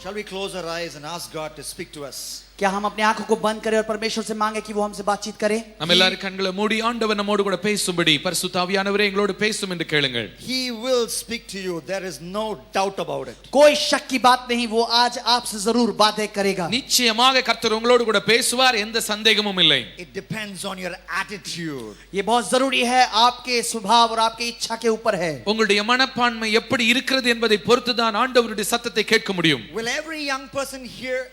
Shall we close our eyes and ask God to speak to us? क्या हम अपने आंखों को बंद करें और परमेश्वर से मांगे कि वो हमसे बातचीत करे? நம்ம எல்லாரும் கண்களை மூடி ஆண்டவர் நம்மோடு கூட பேசும்படி பரிசுத்த ஆவியானவரே எங்களோடு பேசும் என்று கேளுங்கள். He will speak to you. There is no doubt about it. कोई शक की बात नहीं, वो आज आपसे जरूर बातें करेगा. நிச்சயமாக கர்த்தர் உங்களோடு கூட பேசுவார், எந்த சந்தேகமும் இல்லை. It depends on your attitude. ये बहुत जरूरी है, आपके स्वभाव और आपकी इच्छा के ऊपर है. உங்களுடைய மனப்பான்மை எப்படி இருக்கிறது என்பதை பொறுத்துதான் ஆண்டவருடைய சத்தத்தை கேட்க முடியும். Will every young person here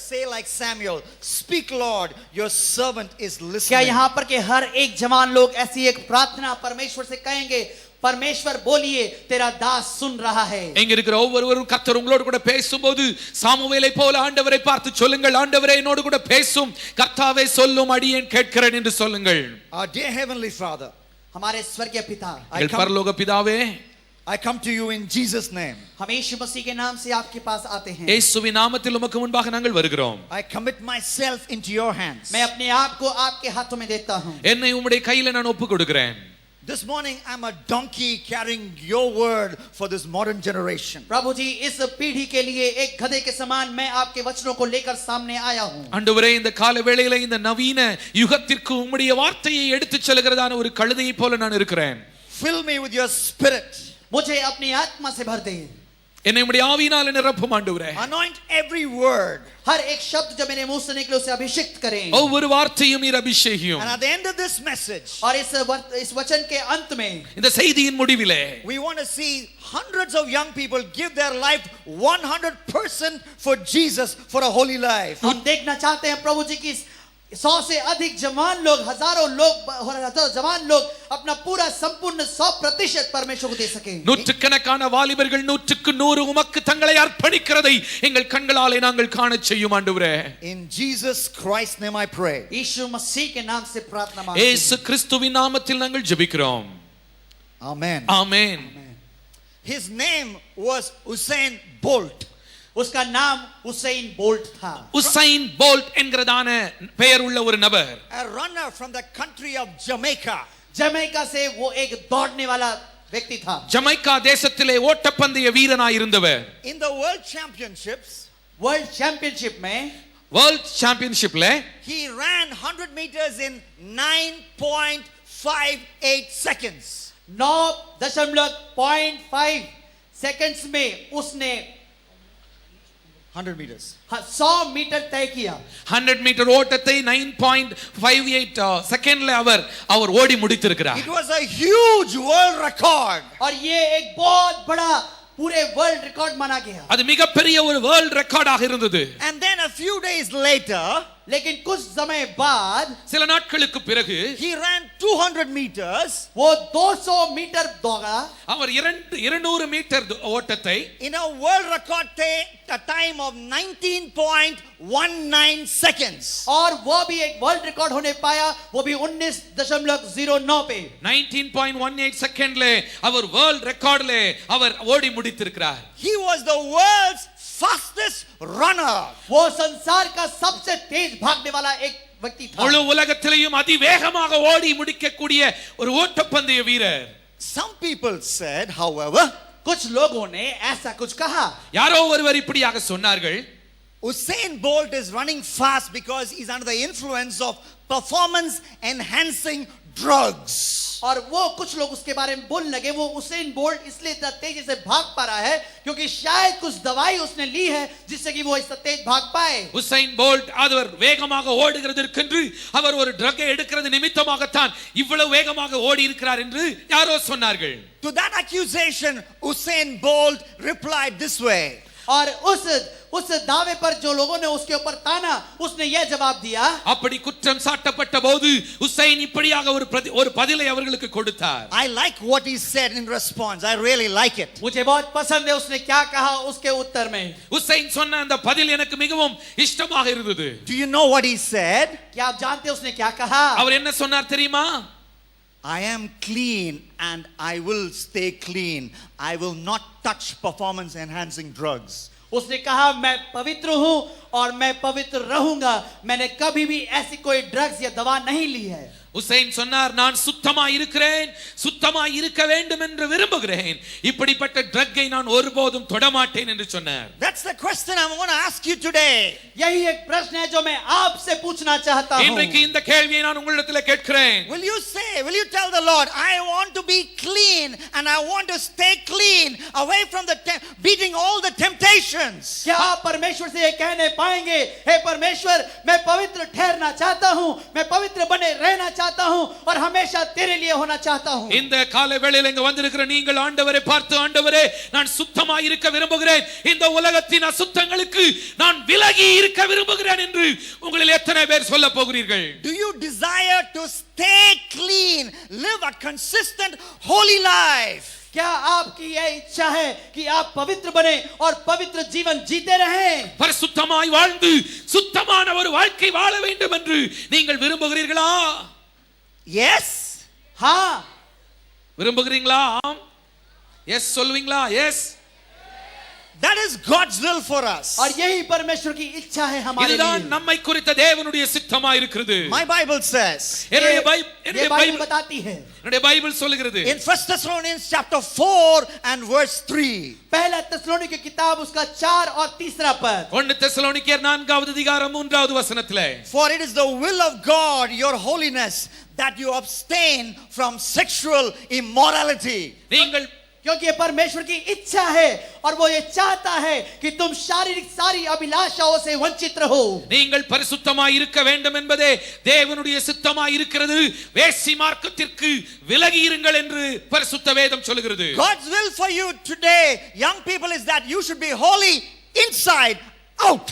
say like Samuel, speak Lord, your servant is listening? क्या यहाँ पर के हर एक जवान लोग ऐसी एक प्रार्थना परमेश्वर से कहेंगे, परमेश्वर बोलिए तेरा दास सुन रहा है? எங்க இருக்கிற ஒவ்வொருவரும் கர்த்தர் உங்களோடு கூட பேசும்போது சாமுவேலை போல ஆண்டவரை பார்த்து சொல்லுங்கள், ஆண்டவரே என்னோடு கூட பேசும், கர்த்தாவே சொல்லும், அடியேன் கேட்கிறேன் என்று சொல்லுங்கள். Our dear heavenly Father, हमारे स्वर्गीय पिता, எங்கள் பரலோக பிதாவே, I come to you in Jesus name. हम यीशु मसीह के नाम से आपके पास आते हैं. இயேசுவின் நாமத்தில் உமக்கு முன்பாக நாங்கள் வருகிறோம். I commit myself into your hands. मैं अपने आप को आपके हाथों में देता हूं. என்னை உம்முடைய கையில நான் ஒப்பு கொடுக்கிறேன். This morning I'm a donkey carrying your word for this modern generation. प्रभु जी, इस पीढ़ी के लिए एक गधे के समान मैं आपके वचनों को लेकर सामने आया हूं. ஆண்டவரே, இந்த கால வேளையில இந்த நவீன யுகத்திற்கு உம்முடைய வார்த்தையை எடுத்துச் செல்கிறதான ஒரு கழுதையை போல நான் இருக்கிறேன். Fill me with your spirit. मुझे अपनी आत्मा से भर दे. என்னை உம்முடைய ஆவியினால நிரப்பும் ஆண்டவரே. Anoint every word. हर एक शब्द जो मेरे मुंह से निकले उसे अभिषेक्त करें. ஒவ்வொரு வார்த்தையும் நீர் அபிஷேகியும். And at the end of this message, और इस वचन के अंत में, இந்த செய்தியின் முடிவிலே, we want to see hundreds of young people give their life 100% for Jesus, for a holy life. हम देखना चाहते हैं प्रभु जी की 100 से अधिक जवान लोग, हजारों जवान लोग अपना पूरा संपूर्ण 100% परमेश्वर को दे सके. நூற்றுக்கணக்கான வாலிபர்கள் 100க்கு 100 உமக்கு தங்களை அர்ப்பணிக்கிறதை எங்கள் கண்களாலே நாங்கள் காணச் செய்யும் ஆண்டவரே. In Jesus Christ's name I pray. यीशु मसीह के नाम से प्रार्थना मांगते हैं. இயேசு கிறிஸ்துவின் நாமத்தில் நாங்கள் ஜெபிக்கிறோம். Amen. Amen. His name was Usain Bolt. उसका नाम उसैन बोल्ट था. உசைன் போல்ட் என்கிறதான பெயர் உள்ள ஒரு நபர். A runner from the country of Jamaica. Jamaica से वो एक दौड़ने वाला व्यक्ति था. ஜமைக்கா தேசத்திலே ஓட்டப்பந்தய வீரனாய் இருந்தவர். In the world championships, world championship में, வேர்ல்ட் சாம்பியன்ஷிப்ல he ran 100 meters in 9.58 seconds. 9.5 seconds में उसने 100 meters. 100 मीटर तय किया. 100 மீட்டர் ஓட்டத்தை 9.58 செகண்ட்ல அவர் ஓடி முடித்திருக்கிறார். It was a huge world record. और ये एक बहुत बड़ा पूरे वर्ल्ड रिकॉर्ड माना गया. அது மிகப்பெரிய ஒரு வேர்ல்ட் ரெக்கார்டாக இருந்தது. And then a few days later, लेकिन कुछ समय बाद, சில நாட்களுக்கு பிறகு, he ran 200 meters. वो 200 मीटर दौड़ा. அவர் 200 மீட்டர் ஓட்டத்தை In a world record a time of 19.19 seconds. और वो भी एक वर्ल्ड रिकॉर्ड होने पाया, वो भी 19.09 पे. 19.18 செகண்ட்ல அவர் வேர்ல்ட் ரெக்கார்ட்ல அவர் ஓடி முடித்திருக்கிறார். He was the world's fastest runner. वो संसार का सबसे तेज भागने वाला एक व्यक्ति था. முழு உலகத்திலேயும் அதிவேகமாக ஓடி முடிக்கக்கூடிய ஒரு ஓட்டப்பந்தய வீரர். Some people said, however, कुछ लोगों ने ऐसा कुछ कहा. யாரோ ஒருவர் இப்படியாக சொன்னார்கள், Usain Bolt is running fast because he's under the influence of performance enhancing drugs. और वो कुछ लोग उसके बारे में बोलने लगे, वो उसेन बोल्ट इसलिए इतना तेजी से भाग पा रहा है क्योंकि शायद कुछ दवाई उसने ली है जिससे कि वो इतना तेज भाग पाए. உசைன் போல்ட் அவர் வேகமாக ஓடுகிறதற்கென்று அவர் ஒரு ட்ரக்கை எடுக்கிறது நிமித்தமாகத்தான் இவ்வளவு வேகமாக ஓடி இருக்கிறார் என்று யாரோ சொன்னார்கள். To that accusation, Usain Bolt replied this way. और उस दावे पर जो लोगों ने उसके ऊपर ताना, उसने यह जवाब दिया. அப்படி குற்றம் சாட்டப்பட்ட போது உசைன் இப்படியாக ஒரு பதிலை அவர்களுக்கு கொடுத்தார். I like what he said in response. I really like it. मुझे बहुत पसंद है उसने क्या कहा उसके उत्तर में. உசைன் சொன்ன அந்த பதில் எனக்கு மிகவும் இஷ்டமாக இருந்தது. Do you know what he said? क्या आप जानते हैं उसने क्या कहा? அவர் என்ன சொன்னார் தெரியுமா? I am clean and I will stay clean. I will not touch performance enhancing drugs. उसने कहा मैं पवित्र हूं और मैं पवित्र रहूंगा. मैंने कभी भी ऐसी कोई ड्रग्स या दवा नहीं ली है. உசைன் சொன்னார், நான் சுத்தமாய் இருக்கிறேன், சுத்தமாய் இருக்க வேண்டும் என்று விரும்புகிறேன், இப்படிப்பட்ட ட்ரக்கை நான் ஒருபோதும் தொடமாட்டேன் என்று சொன்னார். That's the question I want to ask you today. यही एक प्रश्न है जो मैं आपसे पूछना चाहता हूं. இன்றைக்கு இந்த கேள்வியை நான் உங்களிடத்தில் கேட்கிறேன். Will you tell the Lord, I want to be clean and I want to stay clean away from the beating all the temptations? क्या आप परमेश्वर से ये कहने पाएंगे, हे परमेश्वर मैं पवित्र ठहरना चाहता हूं, मैं पवित्र बने रहना चाहता हूं और हमेशा तेरे लिए होना चाहता हूं? இந்த காலை வேளையில இங்க வந்திருக்கிற நீங்கள் ஆண்டவரை பார்த்து, ஆண்டவரே நான் சுத்தமாய் இருக்க விரும்புகிறேன், இந்த உலகத்தின் அசுத்தங்களுக்கு நான் விலகி இருக்க விரும்புகிறேன் என்று உங்களில் எத்தனை பேர் சொல்ல போகிறீர்கள்? Do you desire to stay clean, live a consistent holy life? क्या आपकी यह इच्छा है कि आप पवित्र बने और पवित्र जीवन जीते रहें? பரிசுத்தமாய் வாழ்ந்து சுத்தமான ஒரு வாழ்க்கை வாழ வேண்டும் என்று நீங்கள் விரும்புகிறீர்களா? Yes. हाँ. விரும்புகிறீங்களா? எஸ் சொல்லுவீங்களா? S. That is God's will for us. और यही परमेश्वर की इच्छा है हमारे இதுதான் लिए. நம்மை குறித்த தேவனுடைய சித்தமாய் இருக்கிறது. My Bible says, என்னுடைய ये बाइबल बताती है. என்னுடைய பைபிள் சொல்லுகிறது. in 1 Thessalonians chapter 4 and verse 3. पहला தெசலோனிக்க किताब उसका 4 और 3 पद. 1 தெசலோனிக்கேயர் 4வது அதிகாரம் 3வது வசனத்திலே, For it is the will of God, your holiness, that you abstain from sexual immorality. நீங்கள் क्योंकि ये परमेश्वर की इच्छा है और वो ये चाहता है कि तुम शारीरिक सारी अभिलाषाओं से वंचित रहो. நீங்கள் பரிசுத்தமாய் இருக்க வேண்டும் என்பதே தேவனுடைய சித்தமாய் இருக்கிறது. வேசி மார்க்கத்திற்கு விலகி இருங்கள் என்று பரிசுத்த வேதம் சொல்கிறது. God's will for you today, young people, is that you should be holy inside out.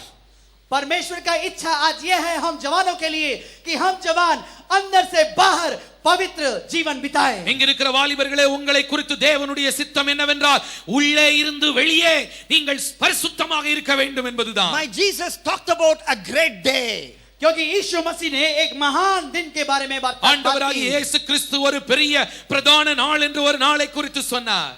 परमेश्वर का इच्छा आज ये है हम जवानों के लिए कि हम जवान अंदर से बाहर पवित्र जीवन बिताएं. இங்க இருக்கிற வாலிபர்களே, உங்களை குறித்து தேவனுடைய சித்தம் என்னவென்றால் உள்ளே இருந்து வெளியே நீங்கள் பரிசுத்தமாக இருக்க வேண்டும் என்பதுதான். My Jesus talked about a great day. क्योंकि यीशु मसीह ने एक महान दिन के बारे में बात ஆண்டவராகிய की. இயேசு கிறிஸ்து ஒரு பெரிய பிரதான நாள் என்று ஒரு நாளை குறித்து சொன்னார்.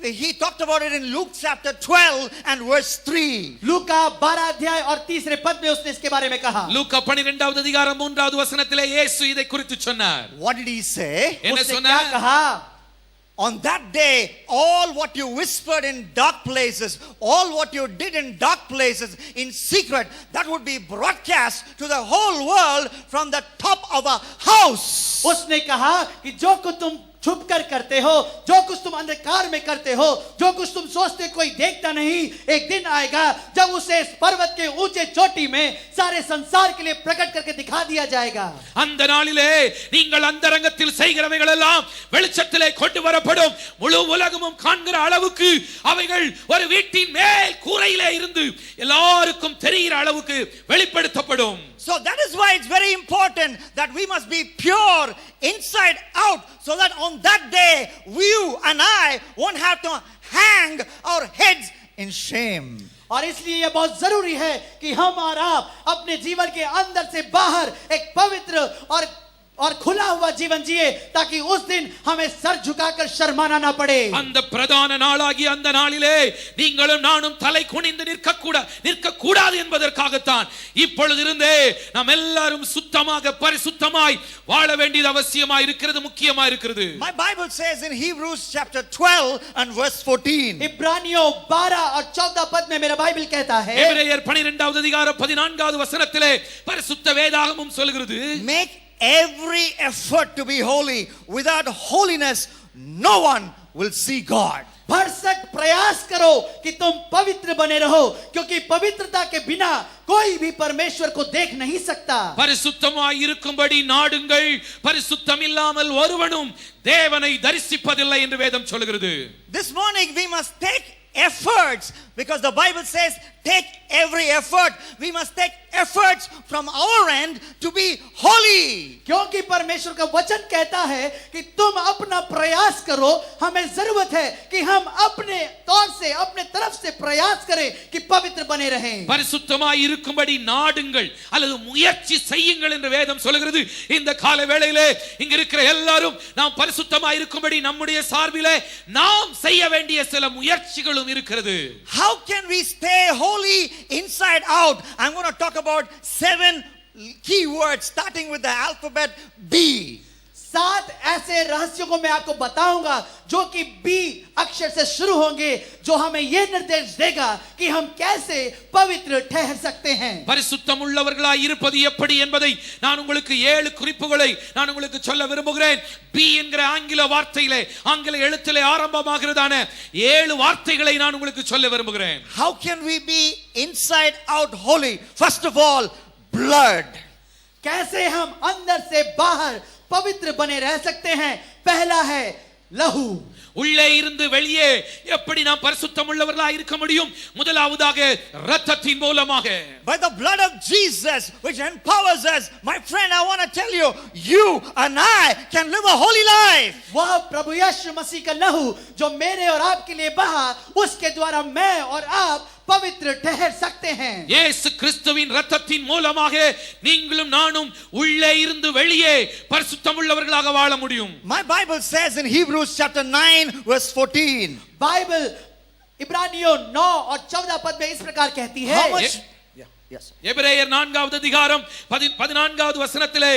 He talked about it in Luke chapter 12 and verse 3. लूका 12 अध्याय और 3 पद में उसने इसके बारे में कहा. லூக்கா 12வது அதிகாரம் 3வது வசனத்திலே இயேசு இதை குறித்து சொன்னார். What did he say? என்ன उसने क्या சொன்னார்? कहा? On that day, all what you whispered in dark places, all what you did in dark places in secret, that would be broadcast to the whole world from the top of a house. उसने कहा कि जो कुछ तुम छुप कर करते हो, जो कुछ तुम अंधकार में करते हो, जो कुछ तुम सोचते कोई देखता नहीं, एक दिन आएगा जब उसे इस पर्वत के ऊंचे चोटी में सारे संसार के लिए प्रकट करके दिखा दिया जाएगा. அந்த நாளிலே நீங்கள் அந்தரங்கத்தில் செய்கிறவைகள் எல்லாம் வெளிச்சத்திலே கொண்டு வரப்படும். முழு உலகமும் காண்கிற அளவுக்கு அவைகள் ஒரு வீட்டின் மேல் கூரையிலே இருந்து எல்லாருக்கும் தெரிகிற அளவுக்கு வெளிப்படுத்தப்படும். So that is why it's very important that we must be pure inside out, so that on that day you and I won't have to hang our heads in shame. और इसलिए यह बहुत जरूरी है कि हम और आप अपने जीवन के अंदर से बाहर एक पवित्र और खुला हुआ जीवन जिए, ताकि उस दिन हमें सर झुकाकर शर्माना ना पड़े. அந்த பிரதான நாளாகிய அந்த நாளிலே நீங்களும் நானும் தலை குனிந்து நிற்க கூடாது என்பதற்காகத்தான் இப்பொழுதிருந்தே நாம் எல்லாரும் சுத்தமாக பரிசுத்தமாய் வாழ வேண்டியது அவசியமாய் இருக்கிறது, முக்கியமாய் இருக்கிறது. My Bible says in Hebrews chapter 12 and verse 14. इब्रानियों 12 और 14 पद में मेरा बाइबल कहता है. எபிரேயர் 12வது அதிகாரம் 14வது வசனத்திலே பரிசுத்த வேதாகமம் சொல்கிறது, Make every effort to be holy. Without holiness, no one will see God. भरसक प्रयास करो कि तुम पवित्र बने रहो, क्योंकि पवित्रता के बिना कोई भी परमेश्वर को देख नहीं सकता. பரிசுத்தமாய் இருக்கும்படி நாடுங்கள், பரிசுத்தம் இல்லாமல் ஒருவனும் தேவனை தரிசிப்பதில்லை என்று வேதம் சொல்கிறது. This morning we must take efforts, because the Bible says take every effort. We must take efforts from our end to be holy. क्योंकि परमेश्वर का वचन कहता है कि तुम अपना प्रयास करो. हमें जरूरत है कि हम अपने तौर से, अपने तरफ से प्रयास करें कि पवित्र बने रहें. பரிசுத்தமாய் இருக்கும்படி நாடுங்கள் அல்லது முயற்சி செய்யுங்கள் என்று வேதம் சொல்கிறது. இந்த கால வேளையிலே இங்க இருக்கிற எல்லாரும் நாம் பரிசுத்தமாய் இருக்கும்படி நம்முடைய சார்பிலே நாம் செய்ய வேண்டிய சில முயற்சிகளும் இருக்கிறது. How can we stay holy inside out? I'm going to talk about 7 keywords starting with the alphabet B. 7 ऐसे रहस्यों को मैं आपको बताऊंगा जो कि बी अक्षर से शुरू होंगे, जो हमें यह निर्देश देगा कि हम कैसे पवित्र ठहर सकते हैं. பரிசுத்தம் உள்ளவர்களாய் இருப்பது எப்படி என்பதை நான் உங்களுக்கு 7 குறிப்புகளை நான் உங்களுக்கு சொல்ல விரும்புகிறேன். பி என்கிற ஆங்கில வார்த்தையிலே, ஆங்கில எழுத்திலே ஆரம்பமாகிறதான 7 வார்த்தைகளை நான் உங்களுக்கு சொல்ல விரும்புகிறேன். How can we be inside out holy? First of all, blood. कैसे हम अंदर से बाहर पवित्र बने रह सकते हैं? पहला है लहू. உள்ளே இருந்து வெளியே எப்படி நாம் பரிசுத்தம் உள்ளவர்களாய் இருக்க முடியும்? முதலாவதாக இரத்தத்தின் மூலமாக. By the blood of Jesus which empowers us. My friend, I want to tell you, you and I can live a holy life. वह प्रभु यीशु मसीह का लहू जो मेरे और आपके लिए बहा, उसके द्वारा मैं और आप पवित्र ठहर सकते हैं. இயேசு கிறிஸ்துவின் இரத்தத்தின் மூலமாக நீங்களும் நானும் உள்ளே இருந்து வெளியே பரிசுத்தம் உள்ளவர்களாக வாழ முடியும். My Bible says in Hebrews chapter 9 verse 14. Bible इब्रानियों 9 और 14 पद में इस प्रकार कहती है. How much? Yeah, yes. எபிரேயர் 4வது அதிகாரம் 14வது வசனத்திலே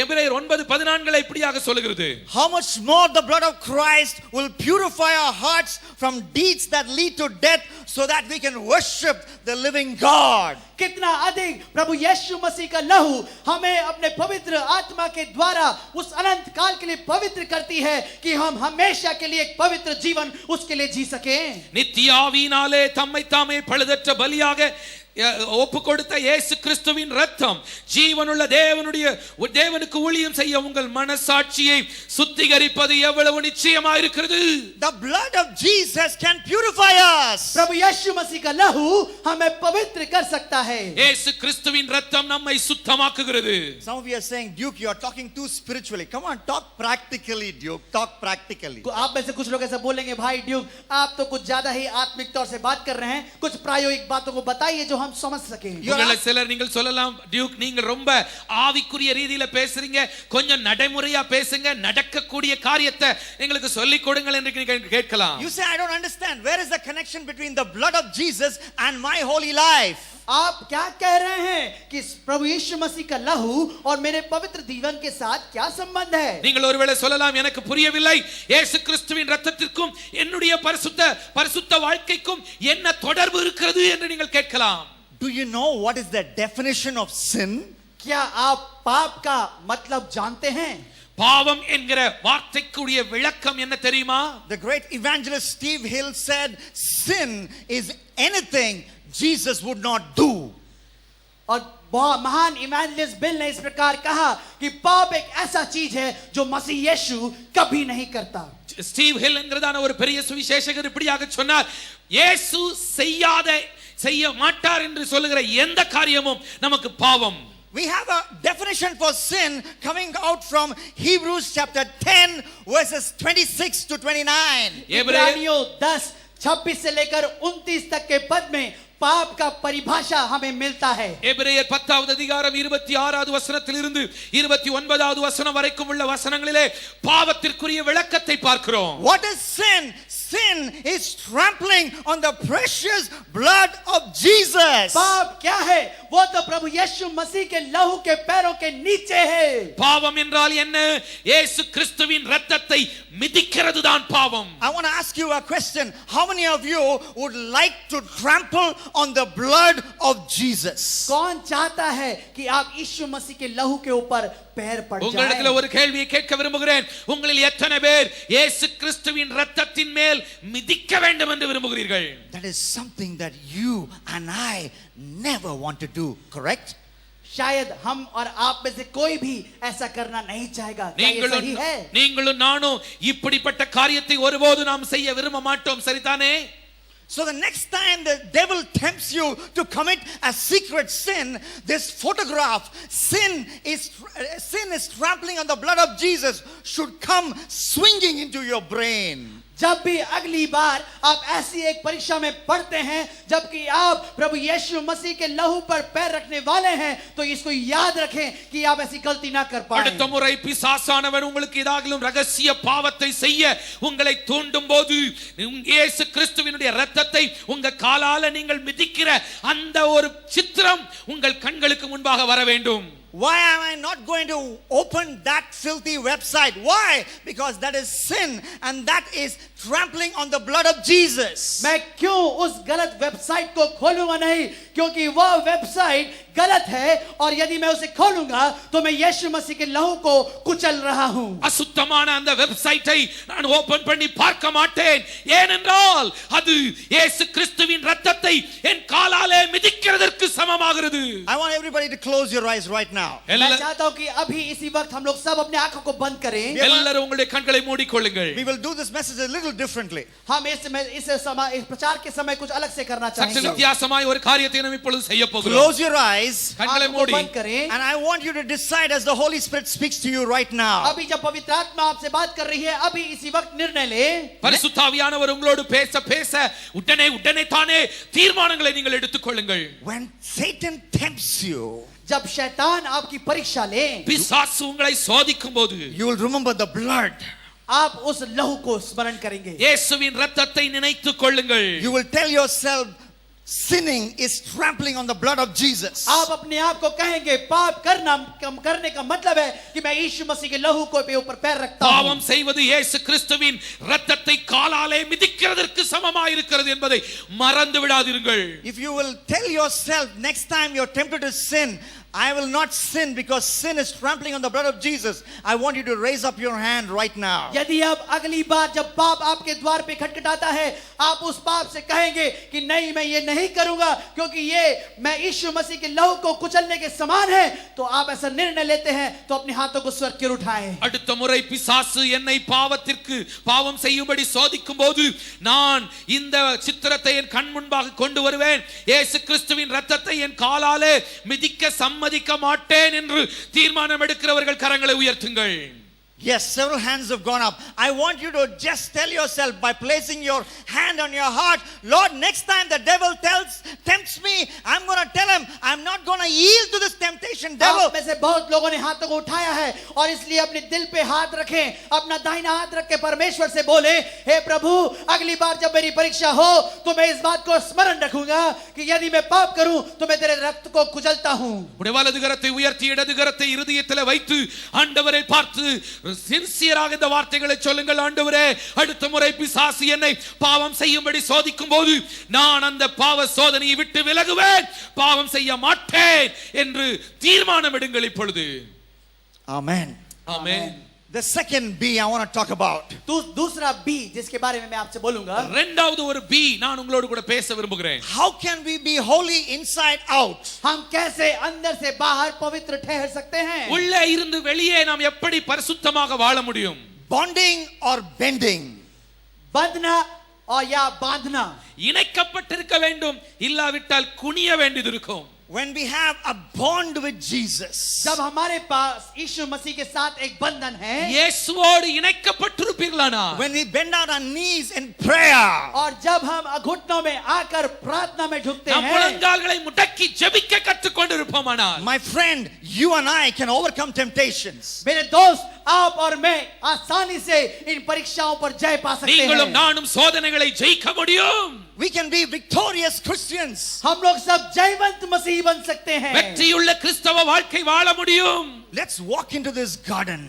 எபிரேயர் 9:14 இப்படியாக சொல்கிறது. How much more the blood of Christ will purify our hearts from deeds that lead to death, so that we can worship the living God. कितना अधिक प्रभु यीशु मसीह का लहू हमें अपने पवित्र आत्मा के द्वारा उस अनंत काल के लिए पवित्र करती है कि हम हमेशा के लिए एक पवित्र जीवन उसके लिए जी सकें. நித்திய ஆவியினாலே தம்மை தாமே பழுதற்ற பலியாக ஒப்பு கொடுத்த இயேசு கிறிஸ்துவின் இரத்தம் ஜீவனுள்ள தேவனுக்கு ஊழியம் செய்ய உங்கள் மனசாட்சியை சுத்திகரிப்பது எவ்வளவு நிச்சயமாக இருக்கிறது. The blood of Jesus can purify us. प्रभु यीशु मसीह का लहू हमें पवित्र कर सकता है. இயேசு கிறிஸ்துவின் இரத்தம் நம்மை சுத்தமாக்குகிறது. Some of you are saying, Duke, you are talking too spiritually. Come on, talk practically, Duke. Talk practically. आप में से कुछ लोग ऐसा बोलेंगे, भाई ड्यूक आप तो कुछ ज्यादा ही आत्मिक तौर से बात कर रहे हैं, कुछ प्रायोगिक बातों को बताइए जो हम समझ सकें. சிலர் நீங்கள் சொல்லலாம், டியூக் நீங்க ரொம்ப ஆவிக்குரிய ரீதியில பேசுறீங்க, கொஞ்சம் நடைமுறையா பேசுங்க, நடக்கக்கூடிய காரியத்தை எங்களுக்கு சொல்லிக் கொடுங்கள் என்று நீங்கள் கேட்கலாம். You say, I don't understand. Where is the connection between the blood of Jesus and my holy life? आप क्या कह रहे हैं कि प्रभु यीशु मसीह का लहू और मेरे पवित्र जीवन के साथ क्या संबंध है? நீங்கள் ஒருவேளை சொல்லலாம், எனக்கு புரியவில்லை, இயேசு கிறிஸ்துவின் இரத்தத்திற்கும் என்னுடைய பரிசுத்த வாழ்க்கைக்கும் என்ன தொடர்பு இருக்கிறது என்று நீங்கள் கேட்கலாம். Do you know what is the definition of sin? क्या आप पाप का मतलब जानते हैं? பாவம் என்கிற வார்த்தைக்குரிய விளக்கம் என்ன தெரியுமா? The great evangelist Steve Hill said, sin is anything Jesus would not do. और महान इवेंजलिस्ट बिल ने इस प्रकार कहा कि पाप एक ऐसा चीज है जो मसीह यीशु कभी नहीं करता. ஸ்டீவ் ஹில் என்கிறதான ஒரு பெரிய சுவிசேஷகர் இப்படியாக சொன்னார், இயேசு செய்ய மாட்டார் என்று சொல்லுகிற எந்த காரியமும் நமக்கு பாவம். We have a definition for sin coming out from Hebrews chapter 10 verses 26 to 29. इब्रानियों 10:26 से लेकर 29 तक के पद में पाप का परिभाषा हमें मिलता है. எபிரேயர் 10வது அதிகாரம் 26வது வசனத்திலிருந்து 29வது வசனம் வரைக்கும் உள்ள வசனங்களிலே பாவத்திற்குரிய விளக்கத்தை பார்க்கிறோம். What is sin? Sin is trampling on the precious blood of Jesus. पाप क्या है? वो तो प्रभु यीशु मसीह के लहू के पैरों के नीचे है. பாவம் என்றால் என்ன? இயேசு கிறிஸ்துவின் இரத்தத்தை மிதிக்கிறது தான் பாவம். I want to ask you a question. How many of you would like to trample on the blood of Jesus? कौन चाहता है कि आप यीशु मसीह के लहू के ऊपर पैर पड़ जाएं? உங்களிடத்தில் ஒரு கேள்வியை கேட்க விரும்புகிறேன். உங்களில் எத்தனை பேர் இயேசு கிறிஸ்துவின் இரத்தத்தின் மேல் மிதிக்க வேண்டும் என்று விரும்புகிறீர்கள்? That is something that you and I never want to do, correct? शायद हम और आप में से कोई भी ऐसा करना नहीं चाहेगा. क्या ये सही है? நீங்களும் நானும் இப்படிப்பட்ட காரியத்தை ஒருபோது நாம் செய்ய விரும்ப மாட்டோம், சரிதானே? So the next time the devil tempts you to commit a secret sin, this photograph, sin is trampling on the blood of Jesus, should come swinging into your brain. जब भी अगली बार आप ऐसी एक परीक्षा में पढ़ते हैं जबकि आप प्रभु यीशु मसीह के लहू पर पैर रखने वाले हैं तो इसको याद रखें कि आप ऐसी गलती ना कर पाए அடுத்த முறை பிசாசானவன் உங்களுக்கு ஏதாகிலும் ரகசிய பாவத்தை செய்ய உங்களை தூண்டும் போது இயேசு கிறிஸ்துவினுடைய இரத்தத்தை உங்க காலால நீங்கள் மிதிக்கிற அந்த ஒரு சித்திரம் உங்கள் கண்களுக்கு முன்பாக வர வேண்டும். Why am I not going to open that filthy website? Why? Because that is sin and that is trampling on the blood of Jesus. मैं क्यों उस गलत वेबसाइट को खोलूंगा नहीं क्योंकि वह वेबसाइट गलत है और यदि मैं उसे खोलूंगा तो मैं यीशु मसीह के लहू को कुचल रहा हूं. அசுத்தமான அந்த வெப்சைட்டை நான் ஓபன் பண்ணி பார்க்க மாட்டேன். ஏனென்றால் அது இயேசு கிறிஸ்துவின் இரத்தத்தை என் காலாலே மிதிக்கிறதற்கு சமமாகிறது. I want everybody to close your eyes right now. मैं चाहता हूं कि अभी इसी वक्त हम लोग सब अपने आंखों को बंद करें. எல்லாரும் உங்களுடைய கண்களை மூடிக்கொள்ளுங்கள். We will do this message a little differently. हम इस प्रचार के समय कुछ अलग से करना சற்று चाहेंगे. வித்தியாசமாய் ஒரு காரியத்தை நாம் இப்பொழுது செய்ய போகிறோம். Close your eyes கண்களை आंखों को மூடி बंद करें. and I want you to decide as the Holy Spirit speaks to you right now. अभी जब पवित्र आत्मा आपसे बात कर रही है अभी इसी वक्त निर्णय ले. பரிசுத்த ஆவியானவர் உங்களோடு பேச பேச உடனே தானே தீர்மானங்களை நீங்கள் எடுத்துக்கொள்ளுங்கள். When Satan tempts you, जब शैतान आपकी परीक्षा ले பிசாசு உங்களை சோதிக்கும் போது you will remember the blood. आप उस लहू को स्मरण करेंगे. இயேசுவின் இரத்தத்தை நினைத்துக் கொள்ளுங்கள். You will tell yourself sinning is trampling on the blood of Jesus. आप अपने आप को कहेंगे पाप करने का मतलब है कि मैं यीशु मसीह के लहू को ऊपर पैर रखता हूं. பாவம் செய்வது இயேசு கிறிஸ்துவின் இரத்தத்தை காலாலே மிதிக்கிறதற்கு சமமாய் இருக்கிறது என்பதை மறந்து விடாதீர்கள். If you will tell yourself next time you're tempted to sin, I will not sin because sin is trampling on the blood of Jesus, I want you to raise up your hand right now. यदि आप अगली बार जब पाप आपके द्वार पे खटखटाता है आप उस पाप से कहेंगे कि नहीं मैं ये नहीं करूंगा क्योंकि ये मैं यीशु मसीह के लहू को कुचलने के समान है तो आप ऐसा निर्णय लेते हैं तो अपने हाथों को स्वर की उठाएं. அடுத்த முறை பிசாசு என்னை பாவம் செய்யும்படி சோதிக்கும் போது நான் இந்த சித்திரத்தை என் கண் முன்பாக கொண்டு வருவேன். இயேசு கிறிஸ்துவின் இரத்தத்தை என் காலாலே மிதிக்க சம்மதிக்க மாட்டேன் என்று தீர்மானம் எடுக்கிறவர்கள் கரங்களை உயர்த்துங்கள். Yes, several hands have gone up. I want you to just tell yourself by placing your hand on your heart, Lord, next time the devil tempts me, I'm going to tell him I'm not going to yield to this temptation, devil. आप में से बहुत लोगों ने हाथों को उठाया है और इसलिए अपने दिल पे हाथ रखें, अपना दाहिना हाथ रख के परमेश्वर से बोले, हे प्रभु अगली बार जब मेरी परीक्षा हो तो मैं इस बात को स्मरण रखूंगा कि यदि मैं पाप करूं तो मैं तेरे रक्त को कुचलता हूं. உடைய வலது கரத்தை உயர்த்தி இடது கரத்தை இருதயத்திலே வைத்து ஆண்டவரை பார்த்து சின்சியராக இந்த வார்த்தைகளை சொல்லுங்கள். ஆண்டவரே அடுத்த முறை பிசாசு என்னை பாவம் செய்யும்படி சோதிக்கும் போது நான் அந்த பாவ சோதனையை விட்டு விலகுவேன், பாவம் செய்ய மாட்டேன் என்று தீர்மானம் எடுங்கள் இப்பொழுது. Amen. Amen. The second B I want to talk about. दूसरा B जिसके बारे में मैं आपसे बोलूंगा. இரண்டாவது ஒரு B நான் உங்களோடு கூட பேச விரும்புகிறேன். How can we be holy inside out? हम कैसे अंदर से बाहर पवित्र ठहर सकते हैं? உள்ளே இருந்து வெளியே நாம் எப்படி பரிசுத்தமாக வாழ முடியும்? Bonding or bending? बंधना और या बांधना. இணைக்கப்பட்டிருக்க வேண்டும், இல்லாவிட்டால் குனிய வேண்டியது இருக்கும். When we have a bond with Jesus, जब हमारे पास यीशु मसीह के साथ एक बंधन है, இயேசுவோடு இணைக்கப்பட்டிருப்பீர்களானா, when we bend down our knees in prayer, और जब हम घुटनों में आकर प्रार्थना में झुकते நம் हैं, முழங்கால்களை முடக்கி ஜெபிக்க கற்றுக்கொண்டிருப்போமானால், my friend, you and I can overcome temptations. मेरे दोस्त आप और मैं आसानी से इन परीक्षाओं पर जय पा सकते நீங்களும் हैं. நானும் சோதனைகளை ஜெயிக்க முடியும். We can be victorious Christians. हम लोग सब जयवंत मसीही बन सकते हैं. வெற்றியுள்ள கிறிஸ்தவ வாழ்க்கை வாழ முடியும். Let's walk into this garden.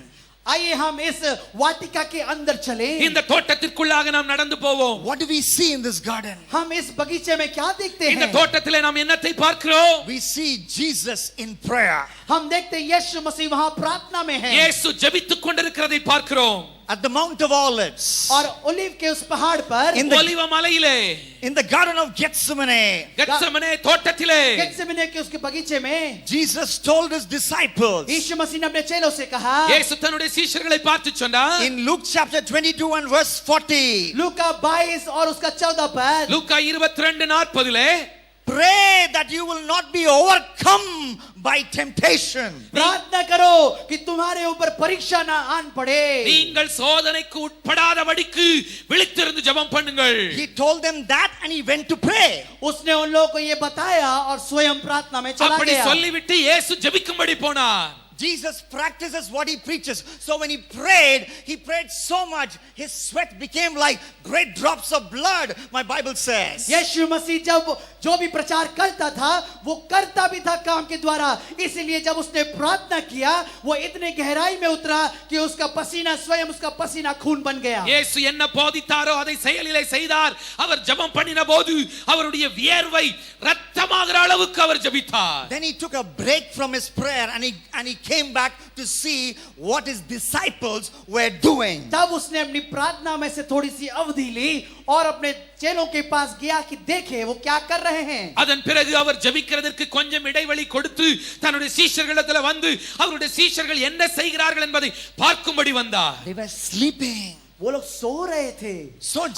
आइए हम इस वाटिका के अंदर चलें. இந்த தோட்டத்திற்குள்ளாக நாம் நடந்து போவோம். What do we see in this garden? हम इस बगीचे में क्या देखते இந்த हैं? தோட்டத்திலே நாம் என்னத்தை பார்க்கிறோம்? We see Jesus in prayer. हम देखते हैं यीशु मसीह वहां प्रार्थना में है. இயேசு ஜெபித்துக் கொண்டிருக்கிறதை பார்க்கிறோம். At the Mount of Olives, और ओलिव के उस पहाड़ पर ஒலிவ மலையிலே, in the garden of Gethsemane, Gethsemane தோட்டத்திலே गेत्सेमने के उसके बगीचे में Jesus told his disciples यीशु मसीह ने अपने चेलों से कहा, இயேசு தன்னுடைய சீஷர்களை பார்த்து சொன்னார். in Luke chapter 22 and verse 40, लूका 22 और उसका 14 पद, லூக்கா 22:40 pray that you will not be overcome by temptation. प्रार्थना करो कि तुम्हारे ऊपर परीक्षा ना आन पड़े. நீங்கள் சோதனைக்கு உட்படாதபடிக்கு விழித்திருந்து ஜெபம் பண்ணுங்கள். He told them that and he went to pray. उसने उन लोगों को ये बताया और स्वयं प्रार्थना में चला அப்படி गया. சொல்லிவிட்டு இயேசு ஜெபிக்கும்படி போனார். Jesus practices what he preaches. So when he prayed so much, his sweat became like great drops of blood, my Bible says. यीशु मसीह जब जो भी प्रचार करता था वो करता भी था काम के द्वारा, इसलिए जब उसने प्रार्थना किया वो इतने गहराई में उतरा कि उसका पसीना स्वयं उसका पसीना खून बन गया. இயேசு என்ன போதித்தாரோ அதை செயலிலே செய்தார். அவர் ஜெபம் பண்ணின போது அவருடைய வியர்வை இரத்தமாகிற அளவுக்கு அவர் ஜெபித்தார். Then he took a break from his prayer and he came back to see what his disciples were doing. तब उसने अपनी प्रार्थना में से थोड़ी सी अवधि ली और अपने चेलों के पास गया कि देखे वो क्या कर रहे हैं. அதன் பிறகு அவர் ஜெபிக்கிறதற்கு கொஞ்சம் இடைவெளி கொடுத்து தன்னுடைய சீஷர்களிடத்தில் வந்து அவருடைய சீஷர்கள் என்ன செய்கிறார்கள் என்பதை பார்க்கும்படி வந்தார். They were sleeping. वो लोग सो रहे थे.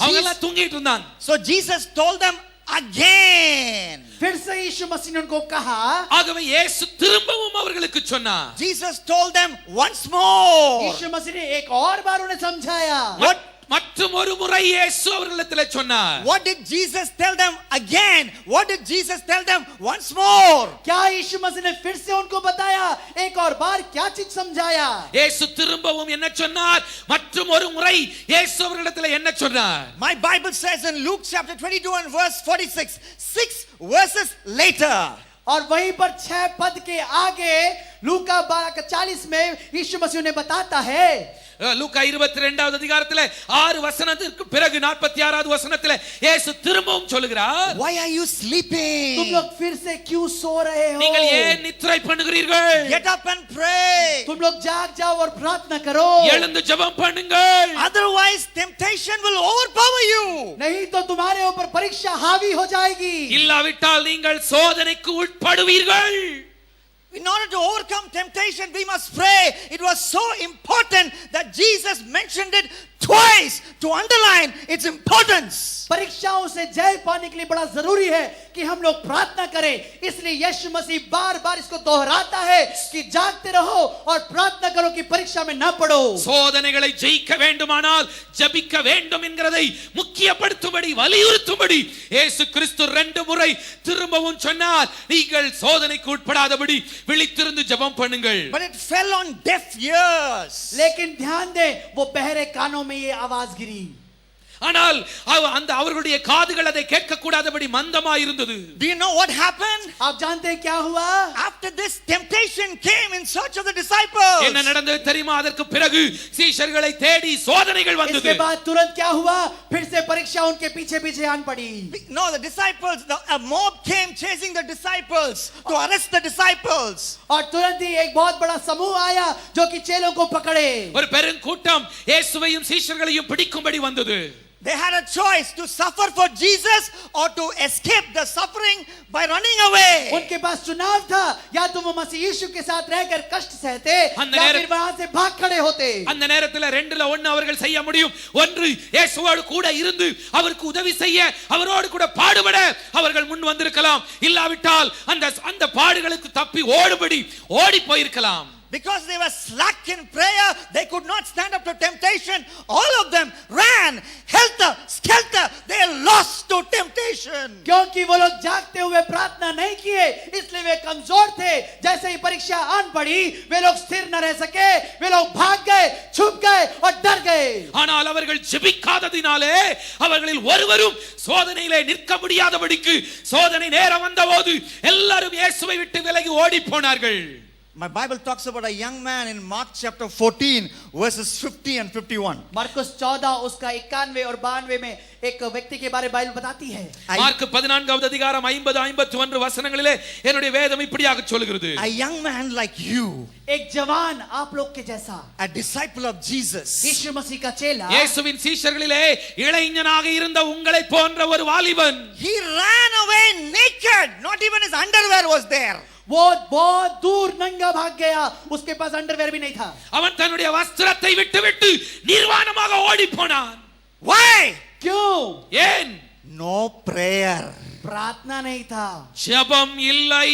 அவங்க எல்லாம் தூங்கிட்டு இருந்தாங்க. So Jesus told them again. फिर से यीशु मसीह ने उनको कहा. ஆகவே இயேசு திரும்பவும் அவர்களுக்கு சொன்னார். Jesus told them once more. यीशु मसीह ने एक और बार उन्हें समझाया. மற்றும் ஒரு முறை இயேசு அவர்களிடத்தில் சொன்னார். What did Jesus tell them again? What did Jesus tell them once more? क्या यीशु मसीह ने फिर से उनको बताया एक और बार क्या चीज समझाया? இயேசு திரும்பவும் என்ன சொன்னார்? மற்றும் ஒரு முறை இயேசு அவர்களிடத்தில் என்ன சொன்னார்? My Bible says in Luke chapter 22 and verse 46, 6 verses later. और वहीं पर 6 पद के आगे लूका 12:40 में यीशु मसीह ने बताता है. லூக்கா 22வது அதிகாரத்திலே 6 வசனத்திற்கு பிறகு 46வது வசனத்திலே இயேசு திரும்பவும் சொல்கிறார். Why are you sleeping? तुम लोग फिर से क्यों सो रहे हो? நீங்கள் ஏன் நித்திரை பண்ணுகிறீர்கள்? Get up and pray. तुम लोग जाग जाओ और प्रार्थना करो. எழுந்து ஜெபம் பண்ணுங்கள். Otherwise temptation will overpower you. नहीं तो तुम्हारे ऊपर परीक्षा हावी हो जाएगी. இல்லாவிட்டால் நீங்கள் சோதனைக்கு உட்படுவீர்கள். In order to overcome temptation, we must pray. It was so important that Jesus mentioned it twice to underline its importance. परीक्षाओं से जय पाने के लिए बड़ा जरूरी है कि हम लोग प्रार्थना करें. इसलिए यीशु मसीह बार-बार इसको दोहराता है कि जागते रहो और प्रार्थना करो कि परीक्षा में ना पड़ो. சோதனைகளை ஜெயிக்க வேண்டுமானால் ஜெபிக்க வேண்டும் என்கிறதை முக்கியப்படுத்தும்படி வலியுறுத்தும்படி இயேசு கிறிஸ்து 2 முறை திரும்பவும் சொன்னார். நீங்கள் சோதனைக்கு உட்படாதபடி விழித்திருந்து ஜெபம் பண்ணுங்கள். But it fell on deaf ears. लेकिन ध्यान दे वो बहरे कानों में ये आवाज गिरी. ஆனால் அந்த அவர்களுடைய காதுகள் அதை கேட்க கூடாதபடி மந்தமாய் இருந்தது. Do you know what happened? आप जानते हैं क्या हुआ? After this temptation came in search of the disciples. என்ன நடந்தது தெரியுமா? அதற்கு பிறகு சீஷர்களை தேடி சோதனைகள் வந்தது. इसके बाद तुरंत क्या हुआ? फिर से परीक्षा उनके पीछे-पीछे आन पड़ी. No, the disciples, a mob came chasing the disciples to arrest the disciples. और तुरंत ही एक बहुत बड़ा समूह आया जो कि चेलों को पकड़े. ஒரு பெருங்கூட்டம் இயேசுவையும் சீஷர்களையும் பிடிக்கும்படி வந்தது. They had a choice to suffer for Jesus or to escape the suffering by running away. उनके पास चुनाव था, या तो वो मसीह यीशु के साथ रहकर कष्ट सहते அந்த या फिर वहां से भाग खड़े होते. அந்த நேரத்தில் 2ல 1 அவர்கள் செய்ய முடியும். ஒன்று இயேசுவோடு கூட இருந்து அவருக்கு உதவி செய்ய அவரோடு கூட பாடுபட அவர்கள் முன் வந்திருக்கலாம். இல்லாவிட்டால் அந்த பாடுகளுக்கு தப்பி ஓடி போயிருக்கலாம். Because they were slack in prayer, they could not stand up to temptation. All of them ran helter skelter. They lost to temptation. क्योंकि वो लोग जागते हुए प्रार्थना नहीं किए, इसलिए वे कमजोर थे. जैसे ही परीक्षा आन पड़ी वे लोग स्थिर न रह सके, वे लोग भाग गए, छुप गए और डर गए. ஆனால் அவர்கள் ஜெபிக்காததினாலே அவர்களில் ஒருவரும் சோதனையிலே நிற்க முடியாதபடிக்கு சோதனை நேரம் வந்தபோது எல்லாரும் இயேசுவை விட்டு விலகி ஓடி போனார்கள். My Bible talks about a young man in Mark chapter 14 verses 50 and 51. Marcus 14 उसका 91 और 92 में एक व्यक्ति के बारे में बाइबल बताती है. மார்க் 14வது அதிகாரம் 50 51 வசனங்களிலே என்னுடைய வேதம் இப்படியாக சொல்கிறது. A young man like you, एक जवान आप लोग के जैसा, a disciple of Jesus, यीशु मसीह का चेला, இயேசுவின் சீஷர்களிலே இளைஞனாக இருந்த உங்களை போன்ற ஒரு வாலிபன், he ran away naked. Not even his underwear was there. वो बहुत दूर नंगा भाग गया, उसके पास अंडरवेयर भी नहीं था. அவன் தன்னுடைய வஸ்திரத்தை விட்டுவிட்டு நிர்வாணமாக ஓடி போனான். Why? क्यों? ஏன்? No prayer. प्रार्थना नहीं था. ஜெபம் இல்லை.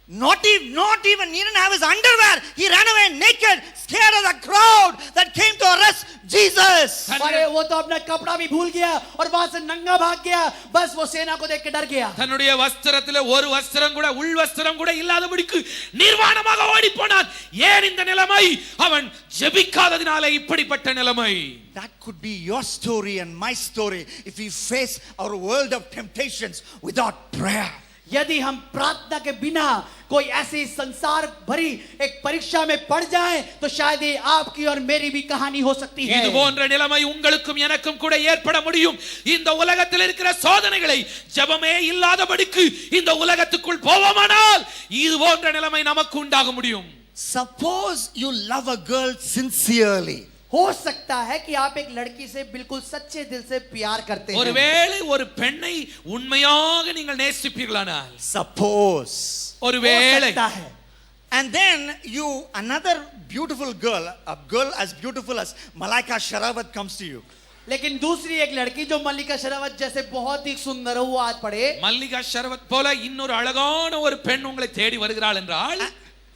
Not even, he didn't have his underwear. He ran away naked, scared of the crowd that came to arrest Jesus. अरे वो तो अपना कपड़ा भी भूल गया और वहां से नंगा भाग गया, बस वो सेना को देख के डर गया. தன்னுடைய வஸ்திரத்திலே ஒரு வஸ்திரம் கூட உள் வஸ்திரம் கூட இல்லாதபடிக்கு நிர்வாணமாக ஓடி போனான். ஏன் இந்த நிலைமை? அவன் ஜெபிக்காததினாலே இப்படிப்பட்ட நிலைமை. That could be your story and my story if we face our world of temptations without prayer. यदि हम प्रार्थना के बिना कोई ऐसी संसार भरी एक परीक्षा में पड़ जाएं तो शायद ये आपकी और मेरी भी कहानी हो सकती है. இது போன்ற நிலைமை உங்களுக்கும் எனக்கும் கூட ஏற்பட முடியும். இந்த உலகத்தில் இருக்கிற சோதனைகளை ஜெபமே இல்லாதபடிக்கு இந்த உலகத்துக்குள் போவோமானால் இது போன்ற நிலைமை நமக்கு உண்டாக முடியும். Suppose you love a girl sincerely. हो सकता है कि आप एक लड़की से बिल्कुल सच्चे दिल से प्यार करते हैं. ஒருவேளை ஒரு பெண்ணை உண்மையாக நீங்கள் நேசிப்பீர்களானால் Suppose. ஒருவேளை हो सकता है. And then another beautiful girl, a girl as beautiful as Malaika Sherawat comes to you. लेकिन दूसरी एक लड़की जो मल्लिका शेरावत जैसे बहुत ही सुंदर हो, वो आज पढ़े மல்லிகா ஷரவத் போல இன்னொரு அழகான ஒரு பெண் உங்களை தேடி வருகிறாள் என்றால்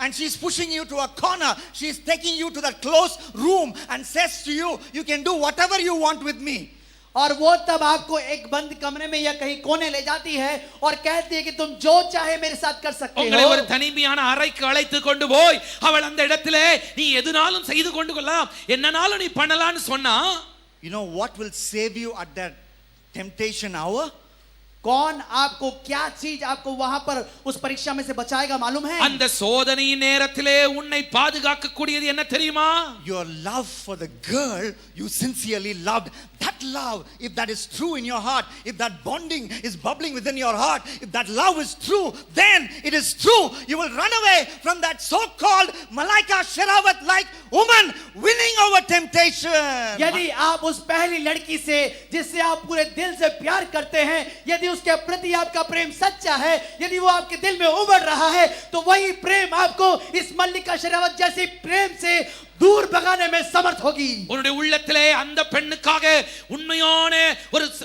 And she's pushing you to a corner. She's taking you to that closed room and says to you, you can do whatever you want with me. और वो तब आपको एक बंद कमरे में या कहीं कोने ले जाती है और कहती है कि तुम जो चाहे मेरे साथ कर सकते உங்களை हो. ஒரு தனிமையான அறைக்கு அழைத்து கொண்டு போய் அவள் அந்த இடத்திலே நீ எதுனாலும் செய்து கொண்டு கொள்ளலாம், என்னனாலும் நீ பண்ணலாம்னு சொன்னா, you know what will save you at that temptation hour? कौन आपको क्या चीज आपको वहां पर उस परीक्षा में से बचाएगा मालूम है? அந்த சோதனையின் நேரத்திலே உன்னை பாதுகாக்க கூடியது என்ன தெரியுமா? Your love for the girl you sincerely loved. That love, if that is true in your heart, if that bonding is bubbling within your heart, if that love is true, then it is true. You will run away from that so-called Malaika Sherawat like woman winning over temptation. यदि आप उस पहली लड़की से जिससे आप पूरे दिल से प्यार करते हैं, यदि उसके प्रति आपका प्रेम सच्चा है, यदि वो आपके दिल में उमड़ रहा है, तो वही प्रेम आपको इस मल्लिका शेरावत जैसी प्रेम से दूर भगाने में समर्थ होगी. உன்னுடைய உள்ளத்திலே அந்த பெண்ணுக்காக உண்மையான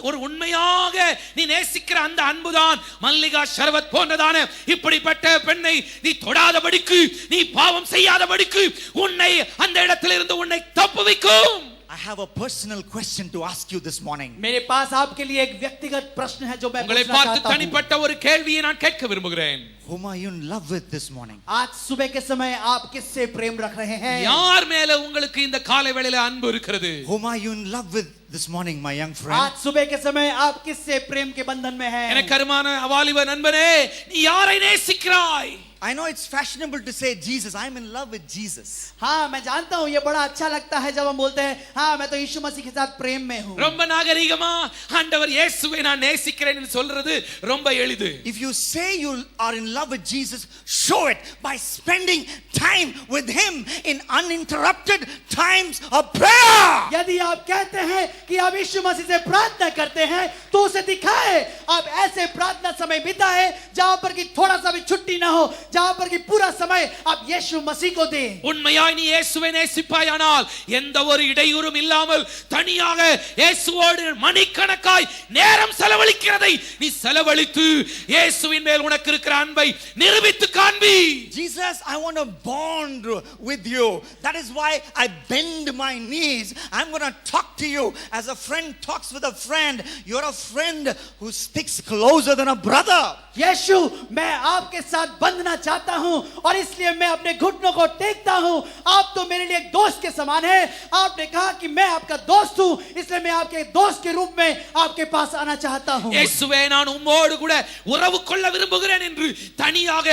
ஒரு உண்மையாக நீ நேசிக்கிற அந்த அன்புதான் மல்லிகா ஷரவத் போன்றதான இப்படிப்பட்ட பெண்ணை நீ தொடாதபடிக்கு, நீ பாவம் செய்யாதபடிக்கு உன்னை அந்த இடத்திலிருந்து உன்னை தப்புவிக்கும். I have a personal question to ask you this morning. मेरे पास आपके लिए एक व्यक्तिगत प्रश्न है जो मैं உங்களை पूछना பார்த்து चाहता हूं. தனிப்பட்ட ஒரு கேள்வியை நான் கேட்க விரும்புகிறேன். Whom are you in love with this morning? आज सुबह के समय आप किससे प्रेम रख रहे हैं? யார் மேல உங்களுக்கு இந்த காலை வேளையில அன்பு இருக்கிறது? Whom are you in love with this morning, my young friend? आज सुबह के समय आप किससे प्रेम के बंधन में हैं? எனக்கு அருமையான வாலிப நண்பனே, நீ யாரை நேசிக்கிறாய்? I know it's fashionable to say Jesus. I'm in love with Jesus. हाँ, मैं जानता हूँ ये बड़ा अच्छा लगता है जब हम बोलते हैं हाँ मैं तो यीशु मसीह के साथ प्रेम में हूँ. ரொம்ப நாகரிகமா ஆண்டவர் இயேசுவை நான் நேசிக்கிறேன்னு சொல்றது ரொம்ப எளிது. If you say you are in love with Jesus, show it by spending time with him in uninterrupted times of prayer. यदि आप कहते हैं कि आप यीशु मसीह से प्रार्थना करते हैं तो उसे दिखाए. आप ऐसे प्रार्थना समय बिताए जहां पर कि थोड़ा सा भी छुट्टी ना हो, जहां पर कि पूरा समय आप यीशु मसीह को दें. உண்மையாய் நீ இயேசுவை நேசிப்பாயானால் எந்த ஒரு இடையூறும் இல்லாமல் தனியாக இயேசுவோடு மணிக்கணக்காய் நேரம் செலவழிக்கிறதை நீ செலவழித்து இயேசுவின் மேல் உனக்கு இருக்கிற அன்பை நிரூபித்து காண்பி. Jesus, I want to bond with you. That is why I bend my knees. I'm going to talk to you as a friend talks with a friend. You're a friend who sticks closer than a brother. यीशु, मैं आपके साथ बंधना चाहता हूं और इसलिए मैं अपने घुटनों को टेकता हूं. आप तो मेरे लिए एक दोस्त के समान हैं. आपने कहा कि मैं आपका दोस्त हूं, इसलिए मैं आपके दोस्त के रूप में आपके पास आना चाहता हूं. இயேசுவே, நான் உம்மோடு கூட உறவு கொள்ள விரும்புகிறேன் என்று தனியாக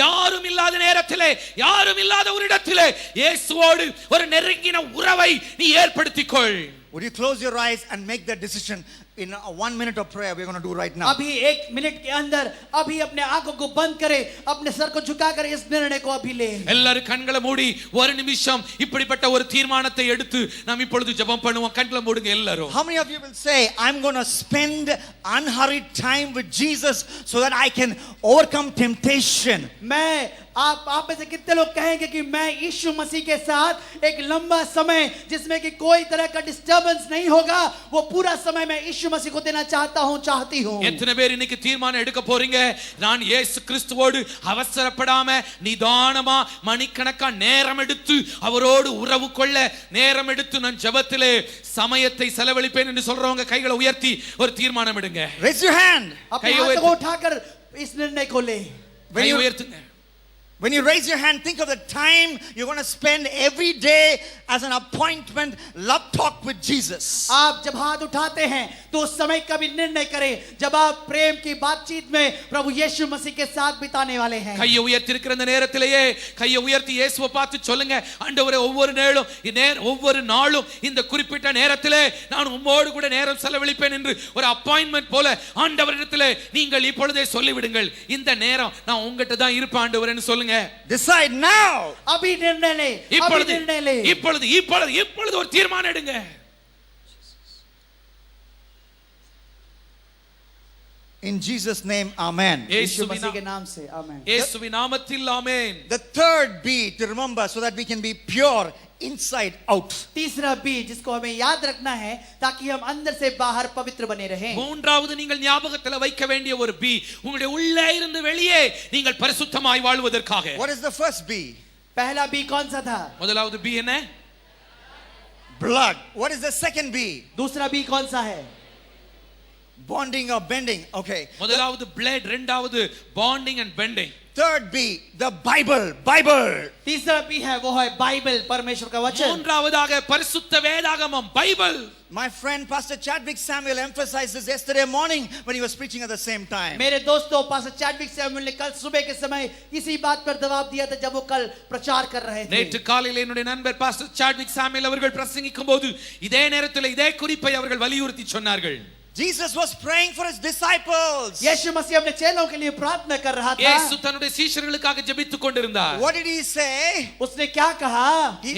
யாரும் இல்லாத நேரத்திலே, யாரும் இல்லாத ஒரு இடத்திலே இயேசுவோடு ஒரு நெருங்கின உறவை நீ ஏற்படுத்திக்கொள். Would you close your eyes and make that decision in 1 minute of prayer we're going to do right now? अभी 1 मिनट के अंदर अभी अपने आंखों को बंद करें, अपने सर को झुकाकर इस निर्णय को अभी ले. எல்லாரும் கண்களை மூடி ஒரு நிமிஷம் இப்படிப்பட்ட ஒரு தீர்மானத்தை எடுத்து நாம் இப்பொழுது ஜெபம் பண்ணுவோம். கண்களை மூடுங்க எல்லாரும். How many of you will say, I'm going to spend unhurried time with Jesus so that I can overcome temptation? मैं आप में से कितने लोग कहेंगे कि मैं यीशु मसीह के साथ एक लंबा समय जिसमें कि कोई तरह का डिस्टर्बेंस नहीं होगा, वो पूरा समय मैं यीशु मसीह को देना चाहता हूं, चाहती हूं। எத்தனை பேர் இன்னைக்கு தீர்மானம் எடுக்க போறீங்க? நான் இயேசு கிறிஸ்துவோடு அவசரப்படாம நிதானமா மணிக்கணக்கா நேரம் எடுத்து அவரோடு உறவு கொள்ள நேரம் எடுத்து நான் ஜெபத்திலே சமயத்தை செலவழிப்பேன் என்று சொல்றவங்க கைகளை உயர்த்தி ஒரு தீர்மானம் எடுங்க. Raise your hand. अपने हाथ को उठाकर इस निर्णय को ले। கை உயர்த்துங்க. When you raise your hand, think of the time you're going to spend every day as an appointment love talk with Jesus. आप जब हाथ उठाते हैं तो उस समय का भी निर्णय करें जब आप प्रेम की बातचीत में प्रभु यीशु मसीह के साथ बिताने वाले हैं। கையை உயர்த்தி இருக்கிற அந்த நேரத்திலேயே கையை உயர்த்தி இயேசுவை பார்த்து சொல்லுங்க, ஆண்டவரே ஒவ்வொரு நாளும் இந்த குறிப்பிட்ட நேரத்திலே நான் உம்மோடு கூட நேரம் செலவழிப்பேன் என்று ஒரு அப்பாயின்ட்மென்ட் போல ஆண்டவரிடத்திலே நீங்கள் இப்பொழுதே சொல்லிவிடுங்கள். இந்த நேரம் நான் உங்ககிட்ட தான் இருப்பேன் ஆண்டவரேன்னு சொல்லுங்க. Decide now. अभी निर्णय ले, अभी निर्णय ले। இப்பொழுது ஒரு தீர்மானம் எடுங்க. In Jesus name, amen. यीशु मसीह के नाम से आमेन। இயேசுவின் நாமத்தில் ஆமென். The third B to remember so that we can be pure inside out. तीसरा बी जिसको हमें याद रखना है ताकि हम अंदर से बाहर पवित्र बने रहें। மூன்றாவது நீங்கள் ஞாபகத்தில் வைக்க வேண்டிய ஒரு பி, உங்களுடைய உள்ளே இருந்து வெளியே நீங்கள் பரிசுத்தமாய் வாழ்வதற்காக. What is the first B? पहला बी कौन सा था? முதலாவது பி என்ன? Blood. What is the second B? दूसरा बी कौन सा है? Bonding or bending. Okay. முதலாவது blood, இரண்டாவது bonding and bending. Third B, the Bible. तीसरा बी है वो है बाइबल, परमेश्वर का वचन। மூன்றாவதாக பரிசுத்த வேதாகமம், Bible. My friend Pastor Chadwick Samuel emphasized this yesterday morning when he was preaching at the same time. मेरे दोस्तों, पास्टर चैडविक सैमुअल ने कल सुबह के समय इसी बात पर जवाब दिया था जब वो कल प्रचार कर रहे थे। நேற்று காலையில் என்னுடைய நண்பர் பாஸ்டர் சாட்விக் சாமுவேல் அவர்கள் பிரசங்கிக்கும் போது இதே நேரத்தில் இதே குறிப்பை அவர்கள் வலியுறுத்தி சொன்னார்கள். Jesus was praying for his disciples. यीशु मसीह अपने चेलों के लिए प्रार्थना कर रहा था। இயேசு தன்னுடைய சீஷர்களுக்காக ஜெபித்துக் கொண்டிருந்தார். What did he say? उसने क्या कहा?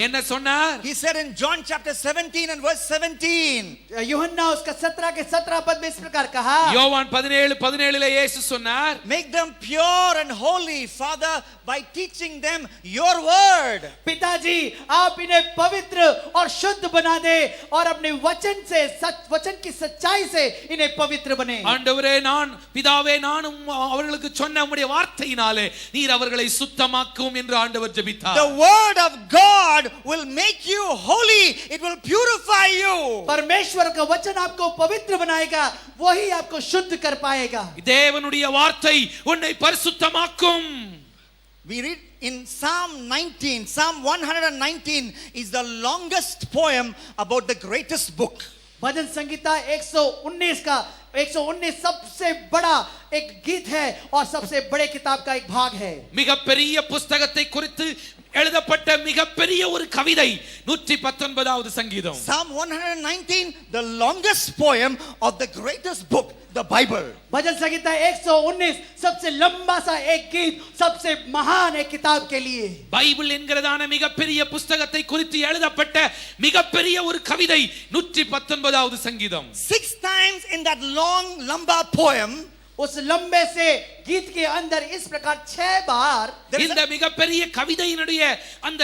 என்ன சொன்னார்? He said in John chapter 17 and verse 17. यूहन्ना उसका 17 के 17 पद में इस प्रकार कहा। யோவான் 17:17 இயேசு சொன்னார், Make them pure and holy, Father, by teaching them your word. पिताजी आप इन्हें पवित्र और शुद्ध बना दे और अपने वचन से वचन की सच्चाई से इन्हें पवित्र बने। ஆண்டவரே நான் பிதாவே நானும் அவர்களுக்கு சொன்ன உம்முடைய வார்த்தையினாலே நீர் அவர்களை சுத்தமாக்கும் என்று ஆண்டவர் ஜெபித்தார். The word of God will make you holy. It will purify you. परमेश्वर का वचन आपको पवित्र बनाएगा, वही आपको शुद्ध कर पाएगा। தேவனுடைய வார்த்தை உன்னை பரிசுத்தமாக்கும். We read in Psalm 119 is the longest poem about the greatest book. भजन संगीता 119 का 119 सबसे बड़ा एक गीत है और सबसे बड़े किताब का एक भाग है। மிகப்பெரிய புத்தகத்தை குறித்து எழுதப்பட்ட மிகப்பெரிய ஒரு கவிதை 119வது சங்கீதம். Psalm 119, the longest poem of the greatest book, the Bible. भजन संगीता 119 सबसे लंबा सा एक गीत, सबसे महान एक किताब के लिए। பைபிள் என்கிறதான மிகப்பெரிய புத்தகத்தை குறித்து எழுதப்பட்ட மிகப்பெரிய ஒரு கவிதை 119வது சங்கீதம். 6 times in that long lamba poem, उस लंबे से गीत के अंदर इस प्रकार 6 बार இந்த மிகப்பெரிய கவிதையினுடைய அந்த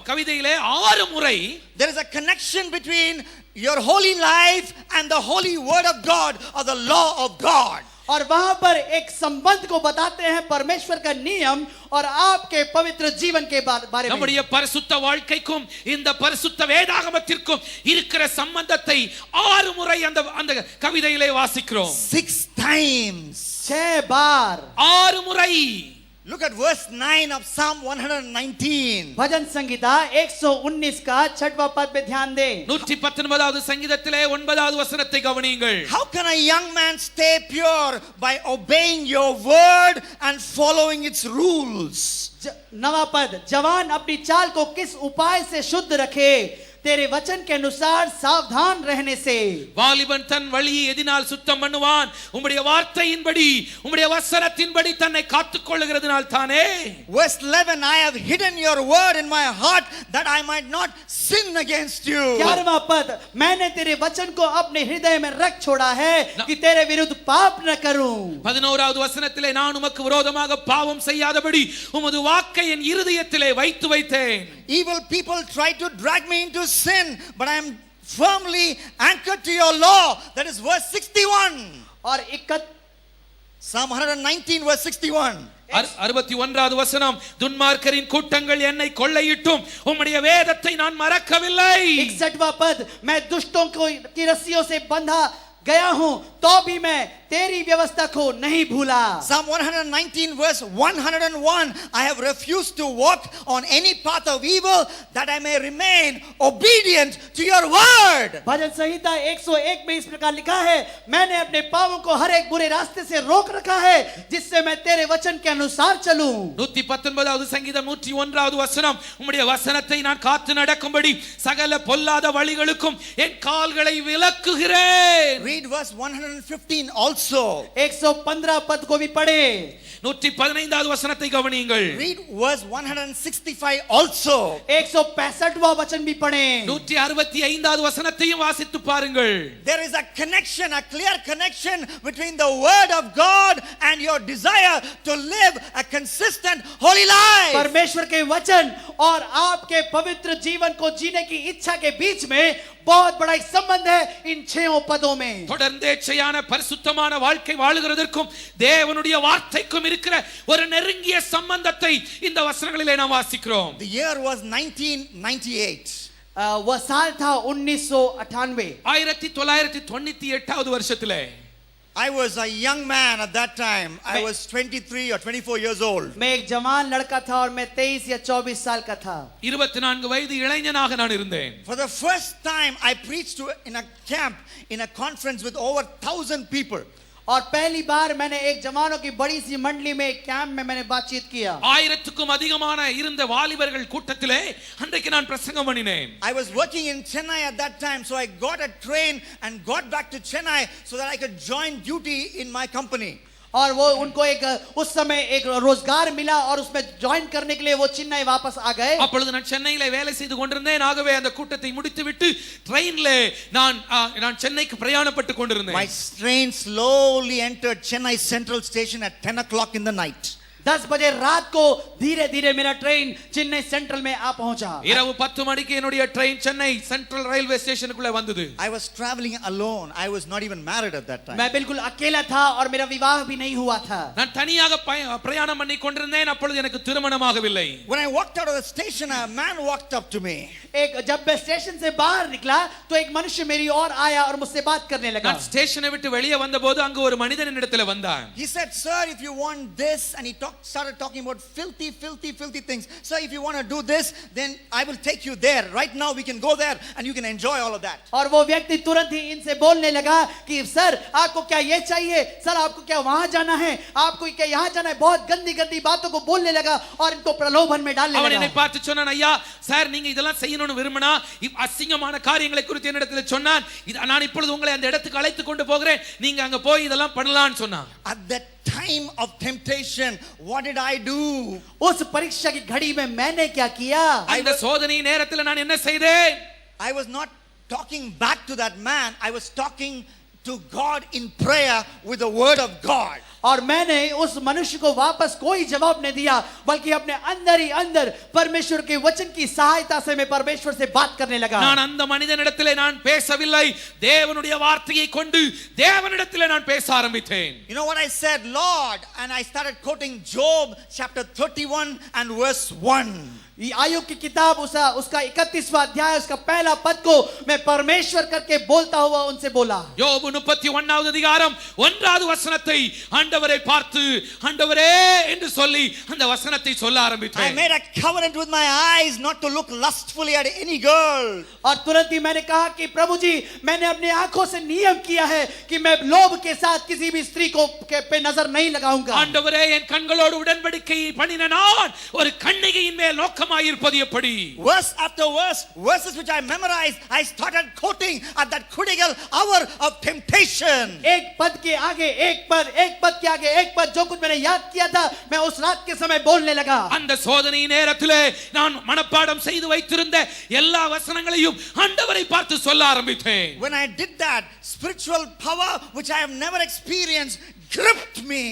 கவிதையிலே 6 முறை there is a connection between your holy life and the holy word of God or the law of God. और वहां पर एक संबंध को बताते हैं परमेश्वर का नियम और आपके पवित्र जीवन के बारे में। நம்முடைய பரிசுத்த வாழ்க்கைக்கும் இந்த பரிசுத்த வேதாகமத்திற்கும் இருக்கிற சம்பந்தத்தை 6 முறை அந்த கவிதையிலே வாசிக்கிறோம். 6 times. 6 बार 6 முறை. Look at verse 9 of Psalm 119. भजन संगीता 119 का 6वां पद पे ध्यान दें। 119வது சங்கீதத்திலே 9வது வசனத்தை கவனியுங்கள். How can a young man stay pure? By obeying your word and following its rules. 9वां पद, जवान अपनी चाल को किस उपाय से शुद्ध रखे? तेरे वचन के अनुसार सावधान रहने से। வாலிபன் தன் வழியை எதினால் சுத்தம் பண்ணுவான்? உம்முடைய வார்த்தையின்படி, உம்முடைய வசனத்தின்படி தன்னை காத்துக் கொள்ளுகிறதுனால் தானே. Verse 11, I have hidden your word in my heart that I might not sin against you. 11वां पद, मैंने तेरे वचन को अपने हृदय में रख छोड़ा है कि तेरे विरुद्ध पाप न करूं। 11வது வசனத்திலே நான் உமக்கு விரோதமாக பாவம் செய்யாதபடி உமது வாக்கை என் இருதயத்திலே வைத்து வைத்தேன். Evil people try to drag me into sin, but I am firmly anchored to your law. That is verse 61. और Psalm 119 verse 61. 61வது வசனம், துன்மார்க்கரின் கூட்டங்கள் என்னை கொள்ளையிட்டும் உம்முடைய வேதத்தை நான் மறக்கவில்லை. 61वां पद, मैं दुष्टों को की रस्सियों से बंधा गया हूं तो भी मैं तेरी व्यवस्था को नहीं भूला। Psalm 119 verse 101, I have refused to walk on any path of evil that I may remain obedient to your word. भजन संहिता 101 में इस प्रकार लिखा है, मैंने अपने पांवों को हर एक बुरे रास्ते से रोक रखा है जिससे मैं तेरे वचन के अनुसार चलूं। 119வது சங்கீதம் 101வது வசனம், உம்முடைய வசனத்தை நான் காத்து நடக்கும்படி சகல பொல்லாத வழிகளுக்கும் என் கால்களை விலக்குகிறேன். Read verse 115 also. 115 पद को भी पढ़े। 115வது வசனத்தை கவனியுங்கள். Read verse 165 also. 165वां वचन भी पढ़ें। 165வது வசனத்தையும் வாசித்து பாருங்கள். There is a connection, a clear connection between the word of God and your desire to live a consistent holy life. परमेश्वर के वचन और आपके पवित्र जीवन को जीने की इच्छा के बीच में बहुत बड़ा एक संबंध है इन 6 पदों में। தொடர்ந்தேச்சையான பரிசுத்தமான வாழ்க்கை வாழுகிறதற்கும் தேவனுடைய வார்த்தைக்கும் இருக்கிற ஒரு நெருங்கிய சம்பந்தத்தை இந்த வசனங்களிலே நாம் வாசிக்கிறோம். The year was 1998. वह साल था 1998। 1998வது வருஷத்திலே I was a young man at that time. I was 23 or 24 years old. मैं एक जवान लड़का था और मैं 23 या 24 साल का था। 24 வயது இளைஞனாக நான் இருந்தேன். For the first time I preached in a camp, in a conference with over 1,000 people. और पहली बार मैंने एक जवानों की बड़ी सी मंडली में एक कैंप में मैंने बातचीत किया। 1000க்கும் அதிகமான இருந்த வாலிபர்கள் கூட்டத்திலே அன்றைக்கு நான் பிரசங்கம் பண்ணினேன். I was working in Chennai at that time, so I got a train and got back to Chennai so that I could join duty in my company. और वो उनको एक उस समय एक रोजगार मिला और उसमें ज्वाइन करने के लिए वो चेन्नई वापस आ गए। அப்பொழுது நான் சென்னையிலே வேலை செய்து கொண்டிருந்தேன். ஆகவே அந்த கூட்டத்தை முடித்துவிட்டு ட்ரெயின்ல நான் சென்னைக்கு பிரயாணப்பட்டு கொண்டிருந்தேன். My train slowly entered Chennai Central Station at 10 o'clock in the night. 10 बजे रात को धीरे-धीरे मेरा ट्रेन चेन्नई सेंट्रल में आ पहुंचा। இரவு 10 மணிக்கு என்னுடைய ட்ரெயின் சென்னை சென்ட்ரல் ரயில்வே ஸ்டேஷனுக்குள்ள வந்தது. I was traveling alone. I was not even married at that time. मैं बिल्कुल अकेला था और मेरा विवाह भी नहीं हुआ था। நான் தனியாக பிரயாணம் பண்ணி கொண்டிருந்தேன். அப்பொழுது எனக்கு திருமணமாகவில்லை. When I walked out of the station, a man walked up to me. एक जब मैं स्टेशन से बाहर निकला तो एक मनुष्य मेरी ओर आया और मुझसे बात करने लगा। நான் ஸ்டேஷனை விட்டு வெளியே வந்தபோது அங்கு ஒரு மனிதன் என்னிடத்தில் வந்தான். He said, "Sir, if you want this," and he started talking about filthy things. "Sir, if you want to do this, then I will take you there. Right now we can go there and you can enjoy all of that." और वो व्यक्ति तुरंत ही इनसे बोलने लगा कि sir आपको क्या ये चाहिए, सर आपको क्या वहां जाना है, आपको क्या यहाँ जाना है, बहुत गंदी बातों को बोलने लगा और इनको प्रलोभन में डालने அவன் என்னை लगा। பார்த்து சொன்னான், ஐயா சார் நீங்க இதெல்லாம் செய்யணும்னு விரும்பினா அசிங்கமான காரியங்களை குறித்து என்னிடத்தில் சொன்னான். நான் இப்பொழுது உங்களை அந்த இடத்துக்கு அழைத்து கொண்டு போகிறேன், நீங்க அங்க போய் இதெல்லாம் பண்ணலாம்னு சொன்னான். At that time of temptation, what did I do? उस परीक्षा की घड़ी में मैंने क्या किया? அந்த சோதனை நேரத்தில் நான் என்ன செய்தேன்? I was not talking back to that man. I was talking to God in prayer with the word of God. और मैंने उस मनुष्य को वापस कोई जवाब नहीं दिया, बल्कि अपने अंदर ही अंदर परमेश्वर के वचन की सहायता से मैं परमेश्वर से बात करने लगा। நான் அந்த மனிதனிடத்திலே நான் பேசவில்லை, தேவனுடைய வார்த்தையை கொண்டு தேவனிடத்திலே நான் பேச ஆரம்பித்தேன். You know what I said? Lord, and I started quoting Job chapter 31 and verse 1. Ayub की किताब उसका 31वां अध्याय उसका पहला पद को मैं परमेश्वर करके बोलता हुआ उनसे बोला। யோபு 31வது அதிகாரம் 1வது வசனத்தை ஆண்டவரை பார்த்து ஆண்டவரே என்று சொல்லி அந்த வசனத்தை சொல்ல I ஆரம்பித்தேன். made a covenant with my eyes not to look lustfully at any girl. और तुरंत ही मैंने कहा कि प्रभु जी मैंने अपनी आंखों से नियम किया है कि मैं लोभ के साथ किसी भी स्त्री को पे नजर नहीं लगाऊंगा. ஆண்டவரே என் கண்களோடு உடன்படிக்கை பண்ணின நான் ஒரு கன்னிகையின் மேல் நோக்கமாயிருப்பது எப்படி? Verse after verse, verses which I memorized, I started quoting at that critical hour of temptation. एक पद के आगे एक पद के आगे एक पद जो कुछ मैंने याद किया था मैं उस रात के समय बोलने लगा. அந்த சோதனை நேரத்திலே நான் மனப்பாடம் செய்து வைத்திருந்த எல்லா வசனங்களையும் ஆண்டவரை பார்த்து சொல்ல ஆரம்பித்தேன். When I did that, spiritual power which I have never experienced gripped me.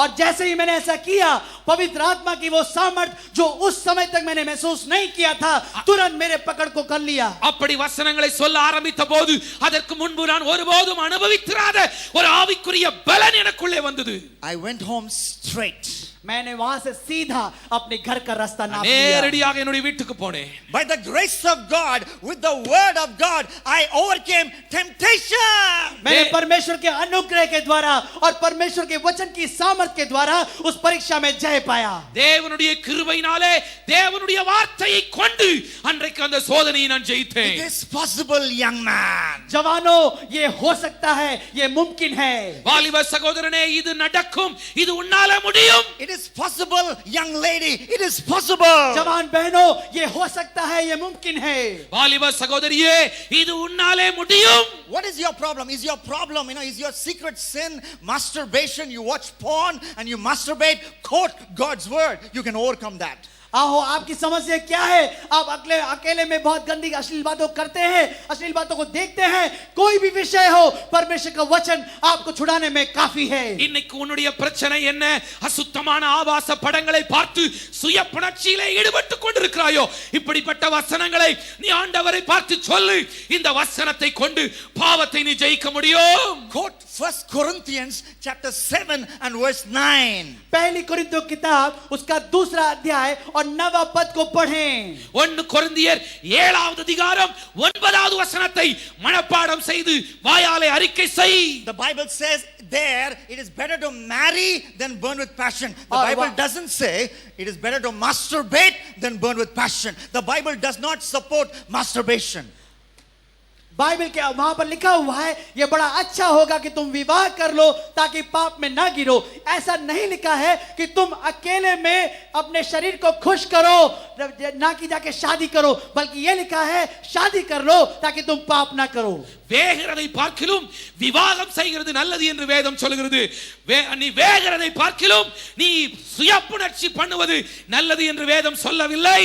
और जैसे ही मैंने ऐसा किया पवित्र आत्मा की वो सामर्थ जो उस समय तक मैंने महसूस नहीं किया था तुरंत मेरे पकड़ को कर लिया. அப்படி வசனங்களை சொல்ல ஆரம்பித்த போது அதற்கு முன்பு நான் ஒருபோதும் அனுபவித்திராத ஒரு ஆவிக்குரிய பலன் எனக்குள்ளே வந்தது. I went home straight. मैंने वहां से सीधा अपने घर का रास्ता नाप लिया. நேரடியாக என்னுடைய வீட்டுக்கு போனேன். By the grace of God, with the word of God, I overcame temptation. मैंने परमेश्वर के अनुग्रह के द्वारा और परमेश्वर के वचन की सामर्थ के द्वारा उस परीक्षा में जय पाया. தேவனுடைய கிருபையினாலே தேவனுடைய வார்த்தையை கொண்டு அன்றைக்கு அந்த சோதனையை நான் It ஜெயித்தேன். is possible, young man. जवानों ये हो सकता है, ये मुमकिन है. வாலிப சகோதரனே இது நடக்கும், இது உன்னால முடியும். It is possible, young lady. It is possible. जवान बहनों ये हो सकता है, ये मुमकिन है. வாலிப சகோதரியே இது உன்னாலே முடியும். What is your problem? Is your problem, is your secret sin masturbation? You watch porn and you masturbate? Quote God's word. You can overcome that. आहो आपकी समस्या क्या है? आप अकेले में बहुत गंदी अश्लील बातों करते हैं, अश्लील बातों को देखते हैं. कोई भी विषय हो परमेश्वर का वचन आपको छुड़ाने में काफी है. இன்னைக்கு உன்னுடைய பிரச்சனை என்ன? அசுத்தமான ஆபாச படங்களை பார்த்து சுய புணர்ச்சியிலே ஈடுபட்டு கொண்டிருக்கிறாயோ? இப்படிப்பட்ட வசனங்களை நீ ஆண்டவரை பார்த்து சொல்லு. இந்த வசனத்தை கொண்டு பாவத்தை நீ ஜெயிக்க முடியும். Quote 1 Corinthians chapter 7 and verse 9. पहली कोरिन्थियों किताब उसका दूसरा अध्याय और 9वां पद को पढ़ें. 1 கொரிந்தியர் 7வது அதிகாரம் 9வது வசனத்தை மனப்பாடம் செய்து வாயாலே அறிக்கை செய். The Bible says there it is better to marry than burn with passion. The Bible doesn't say it is better to masturbate than burn with passion. The Bible does not support masturbation. Bible के वहां पर लिखा हुआ है ये बड़ा अच्छा होगा कि तुम विवाह कर लो ताकि पाप में ना गिरो. ऐसा नहीं लिखा है कि तुम अकेले में अपने शरीर को खुश करो ना कि जाके शादी करो, बल्कि ये लिखा है शादी कर लो ताकि तुम पाप ना करो. வேகிறதை பார்க்கிலும் விவாகம் செய்கிறது நல்லது என்று வேதம் சொல்கிறது. நீ வேகிறதை பார்க்கிலும் நீ சுயப்புணர்ச்சி பண்ணுவது நல்லது என்று வேதம் சொல்லவில்லை.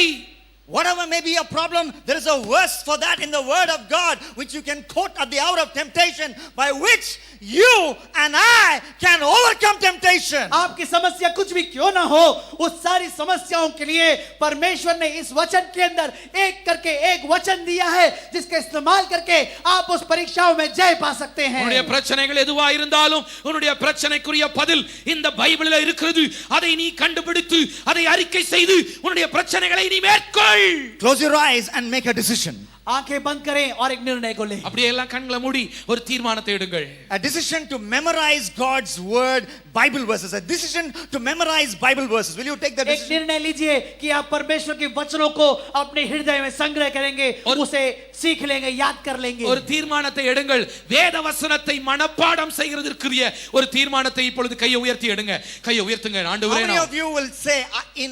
Whatever may be your problem, there is a verse for that in the word of God which you can quote at the hour of temptation by which you and I can overcome temptation. आपकी समस्या कुछ भी क्यों ना हो उस सारी समस्याओं के लिए परमेश्वर ने इस वचन के अंदर एक करके एक वचन दिया है जिसका इस्तेमाल करके आप उस परीक्षाओं में जय पा सकते हैं. உன்னுடைய பிரச்சனைகள் எதுவா இருந்தாலும் உன்னுடைய பிரச்சனைக்குரிய பதில் இந்த பைபிளில் இருக்கிறது. அதை நீ கண்டுபிடித்து அதை அறிக்கை செய்து உன்னுடைய பிரச்சனைகளை நீ மேற்கொள். Close your eyes and make a decision. आंखें बंद करें और एक निर्णय को लें. அப்படியே எல்லாம் கண்களை மூடி ஒரு தீர்மானத்தை எடுங்கள். A decision to memorize God's word, Bible verses. A decision to memorize Bible verses. Will you take that एक decision? निर्णय लीजिए कि आप परमेश्वर के वचनों को अपने हृदय में संग्रह करेंगे, उसे सीख लेंगे, याद कर लेंगे. ஒரு தீர்மானத்தை எடுங்கள். வேத வசனத்தை மனப்பாடம் செய்கிறதற்குரிய ஒரு தீர்மானத்தை இப்பொழுது கையை உயர்த்தி எடுங்க. கையை உயர்த்துங்க. How ஆண்டவரே many of you will say in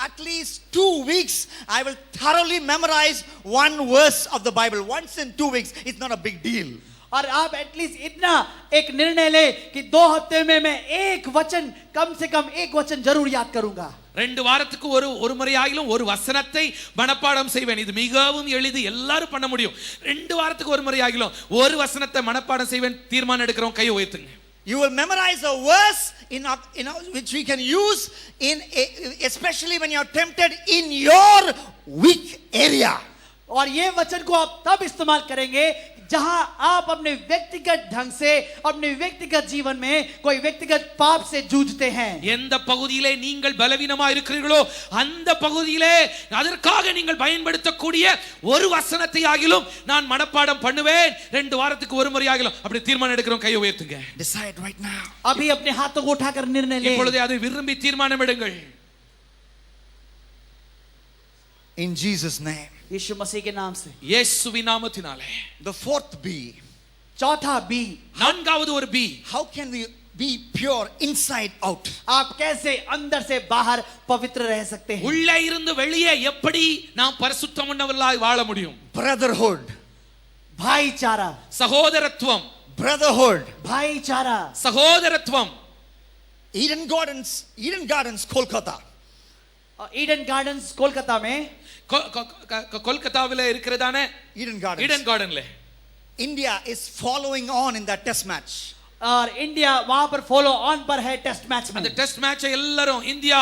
at least 2 weeks I will thoroughly memorize one verse of the Bible? Once in 2 weeks, it's not a big deal. और आप एटलीस्ट इतना एक निर्णय ले कि 2 हफ्ते में मैं एक वचन कम से कम एक वचन जरूर याद करूंगा. 2 வாரத்துக்கு ஒரு முறையாயிலும் ஒரு வசனத்தை மனப்பாடம் செய்வேன். இது மிகவும் எளிது, எல்லாரும் பண்ண முடியும். 2 வாரத்துக்கு ஒரு முறையாயிலும் ஒரு வசனத்தை மனப்பாடம் செய்வேன். தீர்மானம் எடுக்கிறோம். கையை உயர்த்துங்க. You will memorize a verse which we can use especially when you are tempted in your weak area. और ये वचन को आप तब इस्तेमाल करेंगे जहां आप अपने व्यक्तिगत ढंग से अपने व्यक्तिगत जीवन में कोई व्यक्तिगत पाप से जूझते हैं எந்த பகுதியிலே நீங்கள் பலவீனமா இருக்கிறீர்களோ அந்த பகுதியிலே அதற்காக நீங்கள் பயன்படுத்தக்கூடிய ஒரு வசனத்தை ஆகிலும் நான் மனப்பாடம் பண்ணுவேன் 2 வாரத்துக்கு ஒரு முறை ஆகிலும் அப்படி தீர்மானம் எடுக்கிறோம் கையை உயர்த்துங்க Decide right now. अभी अपने हाथों को उठाकर निर्णय लें இப்பொழுதே அதை விரும்பி தீர்மானம் எடுங்கள் In Jesus' name. यीशु मसीह के नाम से இயேசுவின் நாமத்தினாலே The fourth B. चौथा बी நான்காவது ஒரு B How can we be pure inside out? आप कैसे अंदर से बाहर पवित्र रह सकते हैं உள்ளே இருந்து வெளியே எப்படி நாம் பரிசுத்தம் உள்ளவர்களாய் வாழ முடியும் Brotherhood. भाईचारा சகோதரத்துவம் Brotherhood. भाईचारा சகோதரத்துவம் Eden Gardens, Kolkata. Eden Gardens Kolkata में கொல்கத்தாவிலே இருக்கிறதானே Eden Gardens. ஈடன் கார்டன்ல India is following on in that test match. और इंडिया वहां पर फॉलो ऑन पर है टेस्ट मैच में அந்த டெஸ்ட் மேட்சை எல்லாரும் இந்தியா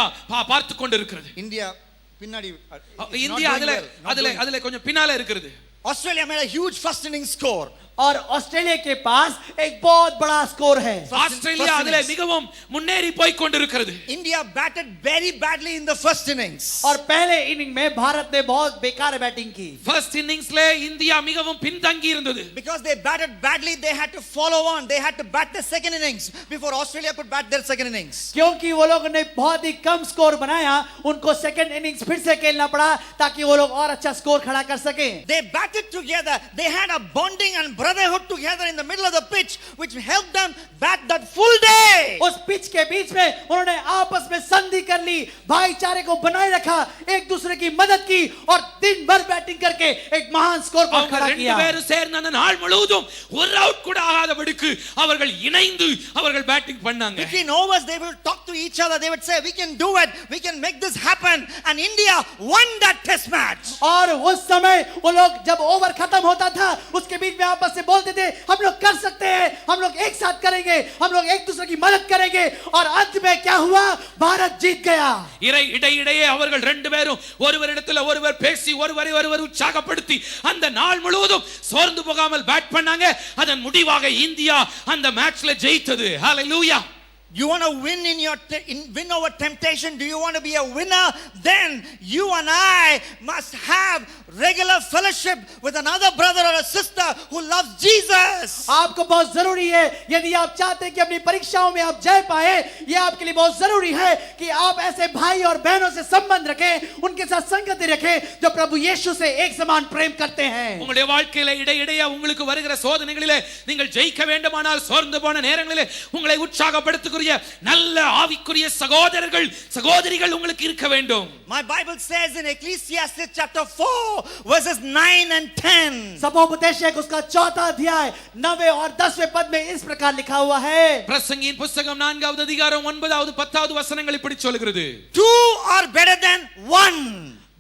பார்த்து கொண்டு இருக்கிறது India பின்னாடி இந்தியா அதுல கொஞ்சம் பின்னால இருக்கிறது Australia made a huge first inning score. और ऑस्ट्रेलिया के पास एक बहुत बड़ा स्कोर है ஆஸ்திரேலியா அதுல மிகவும் முன்னேறி போய் கொண்டிருக்கிறது India batted very badly in the first innings. और पहले इनिंग में भारत ने बहुत बेकार बैटिंग की ஃபர்ஸ்ட் இன்னிங்ஸ்ல இந்தியா மிகவும் பின்தங்கி இருந்தது Because they batted badly, they had to follow on. They had to bat the second innings before Australia could bat their second innings. क्योंकि वो लोगों ने बहुत ही कम स्कोर बनाया उनको सेकंड इनिंग्स फिर से खेलना पड़ा ताकि वो लोग और अच्छा स्कोर खड़ा कर सके They batted together. They had a bonding and brotherhood together in the middle of the pitch, which helped them bat that full day. उस पिच के बीच में उन्होंने आपस में संधि कर ली भाईचारे को बनाए रखा एक दूसरे की मदद की और दिन भर बैटिंग करके एक महान स्कोर पर அவங்க खड़ा ரெண்டு किया பேரும் சேர்ந்து அந்த நாள் முழுவதும் ஒரு அவுட் கூட ஆகாதபடிக்கு அவர்கள் இணைந்து அவர்கள் பேட்டிங் பண்ணாங்க Between overs, they will talk to each other. They would say, "We can do it. We can make this happen." And India won that test match. और उस समय वो लोग जब ओवर खत्म होता था उसके बीच में आपस में बोलते थे हम लोग कर सकते हैं हम लोग एक साथ करेंगे हम लोग एक दूसरे की मदद करेंगे और अंत में क्या हुआ भारत जीत गया இடையிடையே அவர்கள் ரெண்டு பேரும் ஒருவரிடத்தில் ஒருவர் பேசி ஒருவர் உற்சாகப்படுத்தி அந்த நாள் முழுவதும் சோர்ந்து போகாமல் பேட் பண்ணாங்க அதன் முடிவாக இந்தியா அந்த மேட்ச்ல ஜெயித்தது ஹalleluya You want to win win over temptation? Do you want to be a winner? Then you and I must have regular fellowship with another brother or a sister who loves Jesus. आपको बहुत जरूरी है यदि आप चाहते हैं कि अपनी परीक्षाओं में आप जय पाए ये आपके लिए बहुत जरूरी है कि आप ऐसे भाई और बहनों से संबंध रखें उनके साथ संगति रखें जो प्रभु यीशु से एक समान प्रेम करते हैं உங்களுடைய வாழ்க்கையில இடையிடையே உங்களுக்கு வருகிற சோதனைகளிலே நீங்கள் ஜெயிக்க வேண்டுமானால் சோர்ந்து போன நேரங்களிலே உங்களை உற்சாகப்படுத்துகிற நல்ல ஆவிக்குரிய சகோதரர்கள் சகோதரிகள் உங்களுக்கு இருக்க வேண்டும் My Bible says in Ecclesiastes chapter 4 verses 9 and 10. सभोपदेशक उसका 4वां अध्याय 9वें और 10वें पद में इस प्रकार लिखा हुआ है பிரசங்கியின் புத்தகம் 4வது அதிகாரம் 9வது 10வது வசனங்கள் இப்படி சொல்கிறது Two are better than one.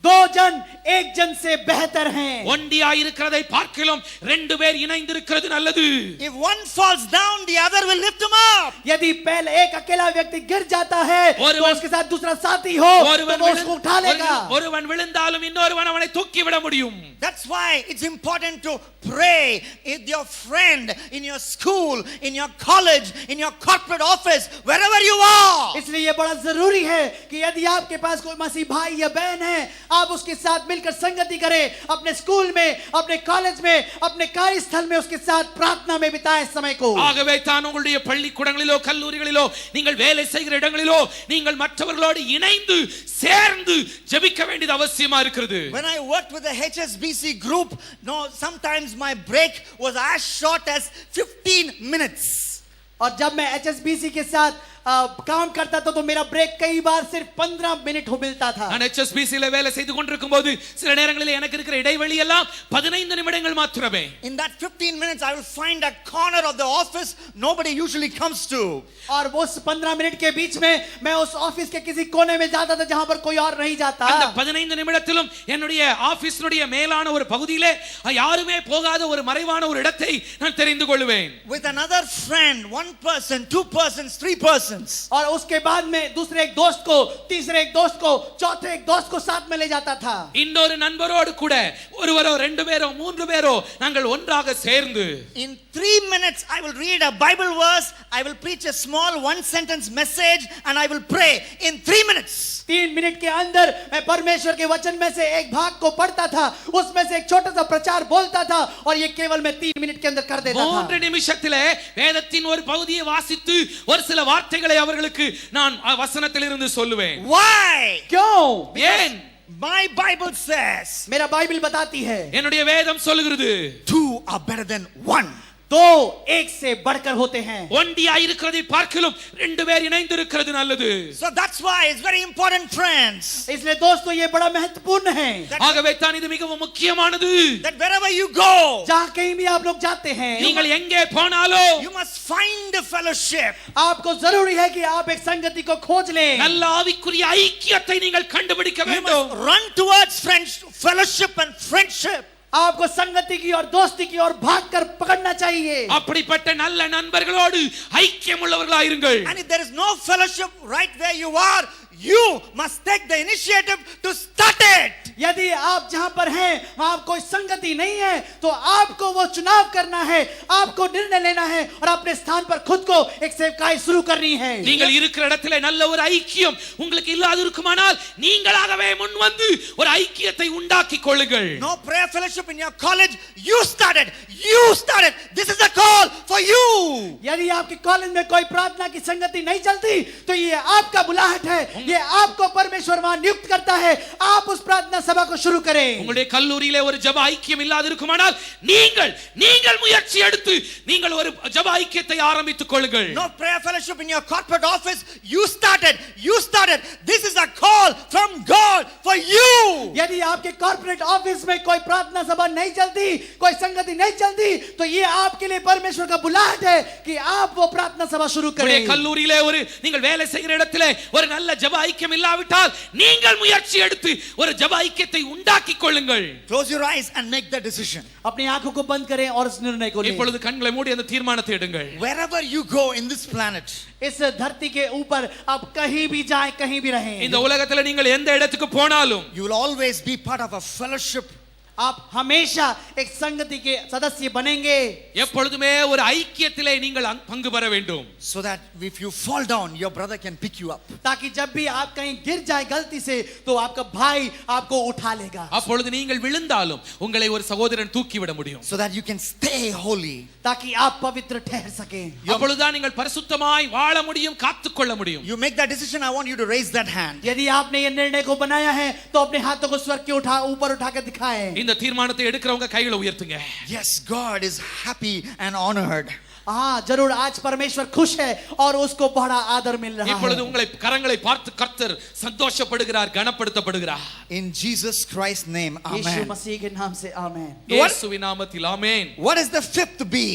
दो जन एक जन से बेहतर हैं ஒண்டியா இருக்கிறதை பார்க்கலாம் ரெண்டு பேர் இணைந்து இருக்கிறது நல்லது If one falls down, the other will lift him up. यदि पहले एक अकेला व्यक्ति गिर जाता है तो उसके साथ दूसरा साथी हो तो वो उसको उठा लेगा ஒருவன் விழுந்தாலும் இன்னொருவன் அவனை தூக்கி விட முடியும் That's why it's important to pray with your friend in your school, in your college, in your corporate office, wherever you are. इसलिए ये बड़ा जरूरी है कि यदि आपके पास कोई मसीह भाई या बहन है आप उसके साथ मिलकर संगति करें अपने स्कूल में अपने कॉलेज में अपने कार्यस्थल में उसके साथ प्रार्थना में बिताएं समय को ஆகவே தான் உங்களுடைய பள்ளிக்கூடங்களிலோ கல்லூரிகளிலோ நீங்கள் வேலை செய்கிற இடங்களிலோ நீங்கள் மற்றவர்களோடு இணைந்து சேர்ந்து ஜெபிக்க வேண்டியது அவசியமா இருக்கிறது When I worked with the HSBC group, sometimes my break was as short as 15 minutes. और जब मैं HSBC के साथ काम करता था तो मेरा ब्रेक कई बार सिर्फ 15 मिनट हो मिलता था நான் HSBC ல வேலை செய்து கொண்டிருக்கும்போது சில நேரங்களில் எனக்கு இருக்கிற இடைவெளி எல்லாம் 15 நிமிடங்கள் மாத்திரமே In that 15 minutes I will find a corner of the office nobody usually comes to. और उस 15 मिनट के बीच में मैं उस ऑफिस के किसी कोने में जाता था जहां पर कोई और नहीं जाता அந்த 15 நிமிடத்திலும் என்னுடைய ஆபீஸ்னுடைய மேலான ஒரு பகுதியிலே யாருமே போகாத ஒரு மறைவான ஒரு இடத்தை நான் தெரிந்து கொள்வேன் With another friend, one person, two persons, three persons, persons. और उसके बाद में दूसरे एक दोस्त को, तीसरे एक दोस्त को, चौथे एक दोस्त को साथ में ले जाता था. இன்னொரு நண்பரோடு கூட ஒருவரோ ரெண்டு பேரோ மூன்று பேரோ நாங்கள் ஒன்றாக சேர்ந்து In 3 minutes, I will read a Bible verse, I will preach a small one sentence message, and I will pray in 3 minutes. 3 minute के अंदर मैं परमेश्वर के वचन में से एक भाग को पढ़ता था, उसमें से एक छोटा सा प्रचार बोलता था, और ये केवल मैं 3 मिनट के अंदर कर देता था. 3 நிமிஷத்திலே வேதத்தின் ஒரு பகுதியை வாசித்து ஒரு சில வார்த்தைகளை அவர்களுக்கு நான் வசனத்திலிருந்து சொல்லுவேன். Why? क्यों? ஏன்? My Bible says, मेरा बाइबल बताती है என்னுடைய வேதம் சொல்லுகிறது 2 are better than 1. दो एक से बढ़कर होते हैं. ஒண்டியா இருக்கிறதை பார்க்கலும் ரெண்டு பேர் இணைந்து இருக்கிறது நல்லது. So that's why it's very important, friends. इसलिए दोस्तों ये बड़ा महत्वपूर्ण है. ஆகவே தான் இது மிகவும் முக்கியமானது. That wherever you go, जहाँ कहीं भी आप लोग जाते हैं, நீங்கள் எங்கே போனாலும் you must find a fellowship. आपको जरूरी है कि आप एक संगति को खोज लें. நல்ல ஆவிக்குரிய ஐக்கியத்தை நீங்கள் கண்டுபிடிக்க You வேண்டும். must run towards fellowship and friendship. आपको संगति की और दोस्ती की और भागकर पकड़ना चाहिए. அப்படிப்பட்ட நல்ல நண்பர்களோடு ஐக்கியம் உள்ளவர்களாயிருங்கள். And if there is no fellowship right where you are, you must take the initiative to start it. यदि आप जहां पर हैं वहां कोई संगति नहीं है, तो आपको वो चुनाव करना है, आपको निर्णय लेना है और अपने स्थान पर खुद को एक सेवकाई शुरू करनी है. நீங்கள் இருக்கிற இடத்திலே நல்ல ஒரு ஐக்கியம் உங்களுக்கு இல்லாது இருக்குமானால் நீங்களாகவே முன் வந்து ஒரு ஐக்கியத்தை உண்டாக்கிக் கொள்ளுங்கள். No prayer fellowship in your college, you started. This is a call for you. यदि आपके कॉलेज में कोई प्रार्थना की संगति नहीं चलती, तो ये आपका बुलाहट है, ये आपको परमेश्वर वहां नियुक्त करता है. आप उस प्रार्थना सभा को शुरू करें. உங்களுடைய கல்லூரியிலே ஒரு ஜெப ஐக்கியம் இல்லாது இருக்குமானால் நீங்கள் முயற்சி எடுத்து நீங்கள் ஒரு ஜெப ஐக்கியத்தை ஆரம்பித்துக் கொள்ளுங்கள். No prayer fellowship in your corporate office, you started. This is a call from God for you. यदि आपके कॉर्पोरेट ऑफिस में कोई प्रार्थना सभा नहीं चलती, कोई संगति नहीं चलती, तो ये आपके लिए परमेश्वर का बुलाहट है कि आप वो प्रार्थना सभा शुरू करें. உங்களுடைய கல்லூரியிலே ஒரு நீங்கள் வேலை செய்கிற இடத்திலே ஒரு நல்ல ஜெப ஐக்கியம் இல்லாவிட்டால் நீங்கள் முயற்சி எடுத்து ஒரு ஜெப ஐக்கியத்தை உண்டாக்கிக் கொள்ளுங்கள். Close your eyes and make the decision. अपनी आंखों को बंद करें और इस निर्णय को लें. இப்பொழுது கண்களை மூடி அந்த தீர்மானத்தை எடுங்கள். Wherever you go in this planet, इस धरती के ऊपर आप कहीं भी जाएं, कहीं भी रहें, இந்த உலகத்துல நீங்கள் எந்த இடத்துக்கு போனாலும் you will always be part of a fellowship. आप हमेशा एक संगति के सदस्य बनेंगे. எப்பொழுதுமே ஒரு ஐக்கியத்திலே நீங்கள் பங்கு பெற வேண்டும். So that if you fall down, your brother can pick you up. ताकि जब भी आप कहीं गिर जाए गलती से, तो आपका भाई आपको उठा लेगा. அப்பொழுது நீங்கள் விழுந்தாலும் உங்களை ஒரு சகோதரன் தூக்கி விட முடியும். So that you can stay holy. ताकि आप पवित्र ठहर सकें. அப்பொழுதுதான் நீங்கள் பரிசுத்தமாய் வாழ முடியும், காத்துக்கொள்ள முடியும். You make that decision, I want you to raise that hand. यदि आपने ये निर्णय को बनाया है, तो अपने हाथों को स्वर्ग के ऊपर उठाकर दिखाएं. இந்த தீர்மானத்தை எடுக்கிறவங்க கைகளை உயர்த்துங்க. Yes, God is happy and honored. हाँ, जरूर आज परमेश्वर खुश है और उसको बड़ा आदर मिल रहा இப்பொழுது है. உங்களை கரங்களை பார்த்து கர்த்தர் சந்தோஷப்படுகிறார், கனப்படுத்தப்படுகிறார். In Jesus Christ's name, Yeshu amen. मसीह के नाम से आमेन. இயேசுவின் நாமத்தில் ஆமென். What is the fifth B?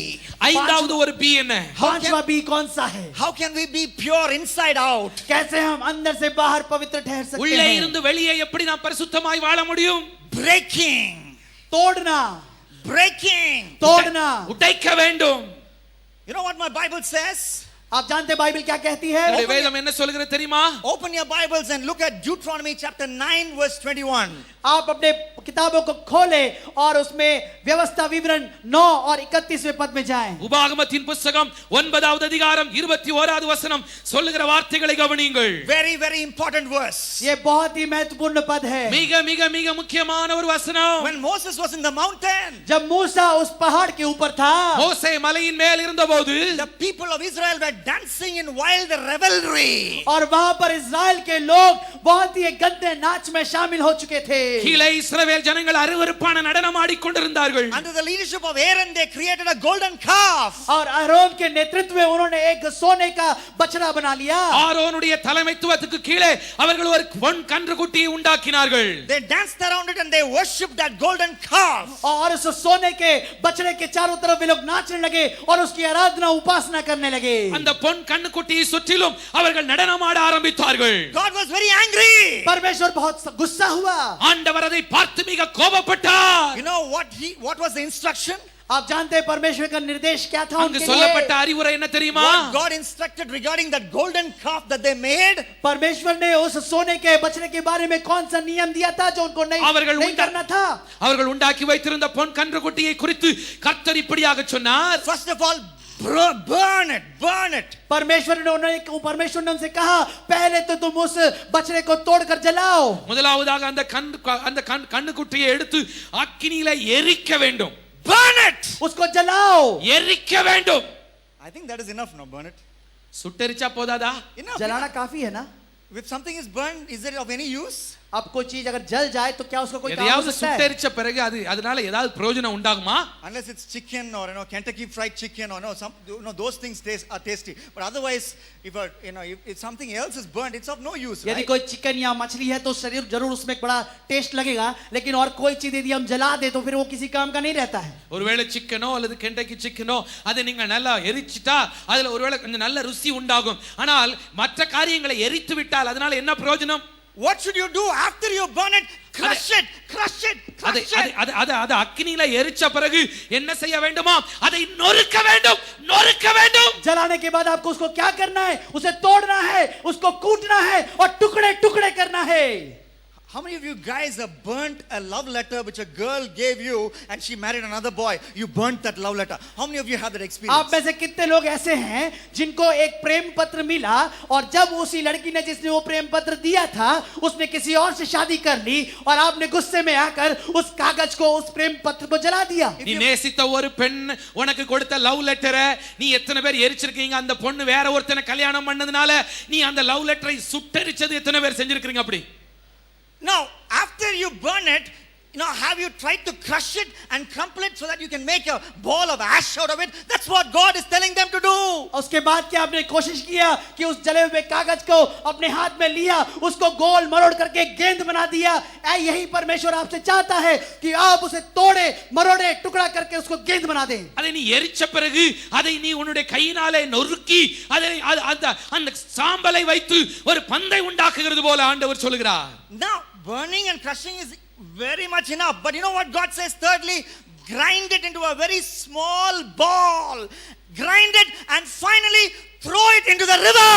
ஐந்தாவது ஒரு பி என்ன? पांचवा बी कौन सा है? How can we be pure inside out? कैसे हम अंदर से बाहर पवित्र ठहर सकते உள்ளே हैं? இருந்து வெளியே எப்படி நாம் பரிசுத்தமாய் வாழ முடியும்? Breaking. तोड़ना, तोड़ना. உடைக்க வேண்டும். You know what my Bible says? आप जानते हैं बाइबल क्या कहती है? என்னுடைய வேதம் என்ன சொல்கிறது தெரியுமா? Open your Bibles and look at Deuteronomy chapter 9 verse 21. आप अपने किताबों को खोलें और उसमें व्यवस्था विवरण 9 और 31वें पद में जाएं. உபாகமத்தின் புத்தகம் 9வது அதிகாரம் 21வது வசனம் சொல்லுகிற வார்த்தைகளை கவனியுங்கள். Very, very important verse. ये बहुत ही महत्वपूर्ण पद है. மிக மிக மிக முக்கியமான ஒரு வசனம். When Moses was in the mountain, जब मूसा उस पहाड़ के ऊपर था, மோசே மலையின் மேல் இருந்தபோது the people of Israel were dancing in wild revelry. और वहां पर इस्राएल के लोग बहुत ही गंदे नाच में शामिल हो चुके थे. கீழே இஸ்ரவேல் ஜனங்கள் அருவருப்பான நடனம் ஆடிக்கொண்டிருந்தார்கள். Under the leadership of Aaron, they created a golden calf. और आरोन के नेतृत्व में उन्होंने एक सोने का बछड़ा बना लिया. ஆரோனுடைய தலைமைத்துவத்துக்கு கீழே அவர்கள் ஒரு பொன் கன்றுக்குட்டியை உண்டாக்கினார்கள். They danced around it and they worshipped that golden calf. और उस सोने के बछड़े के चारों तरफ वे लोग नाचने लगे और उसकी आराधना उपासना करने लगे. அந்த பொன் கன்றுக்குட்டியை சுற்றிலும் அவர்கள் நடனமாட ஆரம்பித்தார்கள். God was very angry. परमेश्वर बहुत गुस्सा हुआ. ஆண்டவர் அதை பார்த்து மிக கோபப்பட்டார். You know what was the instruction? आप जानते हैं परमेश्वर का निर्देश क्या था அங்கு उनके சொல்லப்பட்ட लिए? அறிவுரை என்ன தெரியுமா? What God instructed regarding that golden calf that they made, परमेश्वर ने उस सोने के बछड़े के बारे में कौन सा नियम दिया था जो उनको அவர்கள் नहीं करना था? அவர்கள் உண்டாக்கி வைத்திருந்த பொன் கன்றுக்குட்டியை குறித்து கர்த்தர் இப்படியாக சொன்னார். first of all, burn it, burn it. परमेश्वर ने उनसे कहा पहले तो तुम उस बछड़े को तोड़कर जलाओ. முதலாவதாக அந்த கன்றுக்குட்டியை எடுத்து அக்கினியில எரிக்க வேண்டும். Burn it. उसको जलाओ. எரிக்க வேண்டும். I think that is enough now, burn it. சுட்டெரிச்சா போதாதா? Enough. जलाना काफी है ना? If something is burned, is it of any use? अब कोई चीज अगर जल जाए तो क्या उसको कोई काम हो எதையாவது सकता है? சுட்டெரிச்ச பிறகு அதனால ஏதாவது பிரயோஜனம் உண்டாகுமா? Unless it's chicken or Kentucky fried chicken or those things are tasty. But otherwise, if something else is burned, it's of no use. यदि Right? कोई चिकन या मछली है तो शरीर जरूर उसमें एक बड़ा टेस्ट लगेगा, लेकिन और कोई चीज यदि हम जला दे तो फिर वो किसी काम का नहीं रहता है. ஒருவேளை சிக்கனோ அல்லது கெண்டக்கி சிக்கனோ அதை நீங்க நல்லா எரிச்சிட்டா அதுல ஒருவேளை கொஞ்சம் நல்ல ருசி உண்டாகும். ஆனால் மற்ற காரியங்களை எரித்து விட்டால் அதனால என்ன பிரயோஜனம்? What should you do after you burn it? Crush it, crush it, crush it. அது அக்கினியில எரிச்ச பிறகு என்ன செய்ய வேண்டுமா? அதை நொறுக்க வேண்டும், நொறுக்க வேண்டும். जलाने के बाद आपको उसको क्या करना है? उसे तोड़ना है, उसको कूटना है और टुकड़े टुकड़े करना है. How many of you guys have burnt a love letter which a girl gave you and she married another boy? You burnt that love letter. How many of you have that experience? आप में से कितने लोग ऐसे हैं जिनको एक प्रेम पत्र मिला और जब उसी लड़की ने जिसने वो प्रेम पत्र दिया था उसने किसी और से शादी कर ली और आपने गुस्से में आकर उस कागज को, उस प्रेम पत्र को जला दिया? நீ நேசித்த ஒரு பெண் உனக்கு கொடுத்த லவ் லெட்டரை நீ எத்தனை பேர் எரிச்சிருக்கீங்க? அந்த பொண்ணு வேற ஒருத்தனை கல்யாணம் பண்ணதுனால நீ அந்த லவ் லெட்டரை சுட்டெரிச்சது எத்தனை பேர் செஞ்சிருக்கீங்க அப்படி? Now, after you burn it, have you tried to crush it and crumple it so that you can make a ball of ash out of it? That's what God is telling them to do. उसके बाद क्या आपने कोशिश किया कि उस जले हुए कागज को अपने हाथ में लिया, उसको गोल मरोड़ करके गेंद बना दिया? यही परमेश्वर आपसे चाहता है कि आप उसे तोड़े, मरोड़े, टुकड़ा करके उसको गेंद बना दें. அதை நீ எரிச்ச பிறகு அதை நீ உன்னுடைய கையினாலே நொறுக்கி அதை அந்த சாம்பலை வைத்து ஒரு பந்தை உண்டாக்குகிறது போல ஆண்டவர் சொல்கிறார். Now, burning and crushing is very much enough. But you know what God says? Thirdly, grind it into a very small ball. Grind it and finally throw it into the river.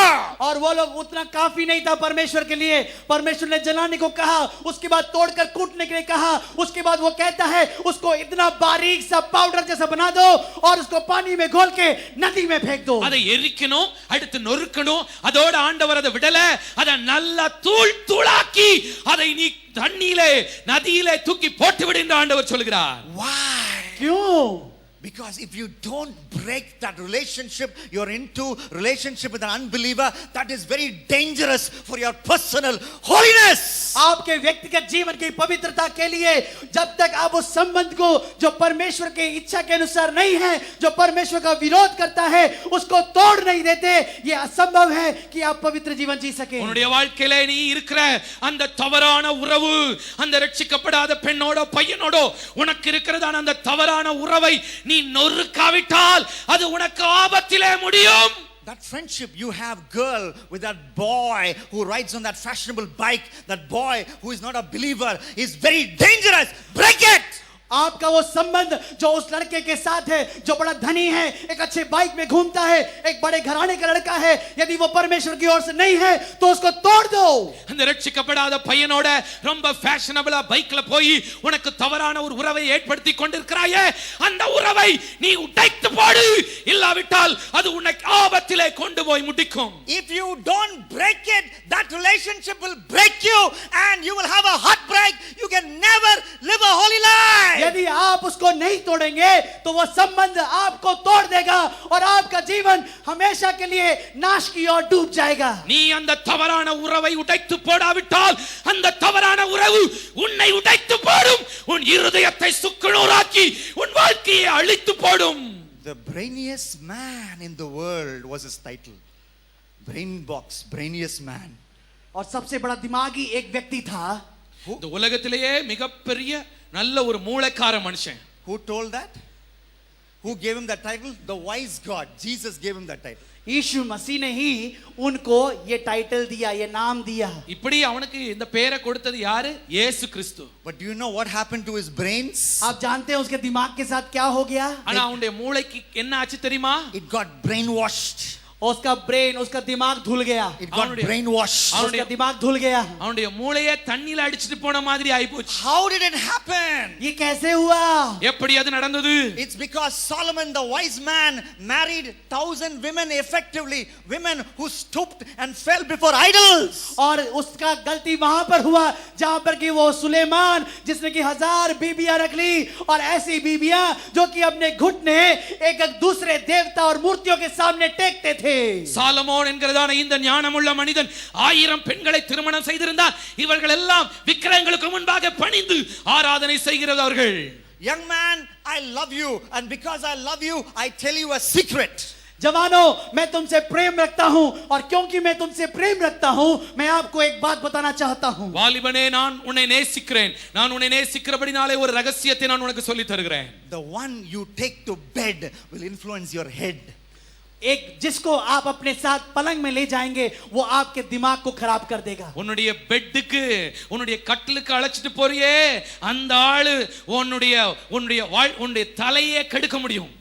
और वो लोग उतना काफी नहीं था परमेश्वर के लिए. परमेश्वर ने जलाने को कहा, उसके बाद तोड़कर कूटने के लिए कहा, उसके बाद वो कहता है उसको इतना बारीक सा पाउडर जैसा बना दो और उसको पानी में घोल के नदी में फेंक दो. அதை எரிக்கணும், அடுத்து நொறுக்கணும். அதோட ஆண்டவர் அதை விடல, அதை நல்லா தூள் தூளாக்கி அதை நீ தண்ணியிலே நதியிலே தூக்கி போட்டு விடு என்று ஆண்டவர் சொல்கிறார். Why? क्यों? Because if you don't break that relationship, you're into relationship with an unbeliever, that is very dangerous for your personal holiness. आपके व्यक्तिगत जीवन की पवित्रता के लिए जब तक आप उस संबंध को जो परमेश्वर के इच्छा के अनुसार नहीं है, जो परमेश्वर का विरोध करता है, उसको तोड़ नहीं देते, ये असंभव है कि आप पवित्र जीवन जी सके. உன்னுடைய வாழ்க்கையிலே நீ இருக்கிற அந்த தவறான உறவு, அந்த ரட்சிக்கப்படாத பெண்ணோட பையனோட உனக்கு இருக்கிறதான அந்த தவறான உறவை நீ நொறுக்காவிட்டால் அது உனக்கு ஆபத்திலே முடியும். That friendship you have, girl, with that boy who rides on that fashionable bike, that boy who is not a believer, is very dangerous. Break it. आपका वो संबंध जो उस लड़के के साथ है जो बड़ा धनी है, एक अच्छे बाइक में घूमता है, एक बड़े घराने का लड़का है, यदि वो परमेश्वर की ओर से नहीं है तो उसको तोड़ दो. அந்த ரட்சிக்கப்படாத பையனோட ரொம்ப ஃபேஷனபிளா பைக்ல போய் உனக்கு தவறான ஒரு உறவை ஏற்படுத்தி கொண்டிருக்கிறாயே, அந்த உறவை நீ உடைத்து போடு. இல்லாவிட்டால் அது உன்னை ஆபத்திலே கொண்டு போய் முடிக்கும். If you don't break it, that relationship will break you and you will have a heartbreak. You can never live a holy life. यदि आप उसको नहीं तोड़ेंगे तो वो संबंध आपको तोड़ देगा और आपका जीवन हमेशा के लिए नाश की ओर डूब जाएगा. நீ அந்த தவறான உறவை உடைத்து போடாவிட்டால் அந்த தவறான உறவு உன்னை உடைத்து போடும். உன் இருதயத்தை சுக்குநூறாக்கி உன் வாழ்க்கையை அழித்து போடும். The brainiest man in the world was his title. Brain box, brainiest man. और सबसे बड़ा दिमागी एक व्यक्ति था. இந்த உலகத்திலேயே மிகப்பெரிய நல்ல ஒரு மூளைக்கார மனுஷன். Who told that? Who gave him that title? The wise God. Jesus gave him that title. यीशु मसीह ने ही उनको ये टाइटल दिया, ये नाम दिया। இப்படி அவனுக்கு இந்த பெயரை கொடுத்தது யாரு? இயேசு கிறிஸ்து. But do you know what happened to his brains? आप जानते हैं उसके दिमाग के साथ क्या हो गया? ஆனா அவனுடைய மூளைக்கு என்ன ஆச்சு தெரியுமா? It got brainwashed. उसका ब्रेन, उसका दिमाग धुल गया। It got brainwashed. उसका दिमाग धुल गया। அவனுடைய மூளையே தண்ணில அடிச்சிட்டு போன மாதிரி ஆயிப்போச்சு. How did it happen? ये कैसे हुआ? எப்படி அது நடந்தது? It's because Solomon the wise man married 1,000 women effectively, women who stooped and fell before idols. और उसका गलती वहां पर हुआ जहां पर कि वो सुलेमान जिसने कि 1000 बीबियां रख ली, और ऐसी बीबियां जो कि अपने घुटने एक एक दूसरे देवता और मूर्तियों के सामने टेकते थे। சாலமோன் என்கிறதான இந்த ஞானமுள்ள மனிதன் 1000 பெண்களை திருமணம் செய்திருந்தார். இவர்கள் எல்லாம் விக்கிரகங்களுக்கு முன்பாக பணிந்து ஆராதனை செய்கிறவர்கள். Young man, I love you, and because I love you, I tell you a secret. जवानों, मैं तुमसे प्रेम रखता हूं, और क्योंकि मैं तुमसे प्रेम रखता हूं, मैं आपको एक बात बताना चाहता हूं। வாலிபனே, நான் உன்னை நேசிக்கிறேன். நான் உன்னை நேசிக்கிறபடினாலே ஒரு ரகசியத்தை நான் உனக்கு சொல்லி தருகிறேன். The one you take to bed will influence your head. एक जिसको आप अपने साथ पलंग में ले जाएंगे वो आपके दिमाग को खराब कर देगा। உன்னுடைய பெட்டுக்கு, உன்னுடைய கட்டிலுக்கு அழைச்சிட்டு போறியே, அந்த ஆளு உன்னுடைய தலையே கெடுக்க முடியும்.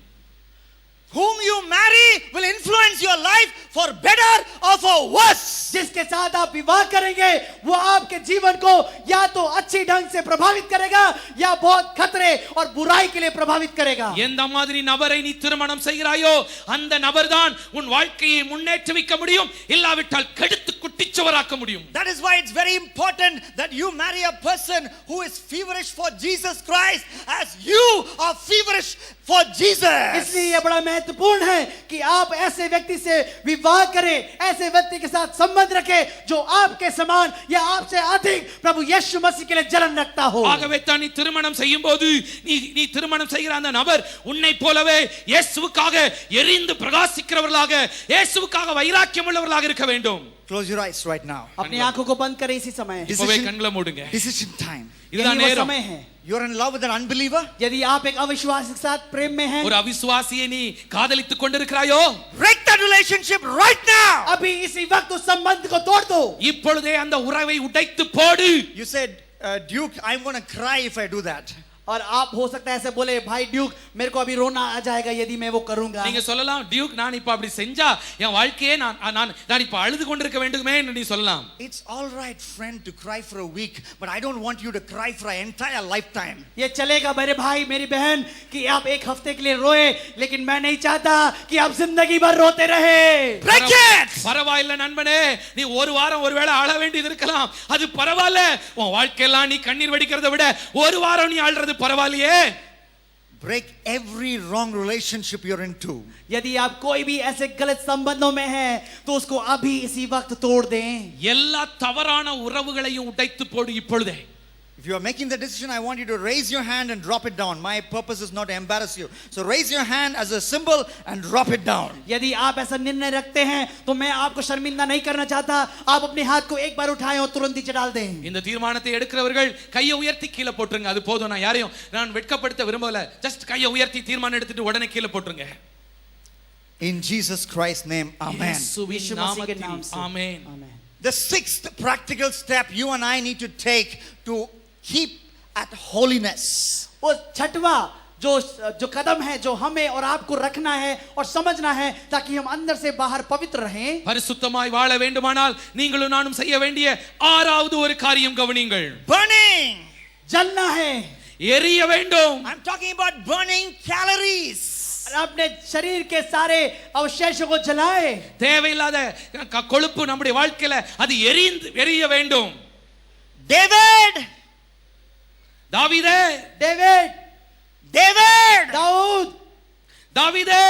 Whom you marry will influence your life for better or for worse. जिसके साथ आप विवाह करेंगे वो आपके जीवन को या तो अच्छी ढंग से प्रभावित करेगा या बहुत खतरे और बुराई के लिए प्रभावित करेगा। எந்த மாதிரி நபரை நீ திருமணம் செய்கிறாயோ அந்த நபர்தான் உன் வாழ்க்கையை முன்னேற்றிக்க முடியும், இல்லாவிட்டால் கெடுத்து குட்டிச்சுவராக்க முடியும். That is why it's very important that you marry a person who is feverish for Jesus Christ as you are feverish for Jesus. इसलिए यह बड़ा महत्वपूर्ण है कि आप ऐसे व्यक्ति से विवाह करें, ऐसे व्यक्ति के साथ संबंध रखें जो आपके समान या आपसे अधिक प्रभु यीशु मसीह के लिए जलन रखता हो। ஆகவே தான் நீ திருமணம் செய்யும்போது நீ திருமணம் செய்கிற அந்த நபர் உன்னை போலவே இயேசுவுக்காக எரிந்து பிரகாசிக்கிறவர்களாக, இயேசுவுக்காக வைராக்கியம் உள்ளவர்களாக இருக்க வேண்டும். Close your eyes right now. अपनी आंखों को बंद करें इसी समय। இப்பவே கண்களை மூடுங்க. Decision time. இதுதான் यही वो நேரம். समय है। You're in love with an unbeliever? यदि आप एक अविश्वासी के साथ प्रेम में हैं, ஒரு அவிசுவாசியை நீ காதலித்துக் கொண்டிருக்கிறாயோ, break that relationship right now. अभी इसी वक्त उस संबंध को तोड़ दो। இப்பொழுதே அந்த உறவை உடைத்து போடு. You said, Duke, I'm going to cry if I do that. और आप हो सकता है ऐसे बोले, भाई ड्यूक, मेरे को अभी रोना आ जाएगा यदि मैं वो करूंगा। நீங்க சொல்லலாம், டியூக் நான் இப்ப அப்படி செஞ்சா என் வாழ்க்கையே நான் இப்ப அழுது கொண்டிருக்க வேண்டுமே என்று நீ சொல்லலாம். It's all right, friend, to cry for a week, but I don't want you to cry for an entire lifetime. ये चलेगा मेरे भाई मेरी बहन कि आप एक हफ्ते के लिए रोए, लेकिन मैं नहीं चाहता कि आप जिंदगी भर रोते रहे। Break it. பரவாயில்லை நண்பனே, நீ ஒரு வாரம் ஒருவேளை அழ வேண்டியது இருக்கலாம், அது பரவாயில்ல. உன் வாழ்க்கையெல்லாம் நீ கண்ணீர் வடிக்கிறதை விட ஒரு வாரம் நீ அழுறது பரவாயில்லையே. Break every wrong relationship you're into. यदि आप कोई भी ऐसे गलत संबंधों में हैं तो उसको अभी इसी वक्त तोड़ दें। எல்லா தவறான உறவுகளையும் உடைத்து போடு இப்பொழுதே. If you are making the decision, I want you to raise your hand and drop it down. My purpose is not to embarrass you. So raise your hand as a symbol and drop it down. यदि आप ऐसा निर्णय रखते हैं तो मैं आपको शर्मिंदा नहीं करना चाहता। आप अपने हाथ को एक बार उठाएं और तुरंत नीचे डाल दें। இந்த தீர்மானத்தை எடுக்கிறவர்கள் கையை உயர்த்தி கீழே போட்டுருங்க. அது போதும். நான் யாரையும் நான் வெட்கப்படுத்த விரும்பல. ஜஸ்ட் கையை உயர்த்தி தீர்மானம் எடுத்துட்டு உடனே கீழே போட்டுருங்க. In Jesus Christ's name, amen. இயேசுவின் நாமத்தில் ஆமென். The sixth practical step you and I need to take to keep at holiness. वो छठवां जो कदम है जो हमें और आपको रखना है और समझना है ताकि हम अंदर से बाहर पवित्र रहें। பரிசுத்தமாய் வாழ வேண்டுமானால் நீங்களும் நானும் செய்ய வேண்டிய ஆறாவது ஒரு காரியம் கவனியுங்கள். Burning. जलना है। எரிய வேண்டும். I'm talking about burning calories. अपने शरीर के सारे अवशेषों को जलाए। தேவையில்லாத கொழுப்பு நம்முடைய வாழ்க்கையில அது எரிய வேண்டும். David. தாவீதே. डेविड। David. दाऊद। தாவீதே.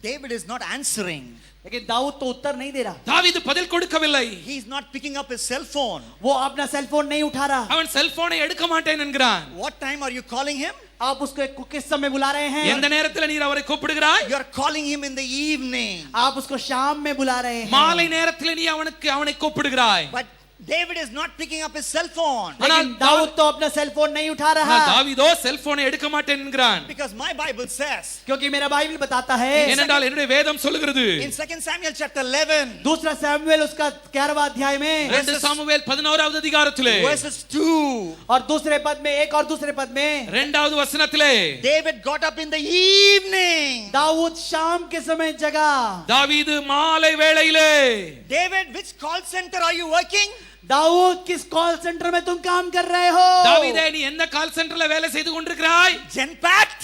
David is not answering. लेकिन दाऊद तो उत्तर नहीं दे रहा। தாவீது பதில் கொடுக்கவில்லை. He is not picking up his cell phone. वो अपना सेल फोन नहीं उठा रहा। அவன் செல்போனை எடுக்க மாட்டேன் என்கிறான். What time are you calling him? आप उसको किस समय बुला रहे हैं? எந்த நேரத்தில் நீர் அவரை கூப்பிடுகிறாய்? You are calling him in the evening. आप उसको शाम में बुला रहे हैं। மாலை நேரத்தில் நீ அவனை கூப்பிடுகிறாய். But David is not picking up his cell phone. लेकिन दाऊद तो अपना सेल फोन नहीं उठा रहा, ஆனால் தாவீதோ செல்போனை எடுக்க மாட்டேன் என்கிறான். Because my Bible says क्योंकि मेरा बाइबल बताता है, ஏனென்றால் என்னுடைய வேதம் சொல்லுகிறது in 2 Samuel chapter 11, दूसरा सैमुएल उसका 11वां अध्याय में 2 சாமுவேல் 11வது அதிகாரத்திலே verses 2, और दूसरे पद में, एक और दूसरे पद में, 2வது வசனத்திலே David got up in the evening. Dawood शाम के समय जगा. தாவீது மாலை வேளையிலே. David, which call center are you working? Dawood किस कॉल सेंटर में तुम काम कर रहे हो? தாவீதே நீ எந்த கால் சென்டர்ல வேலை செய்து கொண்டிருக்கிறாய்? Genpact?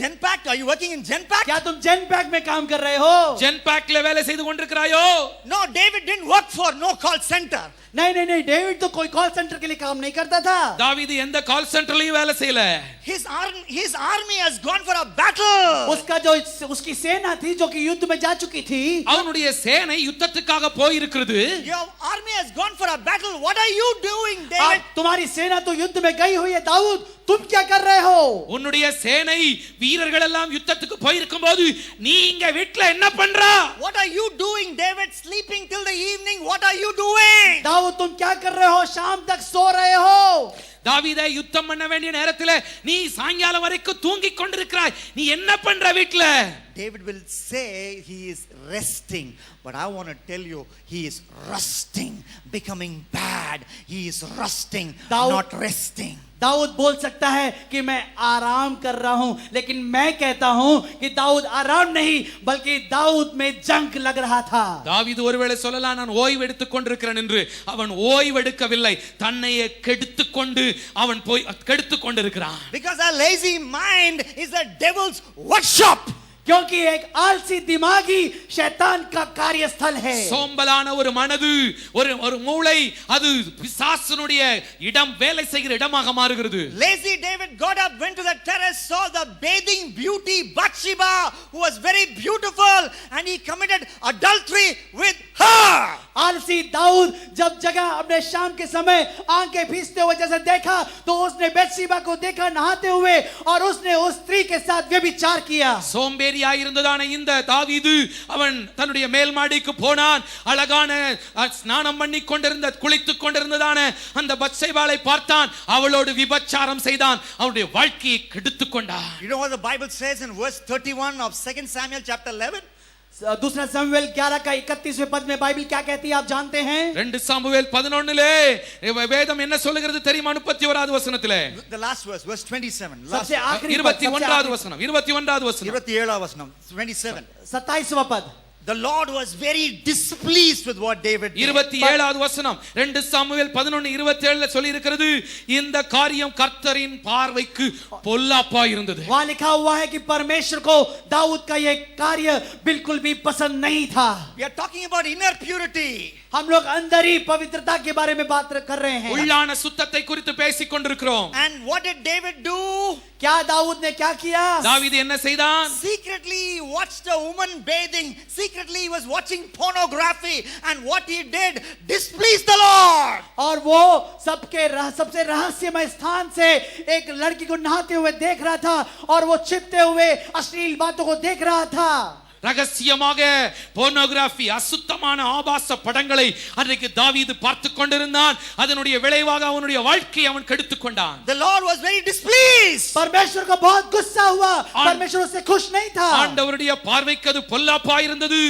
Genpact? Are you working in Genpact? क्या तुम जेनपैक में काम कर रहे हो? ஜென்பேக்ல வேலை செய்து கொண்டிருக்கிறாயோ? No, David didn't work for no call center. नहीं नहीं नहीं, डेविड तो कोई कॉल सेंटर के लिए काम नहीं करता था. தாவீது எந்த கால் சென்டர்லயும் வேலை செய்யல. His army has gone for a battle. उसका जो उसकी सेना थी जो कि युद्ध में जा चुकी थी, அவனுடைய சேனை யுத்தத்துக்காக போய் இருக்கிறது. Your army has gone for a battle. What are you doing, David? तुम्हारी सेना तो युद्ध में गई हुई है. दाऊद, तुम क्या कर रहे हो? உன்னுடைய சேனை வீரர்கள் எல்லாம் யுத்தத்துக்கு போய் இருக்கும்போது நீ இங்க வீட்ல என்ன பண்ற? What are you doing, David? Sleeping till the evening. What are you doing? Dawood, तुम क्या कर रहे हो? शाम तक सो रहे हो. தாவீதே யுத்தம் பண்ண வேண்டிய நேரத்துல நீ சாயங்காலம் வரைக்கும் தூங்கிக் கொண்டிருக்கிறாய். நீ என்ன பண்ற வீட்ல? David will say he is resting, but I want to tell you he is rusting, becoming bad. He is rusting, not resting. Dawood बोल सकता है कि मैं आराम कर रहा हूं, लेकिन मैं कहता हूं कि दाऊद आराम नहीं बल्कि दाऊद में जंग लग रहा था. தாவீது ஒருவேளை சொல்லலாம் நான் ஓய்வு எடுத்துக் கொண்டிருக்கிறேன் என்று. அவன் ஓய்வு எடுக்கவில்லை, தன்னையே கெடுத்துக் கொண்டு அவன் போய் கெடுத்துக் கொண்டிருக்கிறான். Because a lazy mind is the devil's workshop. क्योंकि एक आलसी दिमागी शैतान का कार्यस्थल है. சோம்பலான ஒரு மனது, ஒரு மூளை, அது பிசாசனுடைய இடம், வேலை செய்கிற இடமாக மாறுகிறது. Lazy David got up, went to the terrace, saw the bathing beauty Bathsheba, who was very beautiful, and he committed adultery with her. आलसी दाऊद जब जगह अपने शाम के समय आंखें भींचते हुए जैसे देखा तो उसने बेत्शेबा को देखा नहाते हुए और उसने उस स्त्री के साथ व्यभिचार किया. சோம்பேறியாய் இருந்ததான இந்த தாவீது அவன் தன்னுடைய மேல் மாடிக்கு போனான். அழகான ஸ்நானம் பண்ணி கொண்டிருந்த, குளித்துக் கொண்டிருந்ததான அந்த பத்சேபாளை பார்த்தான். அவளோடு விபச்சாரம் செய்தான். அவனுடைய வாழ்க்கையை கெடுத்துக் கொண்டான். You know what the Bible says in verse 31 of 2 Samuel chapter 11? दूसरा समुएल 11 का 31वें पद में बाइबल क्या कहती है आप जानते हैं? 2 சாமுவேல் 11லே வேதம் என்ன சொல்லுகிறது தெரியுமா? 31வது வசனத்திலே, The last verse, verse 27. सबसे आखिरी पद, 21வது வசனம், 21வது வசனம், 27వ వచనం, 27. 27वां पद. The Lord was very displeased with what David did. 27வது வசனம் 2 சாமுவேல் 11:27ல சொல்லி இருக்கிறது, இந்த காரியம் கர்த்தரின் பார்வைக்கு பொல்லாப்பா இருந்தது. वहां लिखा हुआ है कि परमेश्वर को दाऊद का यह कार्य बिल्कुल भी पसंद नहीं था. We are talking about inner purity. हम लोग अंदर ही पवित्रता के बारे में बात कर रहे हैं. உள்ளான சுத்தத்தை குறித்து பேசிக் கொண்டிருக்கிறோம். And what did David do? क्या दाऊद ने क्या किया? தாவீது என்ன செய்தான்? Secretly he watched a woman bathing. Secretly he was watching pornography, and what he did displeased the Lord. और वो सबसे रहस्यमय स्थान से एक लड़की को नहाते हुए देख रहा था और वो छिपते हुए अश्लील बातों को देख रहा था. ரகசியமாக போர்னோகிராஃபி, அசுத்தமான ஆபாச படங்களை அன்றைக்கு தாவீது பார்த்து கொண்டிருந்தான். அதனுடைய விளைவாக அவனுடைய வாழ்க்கையை அவன் கெடுத்துக் கொண்டான். The Lord was very displeased. परमेश्वर को बहुत गुस्सा हुआ. परमेश्वर उससे खुश नहीं था. ஆண்டவருடைய பார்வைக்கு அது பொல்லாப்பா இருந்தது.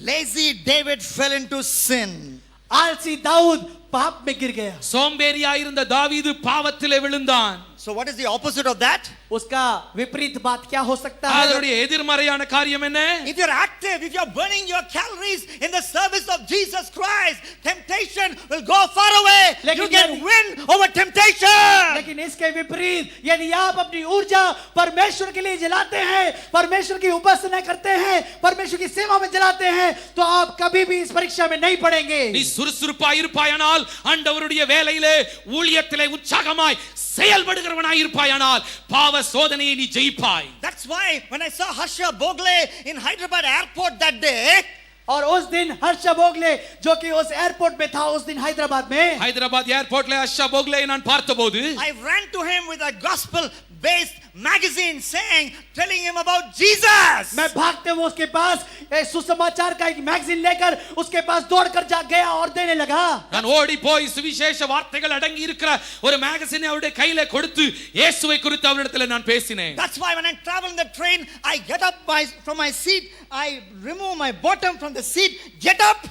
Lazy David fell into sin. आलसी दाऊद पाप में गिर गया. சோம்பேறியாய் இருந்த தாவீது பாவத்திலே விழுந்தான். So what is the opposite of that? उसका विपरीत बात क्या हो सकता है? அதனுடைய எதிர்மறையான காரியம் என்ன? If you're active, if you're burning your calories in the service of Jesus Christ, temptation will go far away. You can win over temptation. लेकिन इसके विपरीत यदि आप अपनी ऊर्जा परमेश्वर के लिए जलाते हैं, परमेश्वर की उपासना करते हैं, परमेश्वर की सेवा में जलाते हैं, तो आप कभी भी इस परीक्षा में नहीं पड़ेंगे. நீ சுறுசுறுப்பாய் இருப்பாயானால், ஆண்டவருடைய வேலையிலே ஊழியத்திலே உற்சாகமாய் செயல்படுகிறவனாய் இருப்பாயானால் பாவ சோதனையை நீ ஜெயிப்பாய். That's why when I saw Harsha Bogle in Hyderabad airport that day, और उस दिन हर्ष बोगले जो कि उस एयरपोर्ट में था उस दिन हैदराबाद में, ஹைதராபாத் ஏர்போர்ட்ல ஹர்ஷா போக்லே நான் பார்த்தபோது I ran to him with a gospel based magazine telling him about Jesus. मैं भागते हुए उसके पास एक सुसमाचार का एक मैगजीन लेकर उसके पास दौड़कर जा गया और देने लगा. நான் ஓடி போய் சுவிசேஷ வார்த்தைகள் அடங்கி இருக்கிற ஒரு மேகசினை அவருடைய கையில கொடுத்து இயேசுவை குறித்து அவரிடத்தில் நான் பேசினேன். That's why when I travel in the train, I get up from my seat, I remove my bottom from the seat, get up.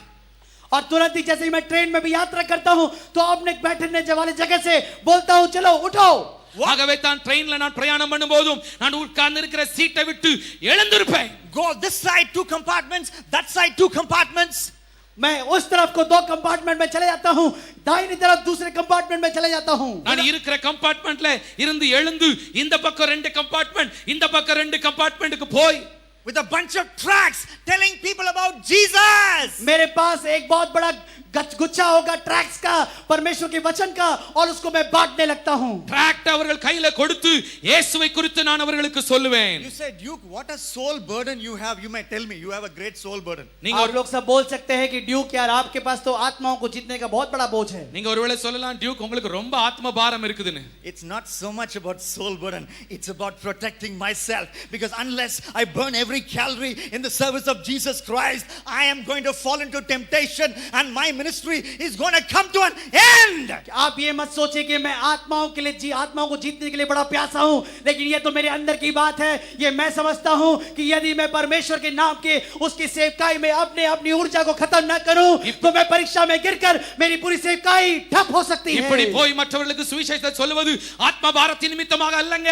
और तुरंत ही जैसे ही मैं ट्रेन में भी यात्रा करता हूं तो अपने बैठने वाली जगह से बोलता हूं चलो उठो. ஆகவே தான் ட்ரெயின்ல நான் பிரயாணம் பண்ணும்போதும் நான் உட்கார்ந்து இருக்கிற சீட்டை விட்டு எழுந்திருப்பேன். Go this side 2 compartments, that side 2 compartments. मैं उस तरफ को 2 कंपार्टमेंट में चले जाता हूं, दाहिनी तरफ दूसरे कंपार्टमेंट में चले जाता हूं. நான் இருக்கிற கம்பார்ட்மெண்ட்ல இருந்து எழுந்து இந்த பக்கம் 2 கம்பார்ட்மெண்ட் இந்த பக்கம் 2 கம்பார்ட்மெண்ட்டுக்கு போய் with a bunch of tracts telling people about Jesus. मेरे पास एक बहुत बड़ा गुच्छा होगा ट्रैक्स का, परमेश्वर के वचन का, और उसको मैं बांटने लगता हूं. ட்ராக்ட் அவர்கள் கையில கொடுத்து இயேசுவை குறித்து நான் அவர்களுக்கு சொல்லுவேன். You said, Duke, what a soul burden you have. You might tell me you have a great soul burden. நீங்க आप लोग सब बोल सकते हैं कि ड्यूक यार आपके पास तो आत्माओं को जीतने का बहुत बड़ा बोझ है. நீங்க ஒருவேளை சொல்லலாம் டியூக் உங்களுக்கு ரொம்ப ஆத்ம பாரம் இருக்குதுன்னு. It's not so much about soul burden. It's about protecting myself, because unless I burn every calorie in the service of Jesus Christ, I am going to fall into temptation and my ministry is going to come to an end. आप ये मत सोचिए कि मैं आत्माओं को जीतने के लिए बड़ा प्यासा हूं, लेकिन ये तो मेरे अंदर की बात है. ये मैं समझता हूं कि यदि मैं परमेश्वर के नाम के उसकी सेवकाई में अपनी ऊर्जा को खत्म न करूं तो मैं परीक्षा में गिरकर मेरी पूरी सेवकाई ठप हो सकती है. இப்படி போய் மற்றவர்களுக்கு சுவிசேஷத்தை சொல்லுவது ஆத்ம பாரத்தின் நிமித்தமாக அல்லங்க.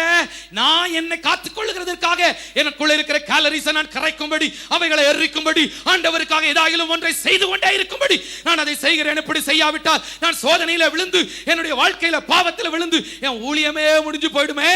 நான் என்னை காத்துக் கொள்ளுகிறதற்காக எனக்குள்ள இருக்கிற கேலரிஸ் நான் கரைக்கும்படி அவைகளை எரிக்கும்படி ஆண்டவருக்காக ஏதாயிலும் ஒன்றை செய்து கொண்டே இருக்கும்படி நான் அதை செய்கிறேன். இப்படி செய்யாவிட்டால் நான் சோதனையில விழுந்து என்னுடைய வாழ்க்கையில பாவத்துல விழுந்து என் ஊழியமே முடிஞ்சு போய்டுமே.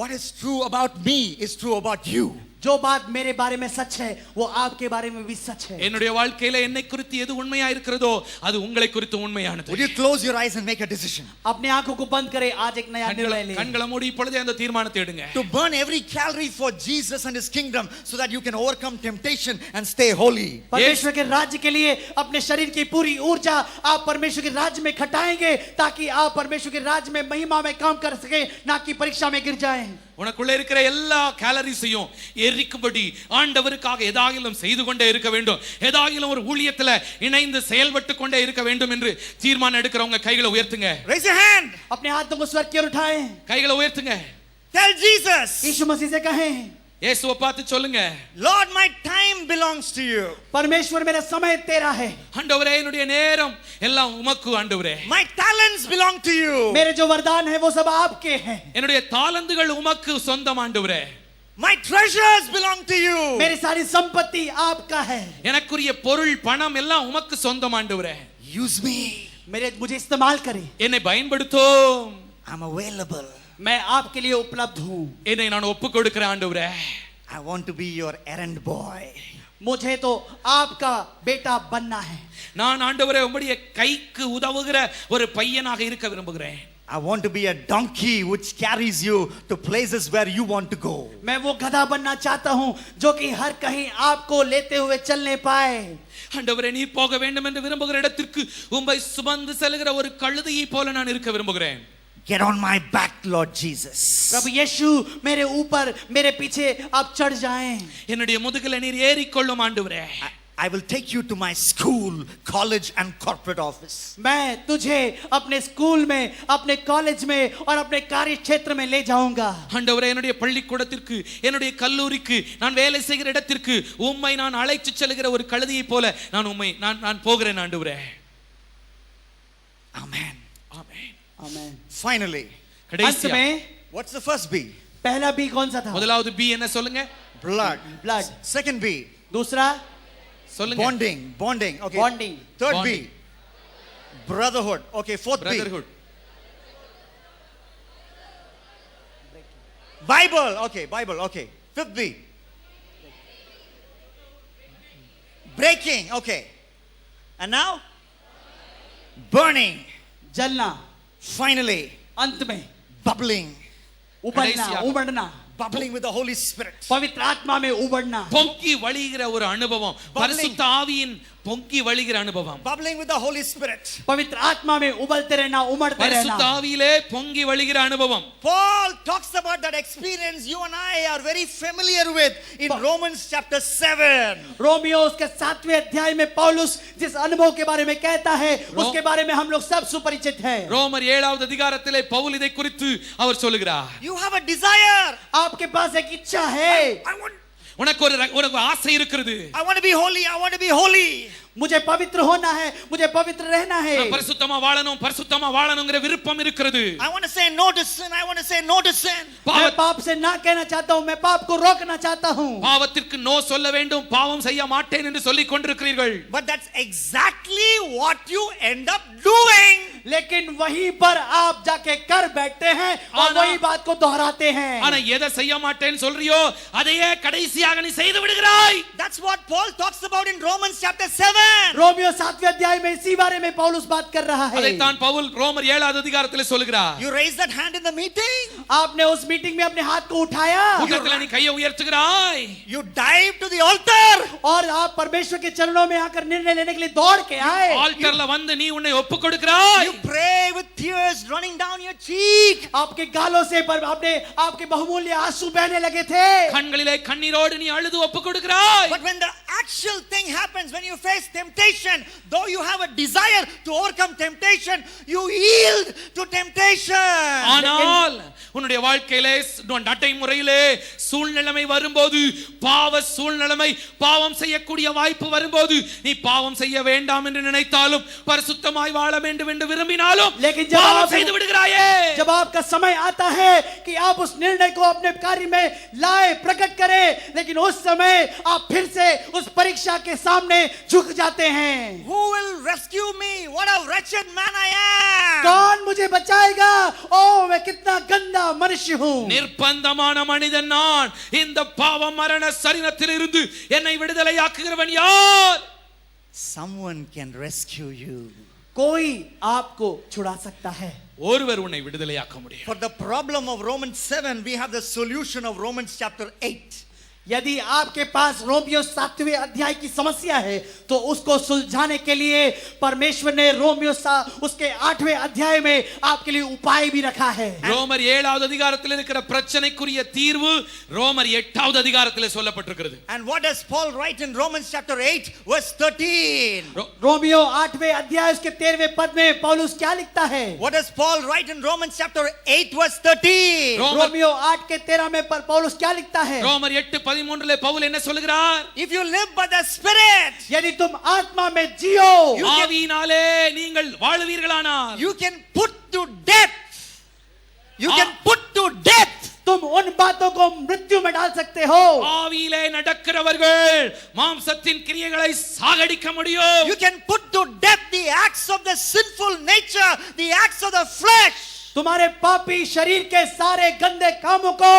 What is true about me is true about you. जो बात मेरे बारे में सच है वो आपके बारे में भी सच है. என்னுடைய வாழ்க்கையில என்னை குறித்து எது உண்மையா இருக்கிறதோ அது உங்களை குறித்து உண்மையானது. Would you close your eyes and make a decision? अपने आंखों को बंद करें, आज एक नया निर्णय लें. கண்களை மூடி இப்பொழுதே அந்த தீர்மானத்தை எடுங்க. To burn every calorie for Jesus and his kingdom so that you can overcome temptation and stay holy. परमेश्वर के राज्य के लिए अपने शरीर की पूरी ऊर्जा आप परमेश्वर के राज्य में खटाएंगे ताकि आप परमेश्वर के राज्य में महिमा में काम कर सके, ना कि परीक्षा में गिर जाएं. உனக்குள்ள இருக்கிற எல்லா கேலரிஸையும் எரிக்கும்படி ஆண்டவருக்காக ஏதாயிலும் செய்து கொண்டே இருக்க வேண்டும். ஏதாயிலும் ஒரு ஊழியத்துல இணைந்து செயல்பட்டு கொண்டே இருக்க வேண்டும் என்று தீர்மானம் எடுக்கிறவங்க கைகளை உயர்த்துங்க. Raise your hand. अपने हाथों को स्वर्ग की ओर उठाएं. கைகளை உயர்த்துங்க. Tell Jesus. यीशु मसीह से कहें, இயேசுவை பார்த்து சொல்லுங்க, Lord, my time belongs to you. परमेश्वर मेरा समय तेरा है. ஆண்டவரே என்னுடைய நேரம் எல்லாம் உமக்கு ஆண்டவரே. My talents belong to you. मेरे जो वरदान है वो सब आपके हैं. என்னுடைய தாளந்துகள் உமக்கு சொந்தம் ஆண்டவரே. My treasures belong to you. मेरी सारी संपत्ति आपका है. எனக்குரிய பொருள் பணம் எல்லாம் உமக்கு சொந்தம் ஆண்டவரே. Use me. मुझे इस्तेमाल करें. என்னை பயன்படுத்தும். I'm available. मैं आपके लिए उपलब्ध हूं. என்னை நான் ஒப்பு கொடுக்கிறேன் ஆண்டவரே. I want to be your errand boy. मुझे तो आपका बेटा बनना है. நான் ஆண்டவரே உம்முடைய கைக்கு உதவுகிற ஒரு பையனாக இருக்க விரும்புகிறேன். I want to be a donkey which carries you to places where you want to go. मैं वो गधा बनना चाहता हूं जो कि हर कहीं आपको लेते हुए चलने पाए. ஆண்டவரே நீ போக வேண்டும் என்று விரும்புகிற இடத்திற்கு உம்மை சுமந்து செல்கிற ஒரு கழுதையை போல நான் இருக்க விரும்புகிறேன். Get on my back, Lord Jesus. प्रभु यीशु मेरे ऊपर मेरे पीछे आप चढ़ जाएं. என்னுடைய முதுகில நீர் ஏறிக்கொள்ளும் ஆண்டவரே. I will take you to my school, college and corporate office. मैं तुझे अपने स्कूल में, अपने कॉलेज में और अपने कार्य क्षेत्र में ले जाऊंगा. ஆண்டவரே என்னுடைய பள்ளிக்கூடத்திற்கு என்னுடைய கல்லூரிக்கு நான் வேலை செய்கிற இடத்திற்கு உம்மை நான் அழைத்து செல்கிற ஒரு கழுதையை போல நான் போகிறேன் ஆண்டவரே. Amen. ஆமென். आमेन. Finally, अंत में what's the first B? पहला बी कौन सा था? முதலாவது பி என்ன சொல்லுங்க? Blood. ब्लड. Second B, दूसरा சொல்லுங்க. bonding. Okay. Bonding. Third Bonding. B, brotherhood. Okay. Fourth brotherhood. B, Bible. Okay. Bible. Okay. Fifth B, breaking. Okay. And now, burning. जलना. Finally, अंत में bubbling. उबलना, कड़ेसिया। उबड़ना. Bubbling with the Holy Spirit. पवित्र आत्मा में उबड़ना. பொங்கி வழிகிற ஒரு அனுபவம். பரிசுத்த ஆவியின் பொங்கி வழிகிற அனுபவம், bubbling with the Holy Spirit. पवित्र आत्मा में उबलते रहना, उमड़ते பரிசுத்த रहना। ஆவியிலே பொங்கி வழிகிற அனுபவம். Paul talks about that experience you and I are very familiar with in Romans chapter 7. Romeo उसके 7वें अध्याय में पौलुस जिस अनुभव के बारे में कहता है, उसके बारे में हम लोग सब सुपरिचित हैं। ரோமர் 7வது அதிகாரத்திலே பவுல் இதை குறித்து அவர் சொல்லுகிறார். You have a desire. आपके पास एक इच्छा है, உனக்கு ஒரு ஆசை இருக்கிறது. I want to be holy, I want to be holy. मुझे पवित्र होना है, मुझे पवित्र रहना है। நான் பரிசுத்தமா வாழணும்ங்கற விருப்பம் இருக்கிறது. I want to say no to sin, I want to say no to sin. मैं पाप से ना कहना चाहता हूं, मैं पाप को रोकना चाहता हूं। பாவத்திற்கு நோ சொல்ல வேண்டும், பாவம் செய்ய மாட்டேன் என்று சொல்லிக் கொண்டிருக்கிறீர்கள். But that's exactly what you end up doing. लेकिन वहीं पर आप जाके कर बैठते हैं और वही बात को दोहराते हैं। ஆனா எதை செய்ய மாட்டேன்னு சொல்றியோ அதையே கடைசியாக நீ செய்து விடுகிறாய். That's what Paul talks about in Romans chapter 7. रोमियो 7वें अध्याय में इसी बारे में पौलुस बात कर रहा है। அதைத்தான் பவுல் ரோமர் 7வது அதிகாரத்திலே சொல்கிறார். You raise that hand in the meeting. आपने उस मीटिंग में अपने हाथ को उठाया, கூட்டத்திலே நீ கையை உயர்த்துகிறாய். You dive to the altar. और आप परमेश्वर के चरणों में आकर निर्णय लेने के लिए दौड़ के आए। ஆல்டர்ல வந்து நீ உன்னை ஒப்புக் கொடுக்கிறாய். You pray with tears running down your cheek. आपके गालों से आपके बहुमूल्य आंसू बहने लगे थे। கண்களிலே கண்ணீரோடு நீ அழுது ஒப்புக் கொடுக்கிறாய். But when the actual thing happens, when you face temptation, though you have a desire to overcome temptation, you yield to temptation. ஆனால் உன்னுடைய வாழ்க்கையிலே நடைமுறையிலே சூழ்நிலைமை வரும்போது, பாவ சூழ்நிலைமை, பாவம் செய்யக்கூடிய வாய்ப்பு வரும்போது, நீ பாவம் செய்ய வேண்டாம் என்று நினைத்தாலும், பரிசுத்தமாய் வாழ வேண்டும் என்று விரும்பினாலும் பாவம் செய்து விடுகிறாயே. जब आपका समय आता है कि आप उस निर्णय को अपने कार्य में लाए, प्रकट करें, लेकिन उस समय आप फिर से उस परीक्षा के सामने झुक जाते हैं। Who will rescue me? What a wretched man I am. कौन मुझे बचाएगा? ओ मैं कितना गंदा मनुष्य हूँ। நிர்பந்தமான மனிதன் நான், இந்த பாவ மரண சரீரத்திலிருந்து என்னை விடுதலையாக்குகிறவன் யார்? Someone can rescue you. कोई आपको छुड़ा सकता है। ஒருவர் உன்னை விடுதலையாக்க முடியும். For the problem of Romans 7, we have the solution of Romans chapter 8. यदि आपके पास रोमियो 7वें अध्याय की समस्या है तो उसको सुलझाने के लिए परमेश्वर ने रोमियो उसके 8वें अध्याय में आपके लिए उपाय भी रखा है। ரோமர் 7வது அதிகாரத்தில் இருக்கிற பிரச்சனைக்குரிய தீர்வு ரோமர் 8வது அதிகாரத்திலே சொல்லப்பட்டிருக்கிறது. And what does Paul write in Romans chapter 8 verse 13? Romeo 8वें अध्याय उसके 13वें पद में पौलुस क्या लिखता है? What does Paul write in Romans chapter 8 verse 13? Romeo 8 के 13 में पौलुस क्या लिखता है? ரோமர் 8:13 பவுல் என்ன சொல்கிறார்? If you live by the Spirit, यदि तुम आत्मा में जियो, ஆவியினாலே நீங்கள் வாழுவீர்களானால், you can put to death. You can put to death. तुम उन बातों को मृत्यु में डाल सकते हो। ஆவியிலே நடக்கிறவர்கள் மாம்சத்தின் கிரியைகளை சாகடிக்க முடியும். You can put to death the acts of the sinful nature, the acts of the flesh. तुम्हारे पापी शरीर के सारे गंदे कामों को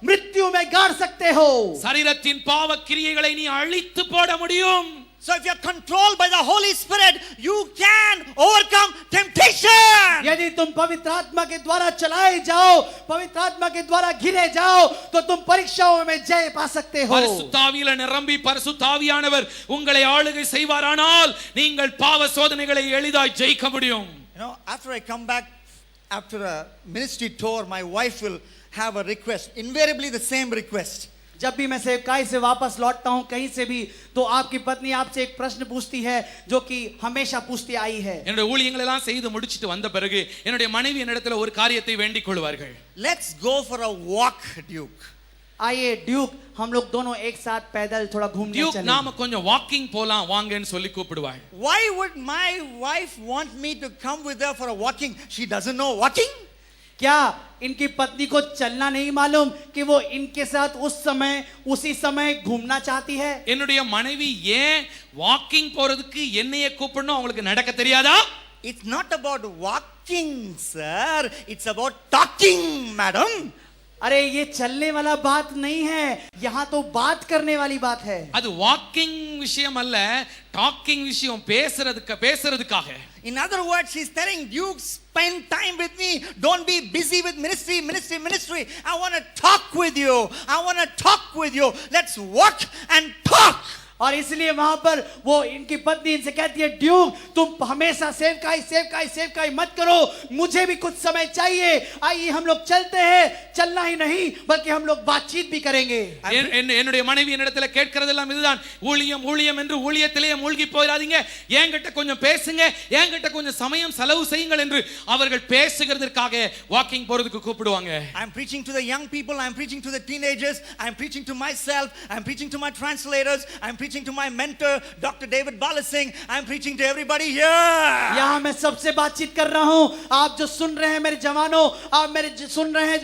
मृत्यु में गाड़ सकते हो। சரீரத்தின் பாவ கிரியைகளை நீ அழித்து போட முடியும். So if you are controlled by the Holy Spirit, you can overcome temptation. यदि तुम पवित्र आत्मा के द्वारा चलाए जाओ, पवित्र आत्मा के द्वारा घिरे जाओ, तो तुम परीक्षाओं में जय पा सकते हो। பரிசுத்த ஆவியிலே நிரம்பி பரிசுத்த ஆவியானவர் உங்களை ஆளுகை செய்வாரானால் நீங்கள் பாவ சோதனைகளை எளிதாய் ஜெயிக்க முடியும். You know, after I come back after a ministry tour, my wife will have a request, invariably the same request. जब भी मैं सेवकाई से वापस लौटता हूं कहीं से भी, तो आपकी पत्नी आपसे एक प्रश्न पूछती है जो कि हमेशा पूछती आई है। என்னுடைய ஊழியங்களை எல்லாம் செய்து முடிச்சிட்டு வந்த பிறகு என்னுடைய மனைவி என்னிடத்தில் ஒரு காரியத்தை வேண்டிக் கொள்வார்கள். Let's go for a walk, Duke. आइए ड्यूक, हम लोग दोनों एक साथ पैदल थोड़ा घूमने டியூக் चलें। நாம கொஞ்சம் வாக்கிங் போலாம் வாங்கன்னு சொல்லி கூப்பிடுவாள். Why would my wife want me to come with her for a walking? She doesn't know walking. क्या इनकी पत्नी को चलना नहीं मालूम कि वो इनके साथ उसी समय घूमना चाहती है? என்னுடைய மனைவி ஏன் வாக்கிங் போறதுக்கு என்னைய கூப்பிடணும், அவங்களுக்கு நடக்க தெரியாதா? It's not about walking, sir. It's about talking, madam. अरे ये चलने वाला बात नहीं है, यहाँ तो बात करने वाली बात है। அது வாக்கிங் விஷயம் அல்ல, டாக்கிங் விஷயம், பேசுறதுக்காக. In other words, she's telling Duke, spend time with me. Don't be busy with ministry. I want to talk with you. Let's walk and talk. और इसलिए वहां पर वो इनकी पत्नी इनसे कहती है, ड्यूक तुम हमेशा सेवकाई सेवकाई सेवकाई मत करो, मुझे भी कुछ समय चाहिए, आइए हम लोग चलते हैं, चलना ही नहीं बल्कि हम लोग बातचीत भी करेंगे। என்னுடைய மனைவி என்னிடத்துல கேட்கிறதெல்லாம் இதுதான், ஊழியம் ஊழியம் என்று ஊழியத்திலேயே மூழ்கி போயிடாதீங்க, என்கிட்ட கொஞ்சம் பேசுங்க, என்கிட்ட கொஞ்சம் சமயம் செலவு செய்யுங்கள் என்று அவர்கள் பேசுகிறதற்காக வாக்கிங் போறதுக்கு கூப்பிடுவாங்க. I'm preaching to the young people, I'm preaching to the teenagers, I'm preaching to myself, I'm preaching to my translators, I'm preaching to my mentor Dr. David Balasingh, I'm preaching to everybody here. यहाँ मैं सबसे बातचीत कर रहा हूँ, आप जो सुन रहे हैं मेरे जवानों, आप सुन रहे हैं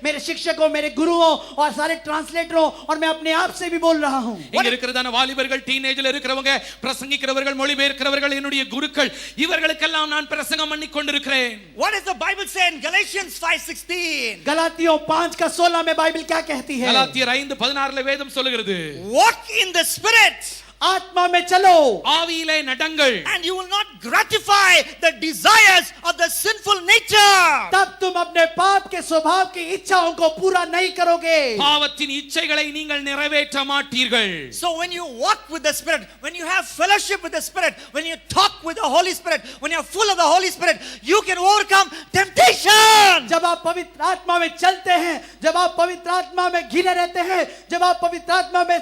मेरे शिक्षकों, मेरे गुरुओं और सारे ट्रांसलेटरों, और मैं अपने आप से भी बोल रहा हूँ. இங்க இருக்கிறதான வாலிபர்கள், டீனேஜ்ல இருக்கிறவங்க, பிரசங்கிக்கிறவர்கள், மொழிபெயர்க்கிறவர்கள், என்னுடைய குருக்கள், இவர்களுக்கெல்லாம் நான் பிரசங்கம் பண்ணி கொண்டிருக்கிறேன். What does the Bible say in Galatians 5:16? गलातियों 5:16 में बाइबल क्या कहती है? கலாத்தியர் 5:16 வேதம் சொல்லுகிறது, Walk in the Spirit, आत्मा में चलो, ஆவியிலே நடங்கள், and you will not gratify the desires of the sinful nature. तब तुम अपने पाप के स्वभाव की इच्छाओं को पूरा नहीं करोगे. பாவத்தின் இச்சைகளை நீங்கள் நிறைவேற்ற மாட்டீர்கள். So when you walk with the Spirit, when you have fellowship with the Spirit, when you talk with the Holy Spirit, when you are full of the Holy Spirit, you can overcome temptation. जब आप पवित्र आत्मा में चलते हैं, जब आप पवित्र आत्मा में घिरे रहते हैं, जब आप पवित्र आत्मा में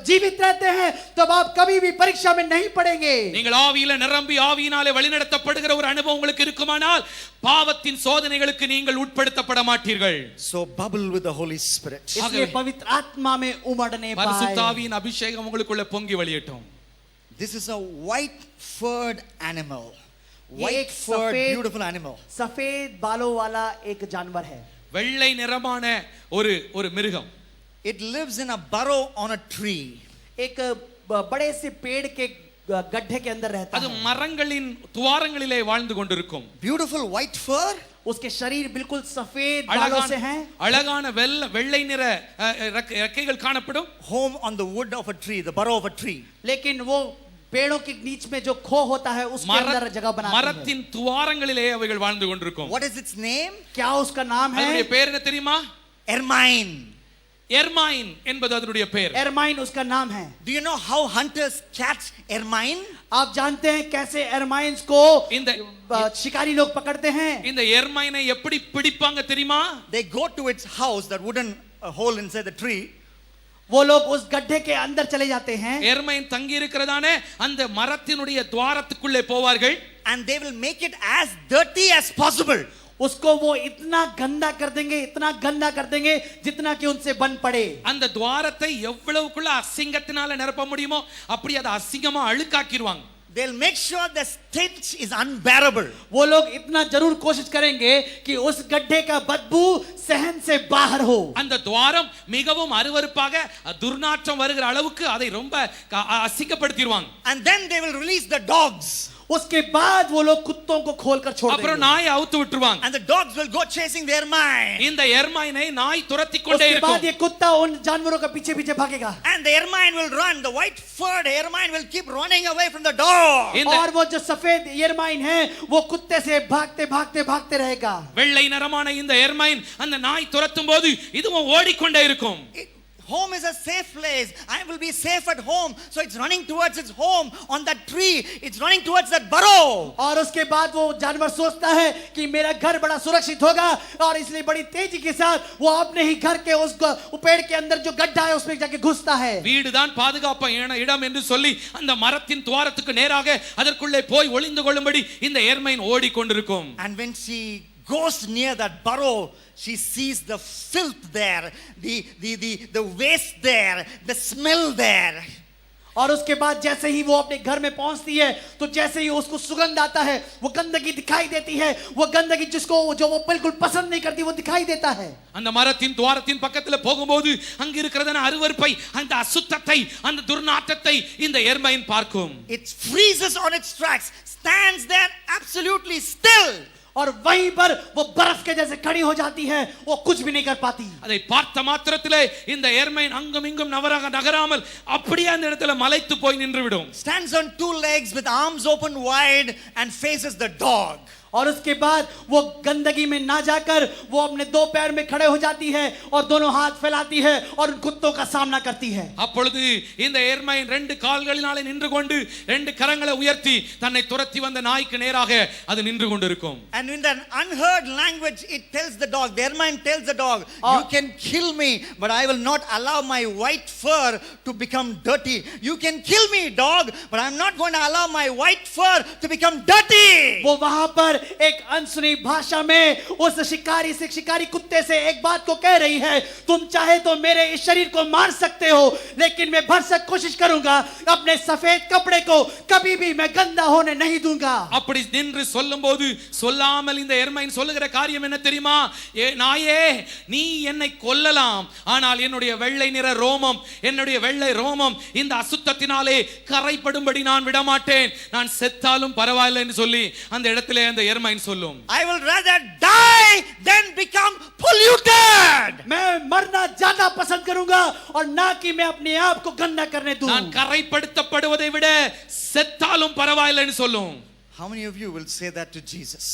जीवित रहते हैं, तब आप कभी भी परीक्षा में नहीं पड़ेंगे. நீங்கள் ஆவியிலே நிரம்பி ஆவியினாலே வழிநடத்தப்படுகிற ஒரு அனுபவம் உங்களுக்கு இருக்குமானால் பாவத்தின் சோதனைகளுக்கு நீங்கள் உட்படுத்தப்பட மாட்டீர்கள். So bubble with the Holy Spirit. इसलिए पवित्र आत्मा में उमड़ने पाए. பரிசுத்த ஆவியின் அபிஷேகம் உங்களுக்குள்ள பொங்கி வழியட்டும். This is a white-furred animal. White-furred, beautiful animal. सफेद बालों वाला एक जानवर है. வெள்ளை நிறமான ஒரு மிருகம். It lives in a burrow on a tree. एक बड़े से पेड़ के गड्ढे के अंदर रहता அது है. மரங்களின் துவாரங்களிலே வாழ்ந்து கொண்டிருக்கும். Beautiful white fur. उसके शरीर बिल्कुल सफेद बालों से हैं. அழகான வெள்ளை நிற ரெக்கைகள் காணப்படும். Home on the wood of a tree, the burrow of a tree. लेकिन वो पेड़ों के बीच में जो खो होता है उसके अंदर जगह बनाते हैं. மரத்தின் துவாரங்களிலே அவைகள் வாழ்ந்து கொண்டிருக்கும். What is its name? क्या उसका नाम है? அதனுடைய பேர் என்ன தெரியுமா? Ermine. எர்மைன் என்பது அதனுடைய பெயர். एरमाइन उसका नाम है. Do you know how hunters catch ermine? आप जानते हैं कैसे एरमाइन्स को शिकारी लोग पकड़ते हैं? இந்த எர்மைனை எப்படி பிடிப்பாங்க தெரியுமா? They go to its house, that wooden hole inside the tree. वो लोग उस गड्ढे के अंदर चले जाते हैं. எர்மைன் தங்கி இருக்கிறதானே அந்த மரத்தினுடைய துவாரத்துக்குள்ளே போவார்கள். And they will make it as dirty as possible. उसको वो इतना गंदा कर देंगे, इतना गंदा कर देंगे जितना कि उनसे बन पड़े. அந்த துவாரத்தை எவ்வளவுக்குள்ள அசிங்கத்தினால நிரப்ப முடியுமோ அப்படி அதை அசிங்கமா அழுக்காக்கிடுவாங்க. They'll make sure the stench is unbearable. वो लोग इतना जरूर कोशिश करेंगे कि उस गड्ढे का बदबू सहन से बाहर हो. அந்த துவாரம் மிகவும் அருவருப்பாக துர்நாற்றம் வருகிற அளவுக்கு அதை ரொம்ப அசிங்கப்படுத்திடுவாங்க. And then they will release the dogs. उसके बाद वो लोग कुत्तों को खोलकर छोड़ देंगे. அப்புறம் நாயை அவுத்து விட்டுருவாங்க. And the dogs will go chasing the ermine. இந்த எர்மைனை நாய் துரத்தி கொண்டே उसके இருக்கும். बाद ये कुत्ता उन जानवरों के पीछे पीछे भागेगा. And the ermine will run. The white furred ermine will keep running away from the dog. और वो जो सफेद एरमाइन है वो कुत्ते से भागते भागते भागते रहेगा. வெள்ளை நிறமான இந்த எர்மைன் அந்த நாய் துரத்தும் போது இதுவும் ஓடிக்கொண்டே இருக்கும். Home is a safe place. I will be safe at home. So it's running towards its home on that tree. It's running towards that burrow. और उसके बाद वो जानवर सोचता है कि मेरा घर बड़ा सुरक्षित होगा और इसलिए बड़ी तेजी के साथ वो अपने ही घर के उस पेड़ के अंदर जो गड्ढा है उसमें जाके घुसता है. வீடுதான் பாதுகாப்பான இடம் என்று சொல்லி அந்த மரத்தின் துவாரத்துக்கு நேராக அதற்குள்ளே போய் ஒளிந்து கொள்ளும்படி இந்த எர்மைன் ஓடிக்கொண்டிருக்கும். And when she goes near that burrow, she sees the filth there, the waste there, the smell there. और उसके बाद जैसे ही वो अपने घर में पहुंचती है तो जैसे ही उसको सुगंध आता है वो गंदगी दिखाई देती है. वो गंदगी जो वो बिल्कुल पसंद नहीं करती वो दिखाई देता है. அந்த மரத்தின் துவாரத்தின் பக்கத்துல போகும்போது அங்க இருக்கிறதான அருவருப்பை, அந்த அசுத்தத்தை, அந்த துர்நாற்றத்தை இந்த எர்மைன் பார்க்கும். It freezes on its tracks, stands there absolutely still. और वहीं पर वो बर्फ के जैसे खड़ी हो जाती है, वो कुछ भी नहीं कर पाती. அதை பார்த்த மாத்திரத்திலே இந்த எர்மைன் அங்கும் இங்கும் நகராமல் அப்படியே அந்த இடத்துல மலைத்து போய் நின்று விடும். Stands on two legs with arms open wide and faces the dog. और उसके बाद वो गंदगी में ना जाकर वो अपने दो पैर में खड़े हो जाती है और दोनों हाथ फैलाती है और उन कुत्तों का सामना करती है. அப்பொழுது இந்த எர்மைன் ரெண்டு கால்களினாலே நின்று கொண்டு ரெண்டு கரங்களை உயர்த்தி தன்னை துரத்தி வந்த நாய்க்கு நேராக அது நின்று கொண்டிருக்கும். And in an unheard language it tells the dog, the ermine tells the dog, you can kill me but I will not allow my white fur to become dirty. You can kill me dog but I'm not going to allow my white fur to become dirty. वो वहां पर एक अनसुनी भाषा में उस शिकारी कुत्ते से एक बात को कह रही है, तुम चाहे तो मेरे इस शरीर को मार सकते हो लेकिन मैं भरसक कोशिश करूंगा अपने सफेद कपड़े को कभी भी मैं गंदा होने नहीं दूंगा. அப்படி நின்று சொல்லும்போது சொல்லாமல் இந்த எர்மைன் சொல்லுகிற காரியம் என்ன தெரியுமா? நாயே, நீ என்னை கொல்லலாம், ஆனால் என்னுடைய வெள்ளை நிற ரோமம், என்னுடைய வெள்ளை ரோமம் இந்த அசுத்தத்தினாலே கரைப்படும்படி நான் விட மாட்டேன். நான் செத்தாலும் பரவாயில்லை என்று சொல்லி அந்த இடத்திலே அந்த எர்மைன் சொல்லும். I will rather die than become polluted. मैं मरना ज्यादा पसंद करूंगा और ना कि मैं अपने आप को गंदा करने दूं. நான் கரைப்படுத்தப்படுவதை விட செத்தாலும் பரவாயில்லை என்று சொல்லும். How many of you will say that to Jesus?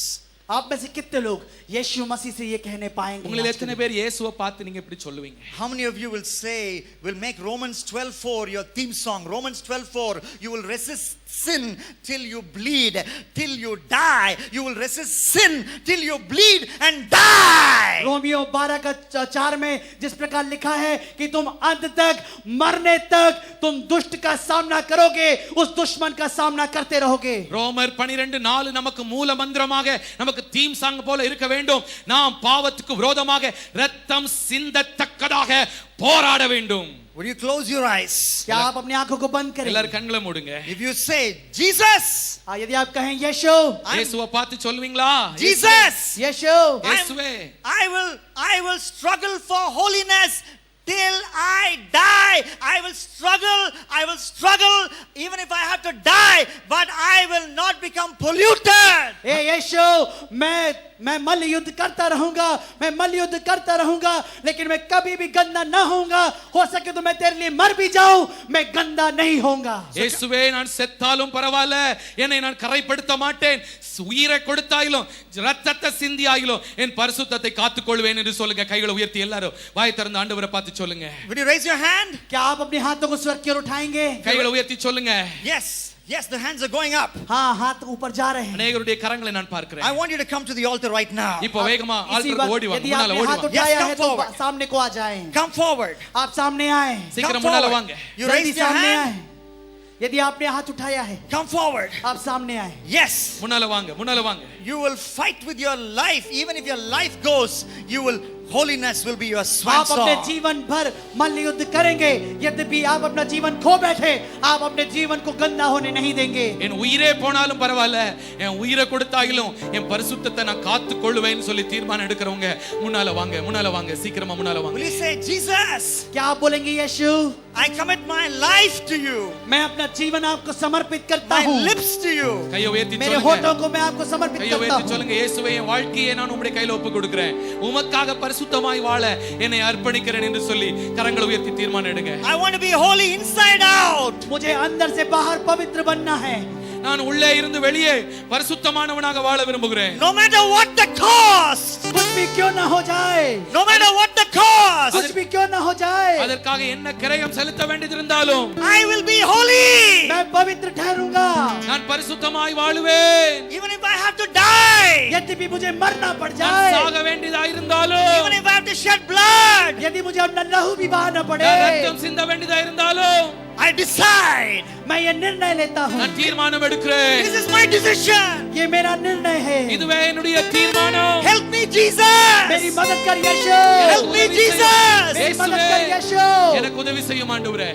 आप में से कितने लोग यीशु मसीह से ये कहने पाएंगे? உங்களில் எத்தனை பேர் இயேசுவை பார்த்து நீங்க இப்படி சொல்லுவீங்க? How many of you will say, will make Romans 12:4 your theme song? Romans 12:4, you will resist sin till you bleed, till you die. You will resist sin till you bleed and die. Romeo 12 का 4 में जिस प्रकार लिखा है कि तुम अंत तक मरने तक तुम दुष्ट का सामना करोगे, उस दुश्मन का सामना करते रहोगे. ரோமர் 12:4 நமக்கு மூல மந்திரமாக நமக்கு தீம் சாங் போல இருக்க வேண்டும். நாம் பாவத்துக்கு விரோதமாக இரத்தம் சிந்தத்தக்கதாக போராட வேண்டும். Would you close your eyes? क्या आप अपनी आंखों को बंद करें? எல்லாரும் கண்களை மூடுங்க. If you say Jesus, यदि आप कहें यीशु, இயேசுவை பார்த்து சொல்லுவீங்களா? Jesus, यीशु, இயேசுவே, I will struggle for holiness till I die. I will struggle even if I have to die, but I will not become polluted. ए यीशु, मैं मल्ल युद्ध करता रहूंगा लेकिन मैं कभी भी गंदा ना होऊंगा. हो सके तो मैं तेरे लिए मर भी जाऊं, मैं गंदा नहीं होऊंगा. இயேசுவே, நான் செத்தாலும் பரவாயில்லை, என்னை நான் கரைப்படுத்த மாட்டேன். உயிரை கொடுத்தாயிலும் இரத்தத்தை சிந்தியாயிலும் என் பரிசுத்தத்தை காத்துக்கொள்வேன் என்று சொல்லுங்க. கைகளை உயர்த்தி எல்லாரும் வாய் திறந்து ஆண்டவரை பார்த்து சொல்லுங்க. Would you raise your hand? क्या आप अपने हाथों को स्वर्ग की ओर उठाएंगे? கைகளை உயர்த்தி சொல்லுங்க. Yes, the hands are going up. हाँ, हाथ ऊपर जा रहे हैं. அநேகருடைய கரங்களை நான் பார்க்கிறேன். I want you to come to the altar right now. இப்போ வேகமா इसी ஆல்டருக்கு वक्त ஓடி வாங்க. यदि முன்னால आपने ஓடி हाथ வாங்க. उठाया Yes, है come तो forward. सामने को आ जाएं. Come forward. आप सामने आए. சீக்கிரம் Come முன்னால forward. வாங்க. You जल्दी raise your सामने hand. आए. यदि आपने हाथ उठाया है, Come forward. आप सामने आए. Yes. முன்னால வாங்க. You will fight with your life. Even if your life goes, holiness will be your swan आप अपने song. जीवन भर मल्ल युद्ध करेंगे. यद्यपि आप अपना जीवन खो बैठे, आप अपने जीवन को गंदा होने नहीं देंगे. என் உயிரே போனாலும் பரவாயில்ல, என் உயிரை கொடுத்தாயிலும் என் பரிசுத்தத்தை நான் காத்து கொள்வேன்னு சொல்லி தீர்மானம் எடுக்கிறவங்க முன்னால வாங்க. சீக்கிரமா முன்னால வாங்க. Will you say, Jesus, क्या आप बोलेंगे यीशु, I commit my life to you, मैं अपना जीवन आपको समर्पित करता my हूँ. lips to you. கையை உயர்த்தி मेरे சொல்லுங்க. होठों को मैं आपको समर्पित கையை करता உயர்த்தி हूँ. சொல்லுங்க. இயேசுவே, என் வாழ்க்கையை நான் உம்முடைய கையில ஒப்பு கொடுக்கிறேன். உமக்காக பரிசுத்தமாய் வாழ என்னை அர்ப்பணிக்கிறேன் என்று சொல்லி கரங்களை உயர்த்தி தீர்மானம் எடுங்க. I want to be holy inside out. मुझे अंदर से बाहर पवित्र बनना है. நான் உள்ளே இருந்து வெளியே பரிசுத்தமானவனாக வாழ விரும்புகிறேன். No matter what the cost. कुछ भी क्यों ना हो जाए. No matter what the cost. कुछ भी क्यों ना हो जाए. அதற்காக என்ன கிரயம் செலுத்த வேண்டியிருந்தாலும் I will be holy. मैं पवित्र ठहरूंगा. நான் பரிசுத்தமாய் வாழுவேன். Even if I have to die. यद्यपि मुझे मरना पड़ நான் जाए. சாக வேண்டியதா இருந்தாலும், Even if I have to shed blood. यदि मुझे अपना लहू भी बहाना पड़े. நான் ரத்தம் சிந்த வேண்டியதா இருந்தாலும், I decide. मैं ये निर्णय लेता हूँ. நான் தீர்மானம் எடுக்கிறேன். This is my decision. ये मेरा निर्णय है. இதுவே என்னுடைய தீர்மானம். Help me, Jesus. मेरी मदद कर यीशु. Help me, Jesus. मेरी मदद कर यीशु. எனக்கு உதவி செய்யும் ஆண்டவரே.